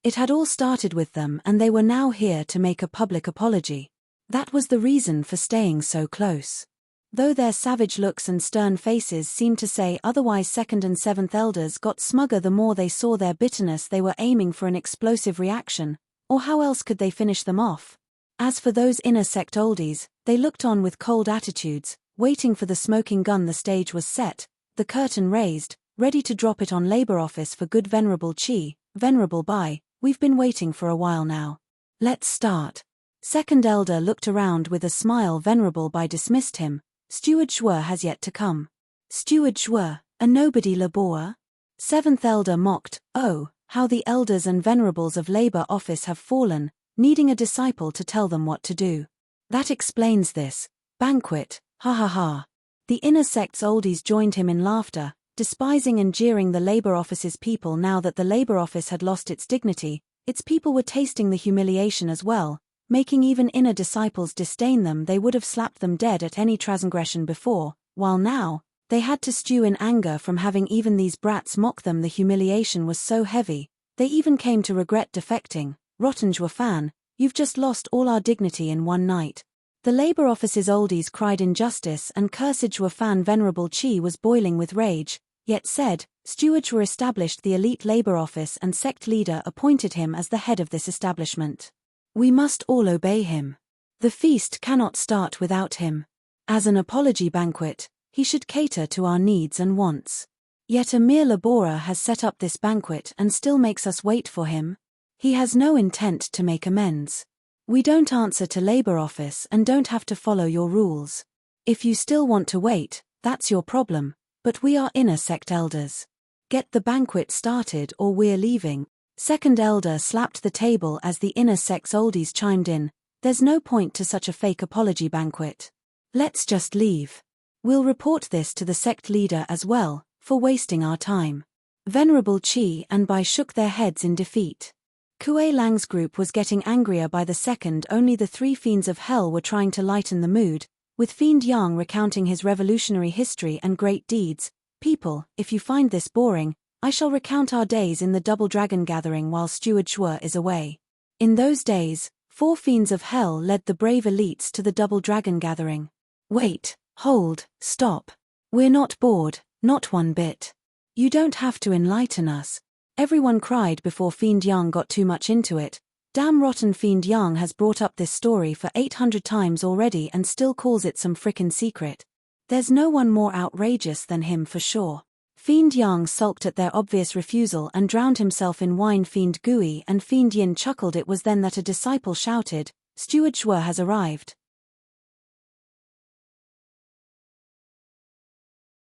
It had all started with them and they were now here to make a public apology. That was the reason for staying so close. Though their savage looks and stern faces seemed to say otherwise, 2nd and 7th elders got smugger the more they saw their bitterness. They were aiming for an explosive reaction, or how else could they finish them off? As for those inner sect oldies, they looked on with cold attitudes, waiting for the smoking gun. The stage was set, the curtain raised, ready to drop it on labor office for good. Venerable Qi, Venerable Bai, we've been waiting for a while now. Let's start. 2nd elder looked around with a smile. Venerable Bai dismissed him. Steward Zhuo has yet to come. Steward Zhuo, a nobody labor? 7th elder mocked. Oh, how the elders and venerables of labor office have fallen, needing a disciple to tell them what to do. That explains this banquet, ha ha ha. The inner sect's oldies joined him in laughter, despising and jeering the labor office's people. Now that the labor office had lost its dignity, its people were tasting the humiliation as well, making even inner disciples disdain them. They would have slapped them dead at any transgression before, while now, they had to stew in anger from having even these brats mock them. The humiliation was so heavy, they even came to regret defecting. Rotten Zhuo Fan, you've just lost all our dignity in one night. The labor office's oldies cried injustice and cursed Zhuo Fan. Venerable Qi was boiling with rage, yet said, Steward Zhuo established the elite labor office and sect leader appointed him as the head of this establishment. We must all obey him. The feast cannot start without him. As an apology banquet, he should cater to our needs and wants. Yet a mere laborer has set up this banquet and still makes us wait for him. He has no intent to make amends. We don't answer to labor office and don't have to follow your rules. If you still want to wait, that's your problem, but we are inner sect elders. Get the banquet started or we're leaving. 2nd elder slapped the table as the inner sect's oldies chimed in. There's no point to such a fake apology banquet. Let's just leave. We'll report this to the sect leader as well, for wasting our time. Venerable Qi and Bai shook their heads in defeat. Kuei Lang's group was getting angrier by the second. Only the 3 fiends of hell were trying to lighten the mood, with Fiend Yang recounting his revolutionary history and great deeds. People, if you find this boring, I shall recount our days in the Double Dragon gathering while Steward Zhuo is away. In those days, 4 fiends of hell led the brave elites to the double dragon gathering. Wait, hold, stop. We're not bored, not one bit. You don't have to enlighten us. Everyone cried before Fiend Young got too much into it. Damn rotten Fiend Young has brought up this story for 800 times already and still calls it some frickin' secret. There's no one more outrageous than him for sure. Fiend Young sulked at their obvious refusal and drowned himself in wine. Fiend Gui and Fiend Yin chuckled. It was then that a disciple shouted, "Steward Shuo has arrived."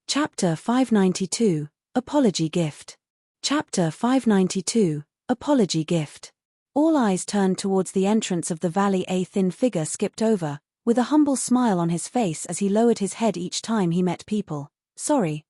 Chapter 592, Apology Gift. Chapter 592, Apology Gift. All eyes turned towards the entrance of the valley. A thin figure skipped over, with a humble smile on his face as he lowered his head each time he met people. Sorry,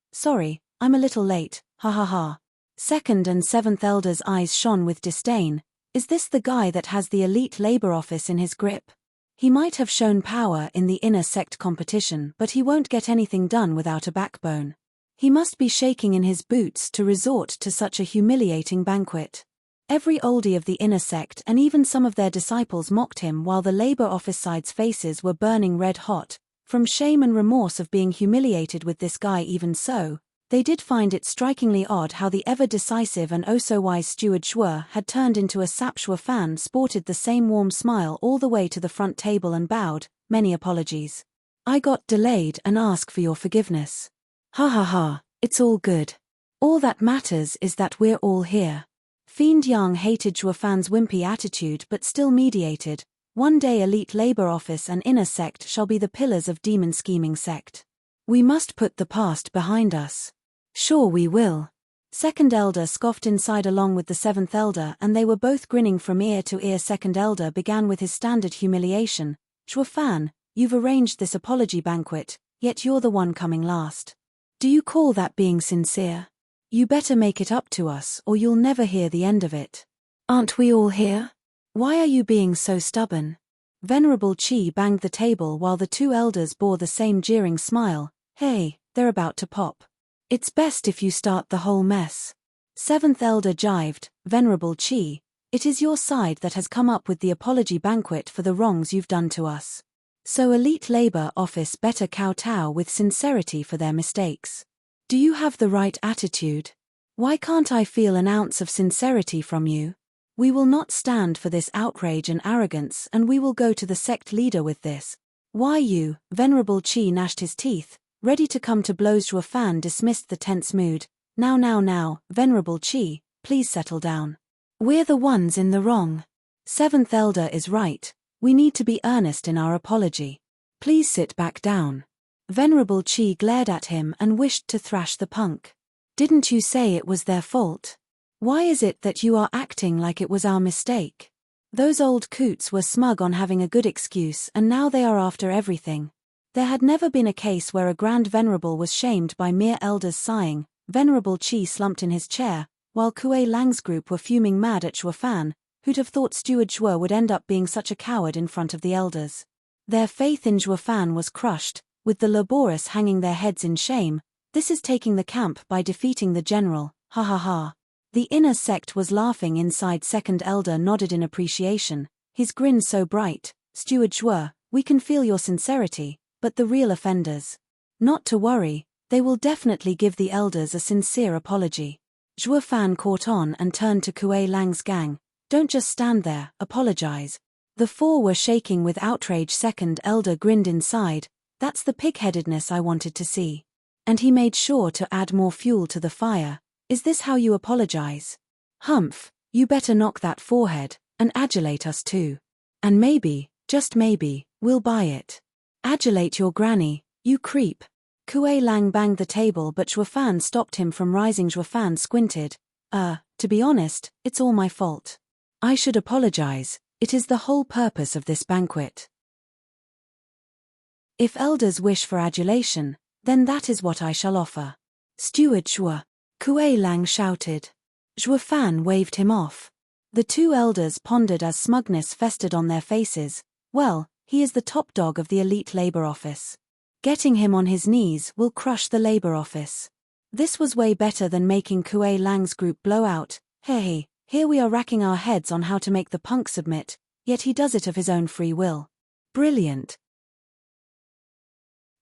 I'm a little late, ha ha ha. Second and seventh elders' eyes shone with disdain. Is this the guy that has the elite labor office in his grip? He might have shown power in the inner sect competition, but he won't get anything done without a backbone. He must be shaking in his boots to resort to such a humiliating banquet. Every oldie of the inner sect and even some of their disciples mocked him while the labor office side's faces were burning red hot, from shame and remorse of being humiliated with this guy. Even so, they did find it strikingly odd how the ever-decisive and oh-so-wise Steward Shuo had turned into a sap. Shuo Fan sported the same warm smile all the way to the front table and bowed, "Many apologies. I got delayed and ask for your forgiveness." Ha ha ha, it's all good. All that matters is that we're all here. Fiend Yang hated Shuo Fan's wimpy attitude but still mediated. One day elite labor office and inner sect shall be the pillars of demon scheming sect. We must put the past behind us. Sure we will. Second elder scoffed inside along with the seventh elder and they were both grinning from ear to ear. Second elder began with his standard humiliation. Shuo Fan, you've arranged this apology banquet, yet you're the one coming last. Do you call that being sincere? You better make it up to us or you'll never hear the end of it. Aren't we all here? Why are you being so stubborn? Venerable Qi banged the table while the 2 elders bore the same jeering smile. Hey, they're about to pop. It's best if you start the whole mess. Seventh elder jived, Venerable Qi, it is your side that has come up with the apology banquet for the wrongs you've done to us. So elite labor office better kowtow with sincerity for their mistakes. Do you have the right attitude? Why can't I feel an ounce of sincerity from you? We will not stand for this outrage and arrogance and we will go to the sect leader with this. Why you? Venerable Qi gnashed his teeth, ready to come to blows. Shuo Fan dismissed the tense mood. Now, Venerable Qi, please settle down. We're the ones in the wrong. Seventh elder is right, we need to be earnest in our apology. Please sit back down. Venerable Qi glared at him and wished to thrash the punk. Didn't you say it was their fault? Why is it that you are acting like it was our mistake? Those old coots were smug on having a good excuse and now they are after everything. There had never been a case where a grand venerable was shamed by mere elders. Sighing, Venerable Qi slumped in his chair, while Kuei Lang's group were fuming mad at Shuo Fan, who'd have thought Steward Shuo would end up being such a coward in front of the elders. Their faith in Shuo Fan was crushed, with the laborious hanging their heads in shame. This is taking the camp by defeating the general, ha ha ha. The inner sect was laughing inside. Second elder nodded in appreciation, his grin so bright. Steward Shuo, we can feel your sincerity, but the real offenders. Not to worry, they will definitely give the elders a sincere apology. Shuo Fan caught on and turned to Kuei Lang's gang. Don't just stand there, apologize. The 4 were shaking with outrage. Second elder grinned inside. That's the pig-headedness I wanted to see. And he made sure to add more fuel to the fire. Is this how you apologize? Humph, you better knock that forehead, and adulate us too. And maybe, just maybe, we'll buy it. Adulate your granny, you creep. Kuei Lang banged the table but Shuo Fan stopped him from rising. Shuo Fan squinted. To be honest, it's all my fault. I should apologize, it is the whole purpose of this banquet. If elders wish for adulation, then that is what I shall offer. Steward Shuo, Kuei Lang shouted. Shuo Fan waved him off. The 2 elders pondered as smugness festered on their faces. Well, he is the top dog of the elite labor office. Getting him on his knees will crush the labor office. This was way better than making Kuei Lang's group blow out. Hey, Here we are racking our heads on how to make the punk submit, yet he does it of his own free will. Brilliant.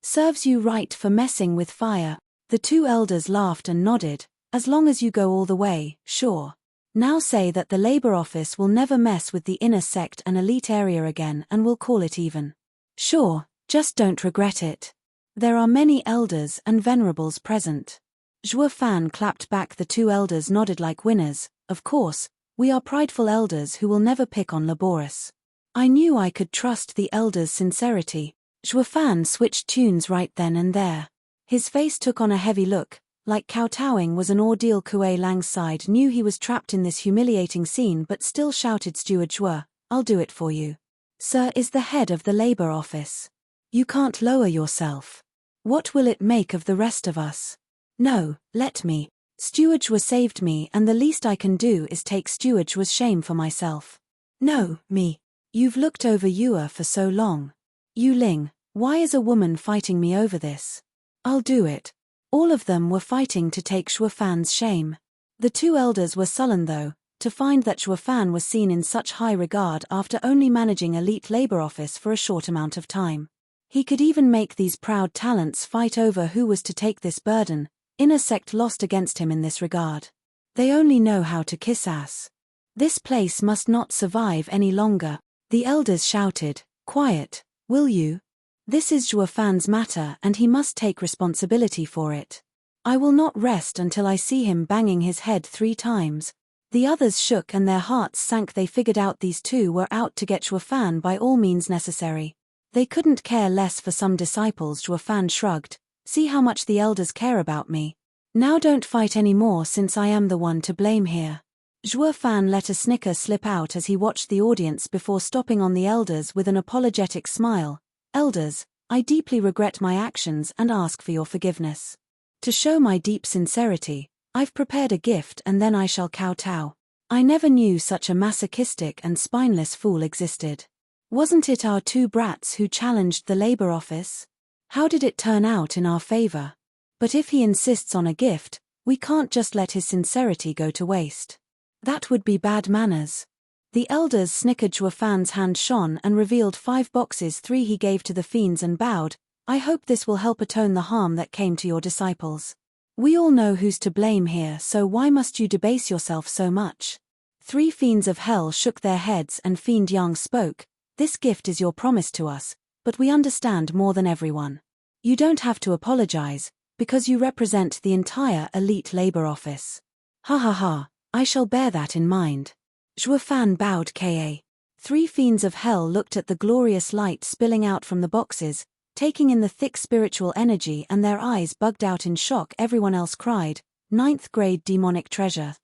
Serves you right for messing with fire. The two elders laughed and nodded. As long as you go all the way, sure. Now say that the Labor Office will never mess with the inner sect and elite area again and will call it even. Sure, just don't regret it. There are many elders and venerables present. Zhuo Fan clapped back. The two elders nodded like winners. Of course, we are prideful elders who will never pick on Laborus. I knew I could trust the elders' sincerity. Zhuo Fan switched tunes right then and there. His face took on a heavy look. Like kowtowing was an ordeal. Kuei Lang's side knew he was trapped in this humiliating scene but still shouted, Steward Zhuo, I'll do it for you. Sir is the head of the Labor Office. You can't lower yourself. What will it make of the rest of us? No, let me. Steward Zhuo saved me and the least I can do is take Steward Zhuo's shame for myself. No, me. You've looked over Yue for so long. Yu Ling, why is a woman fighting me over this? I'll do it. All of them were fighting to take Zhuo Fan's shame. The two elders were sullen though, to find that Zhuo Fan was seen in such high regard after only managing elite labor office for a short amount of time. He could even make these proud talents fight over who was to take this burden. Inner sect lost against him in this regard. They only know how to kiss ass. This place must not survive any longer. The elders shouted, quiet, will you? This is Zhuo Fan's matter and he must take responsibility for it. I will not rest until I see him banging his head 3 times. The others shook and their hearts sank. They figured out these two were out to get Zhuo Fan by all means necessary. They couldn't care less for some disciples. Zhuo Fan shrugged. See how much the elders care about me. Now don't fight anymore since I am the one to blame here. Zhuo Fan let a snicker slip out as he watched the audience before stopping on the elders with an apologetic smile. Elders, I deeply regret my actions and ask for your forgiveness. To show my deep sincerity, I've prepared a gift and then I shall kowtow. I never knew such a masochistic and spineless fool existed. Wasn't it our 2 brats who challenged the Labor Office? How did it turn out in our favor? But if he insists on a gift, we can't just let his sincerity go to waste. That would be bad manners. The elders snickered. Zhuo Fan's hand shone and revealed 5 boxes. 3 he gave to the fiends and bowed. I hope this will help atone the harm that came to your disciples. We all know who's to blame here, so why must you debase yourself so much? 3 fiends of hell shook their heads and Fiend Yang spoke. This gift is your promise to us, but we understand more than everyone. You don't have to apologize, because you represent the entire elite labor office. Ha ha ha, I shall bear that in mind. Zhuo Fan bowed. Ka. 3 fiends of hell looked at the glorious light spilling out from the boxes, taking in the thick spiritual energy, and their eyes bugged out in shock. Everyone else cried, 9th grade demonic treasure.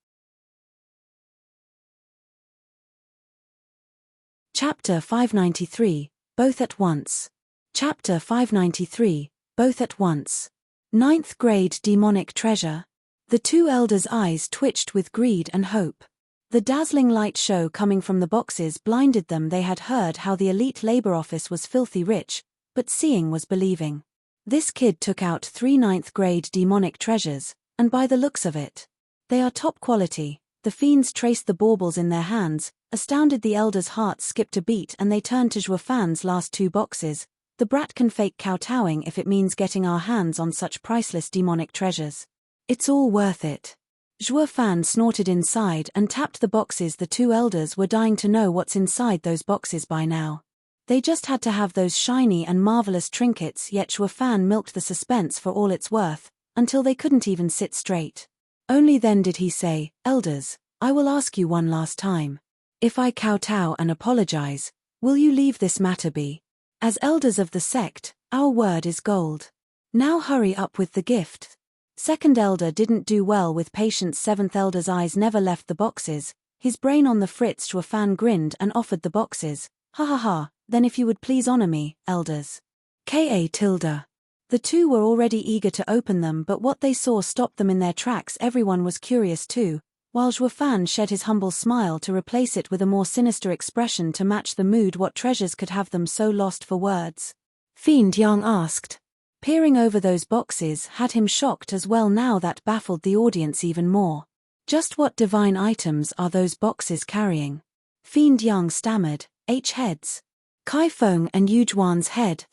Chapter 593, Both at Once. Chapter 593, Both at Once. 9th grade demonic treasure. The 2 elders' eyes twitched with greed and hope. The dazzling light show coming from the boxes blinded them. They had heard how the elite labor office was filthy rich, but seeing was believing. This kid took out 3 9th grade demonic treasures, and by the looks of it, they are top quality. The fiends traced the baubles in their hands. Astounded, the elders' hearts skipped a beat and they turned to Zhuo Fan's last 2 boxes. The brat can fake kowtowing if it means getting our hands on such priceless demonic treasures. It's all worth it. Zhuo Fan snorted inside and tapped the boxes. The 2 elders were dying to know what's inside those boxes by now. They just had to have those shiny and marvelous trinkets, yet Zhuo Fan milked the suspense for all it's worth, until they couldn't even sit straight. Only then did he say, Elders, I will ask you one last time. If I kowtow and apologize, will you leave this matter be? As elders of the sect, our word is gold. Now hurry up with the gift. Second elder didn't do well with patience. 7th elder's eyes never left the boxes, his brain on the fritz. Zhuo Fan grinned and offered the boxes. Ha ha ha, then if you would please honor me, elders. Ka tilde. The 2 were already eager to open them, but what they saw stopped them in their tracks. Everyone was curious too, while Zhuo Fan shed his humble smile to replace it with a more sinister expression to match the mood. What treasures could have them so lost for words? Fiend Yang asked. Peering over those boxes had him shocked as well. Now that baffled the audience even more. Just what divine items are those boxes carrying? Fiend Yang stammered. H heads. Kai Feng and Yu Juan's head.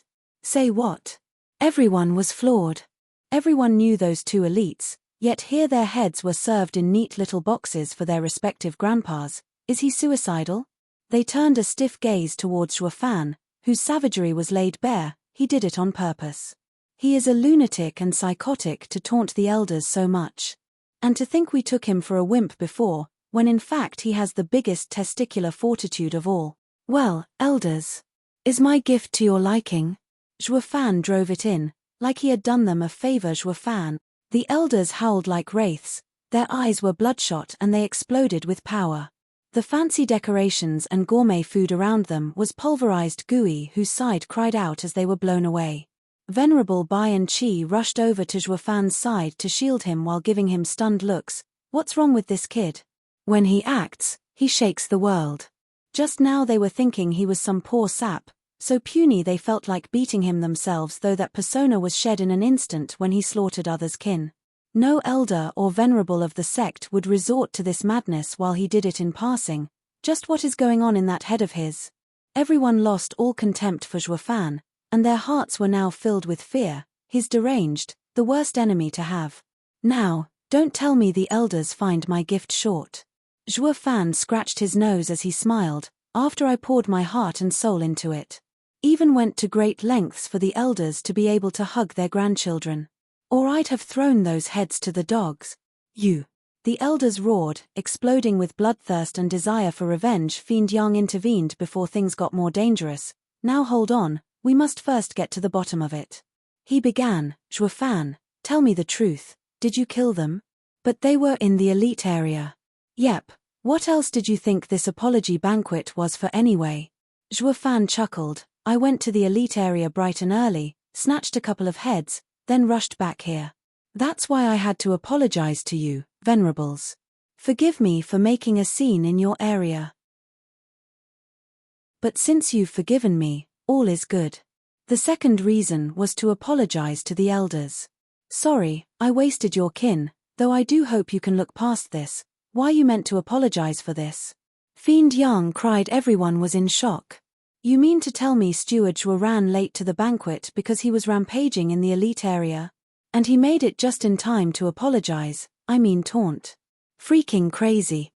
Say what? Everyone was floored. Everyone knew those two elites, yet here their heads were served in neat little boxes for their respective grandpas. Is he suicidal? They turned a stiff gaze towards Zhuo Fan, whose savagery was laid bare. He did it on purpose. He is a lunatic and psychotic to taunt the elders so much. And to think we took him for a wimp before, when in fact he has the biggest testicular fortitude of all. Well, elders. Is my gift to your liking? Zhuo Fan drove it in, like he had done them a favor. Zhuo Fan. The elders howled like wraiths, their eyes were bloodshot and they exploded with power. The fancy decorations and gourmet food around them was pulverized gooey whose side cried out as they were blown away. Venerable Bai and Qi rushed over to Zhuo Fan's side to shield him while giving him stunned looks. What's wrong with this kid? When he acts, he shakes the world. Just now they were thinking he was some poor sap, so puny they felt like beating him themselves, though that persona was shed in an instant when he slaughtered others' kin. No elder or venerable of the sect would resort to this madness while he did it in passing. Just what is going on in that head of his? Everyone lost all contempt for Zhuo Fan, and their hearts were now filled with fear. He's deranged, the worst enemy to have. Now, don't tell me the elders find my gift short. Zhuo Fan scratched his nose as he smiled. After I poured my heart and soul into it. Even went to great lengths for the elders to be able to hug their grandchildren. Or I'd have thrown those heads to the dogs. You. The elders roared, exploding with bloodthirst and desire for revenge. Fiend Yang intervened before things got more dangerous. Now hold on, we must first get to the bottom of it. He began. Zhuo Fan, tell me the truth, did you kill them? But they were in the elite area. Yep, what else did you think this apology banquet was for anyway? Zhuo Fan chuckled. I went to the elite area bright and early, snatched a couple of heads, then rushed back here. That's why I had to apologize to you, venerables. Forgive me for making a scene in your area. But since you've forgiven me, all is good. The second reason was to apologize to the elders. Sorry, I wasted your kin, though I do hope you can look past this. Why you meant to apologize for this? Fiend Yang cried. Everyone was in shock. You mean to tell me Steward Zhuo ran late to the banquet because he was rampaging in the elite area? And he made it just in time to apologize, I mean taunt. Freaking crazy.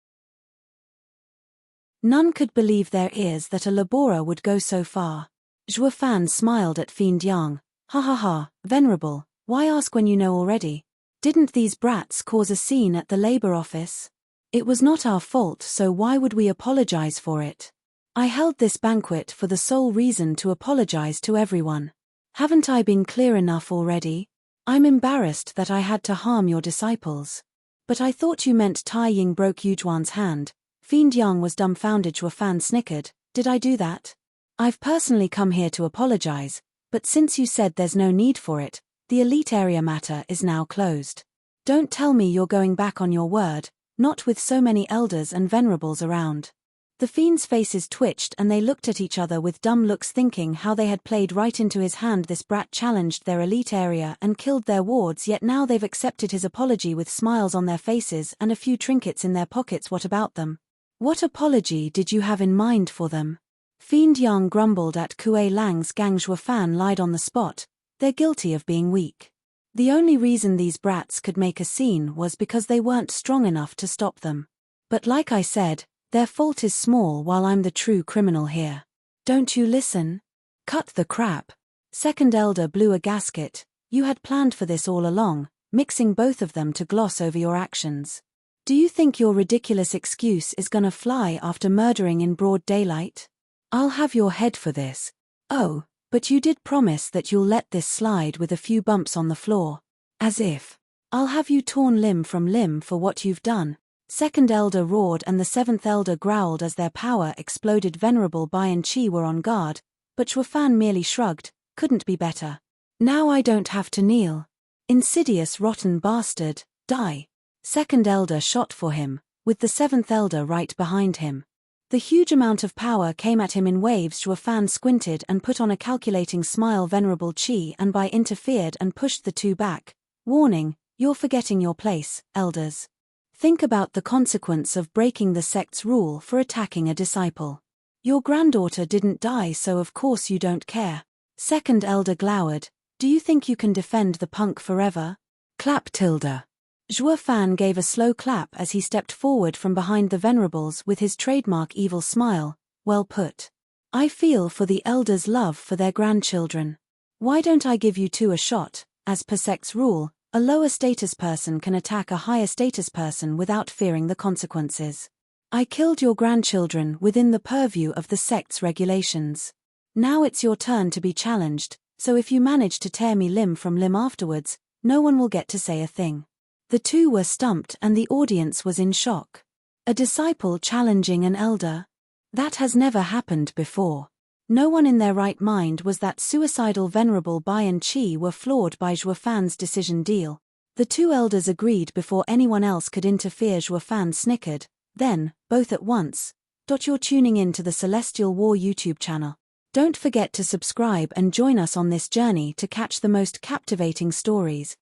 None could believe their ears that a laborer would go so far. Zhuo Fan smiled at Fiend Yang. Ha ha ha, venerable, why ask when you know already? Didn't these brats cause a scene at the labor office? It was not our fault, so why would we apologize for it? I held this banquet for the sole reason to apologize to everyone. Haven't I been clear enough already? I'm embarrassed that I had to harm your disciples. But I thought you meant Tai Ying broke Yu Juan's hand. Fiend Yang was dumbfounded. Zhuo Fan snickered. Did I do that? I've personally come here to apologize, but since you said there's no need for it, the elite area matter is now closed. Don't tell me you're going back on your word, not with so many elders and venerables around. The fiends' faces twitched and they looked at each other with dumb looks, thinking how they had played right into his hand. This brat challenged their elite area and killed their wards, yet now they've accepted his apology with smiles on their faces and a few trinkets in their pockets. What about them? What apology did you have in mind for them? Fiend Yang grumbled at Kuei Lang's gang. Zhuo Fan lied on the spot. They're guilty of being weak. The only reason these brats could make a scene was because they weren't strong enough to stop them. But like I said, their fault is small while I'm the true criminal here. Don't you listen? Cut the crap. Second elder blew a gasket. You had planned for this all along, mixing both of them to gloss over your actions. Do you think your ridiculous excuse is gonna fly after murdering in broad daylight? I'll have your head for this. Oh, but you did promise that you'll let this slide with a few bumps on the floor. As if. I'll have you torn limb from limb for what you've done. Second elder roared and the seventh elder growled as their power exploded. Venerable Bai and Qi were on guard, but Zhuo Fan merely shrugged. Couldn't be better. Now I don't have to kneel. Insidious rotten bastard, die. Second elder shot for him, with the seventh elder right behind him. The huge amount of power came at him in waves. Zhuo Fan squinted and put on a calculating smile. Venerable Qi and Bai interfered and pushed the two back, warning, you're forgetting your place, elders. Think about the consequence of breaking the sect's rule for attacking a disciple. Your granddaughter didn't die, so of course you don't care. Second elder glowered. Do you think you can defend the punk forever? Clap tilde. Zhuo Fan gave a slow clap as he stepped forward from behind the venerables with his trademark evil smile. Well put. I feel for the elders' love for their grandchildren. Why don't I give you two a shot? As per sect's rule, a lower status person can attack a higher status person without fearing the consequences. I killed your grandchildren within the purview of the sect's regulations. Now it's your turn to be challenged, so if you manage to tear me limb from limb afterwards, no one will get to say a thing. The two were stumped and the audience was in shock. A disciple challenging an elder? That has never happened before. No one in their right mind was that suicidal venerable Bai and Qi were floored by Zhuo Fan's decision deal. The two elders agreed before anyone else could interfere. Zhuo Fan snickered. Then, both at once. You're tuning in to the Celestial War YouTube channel. Don't forget to subscribe and join us on this journey to catch the most captivating stories.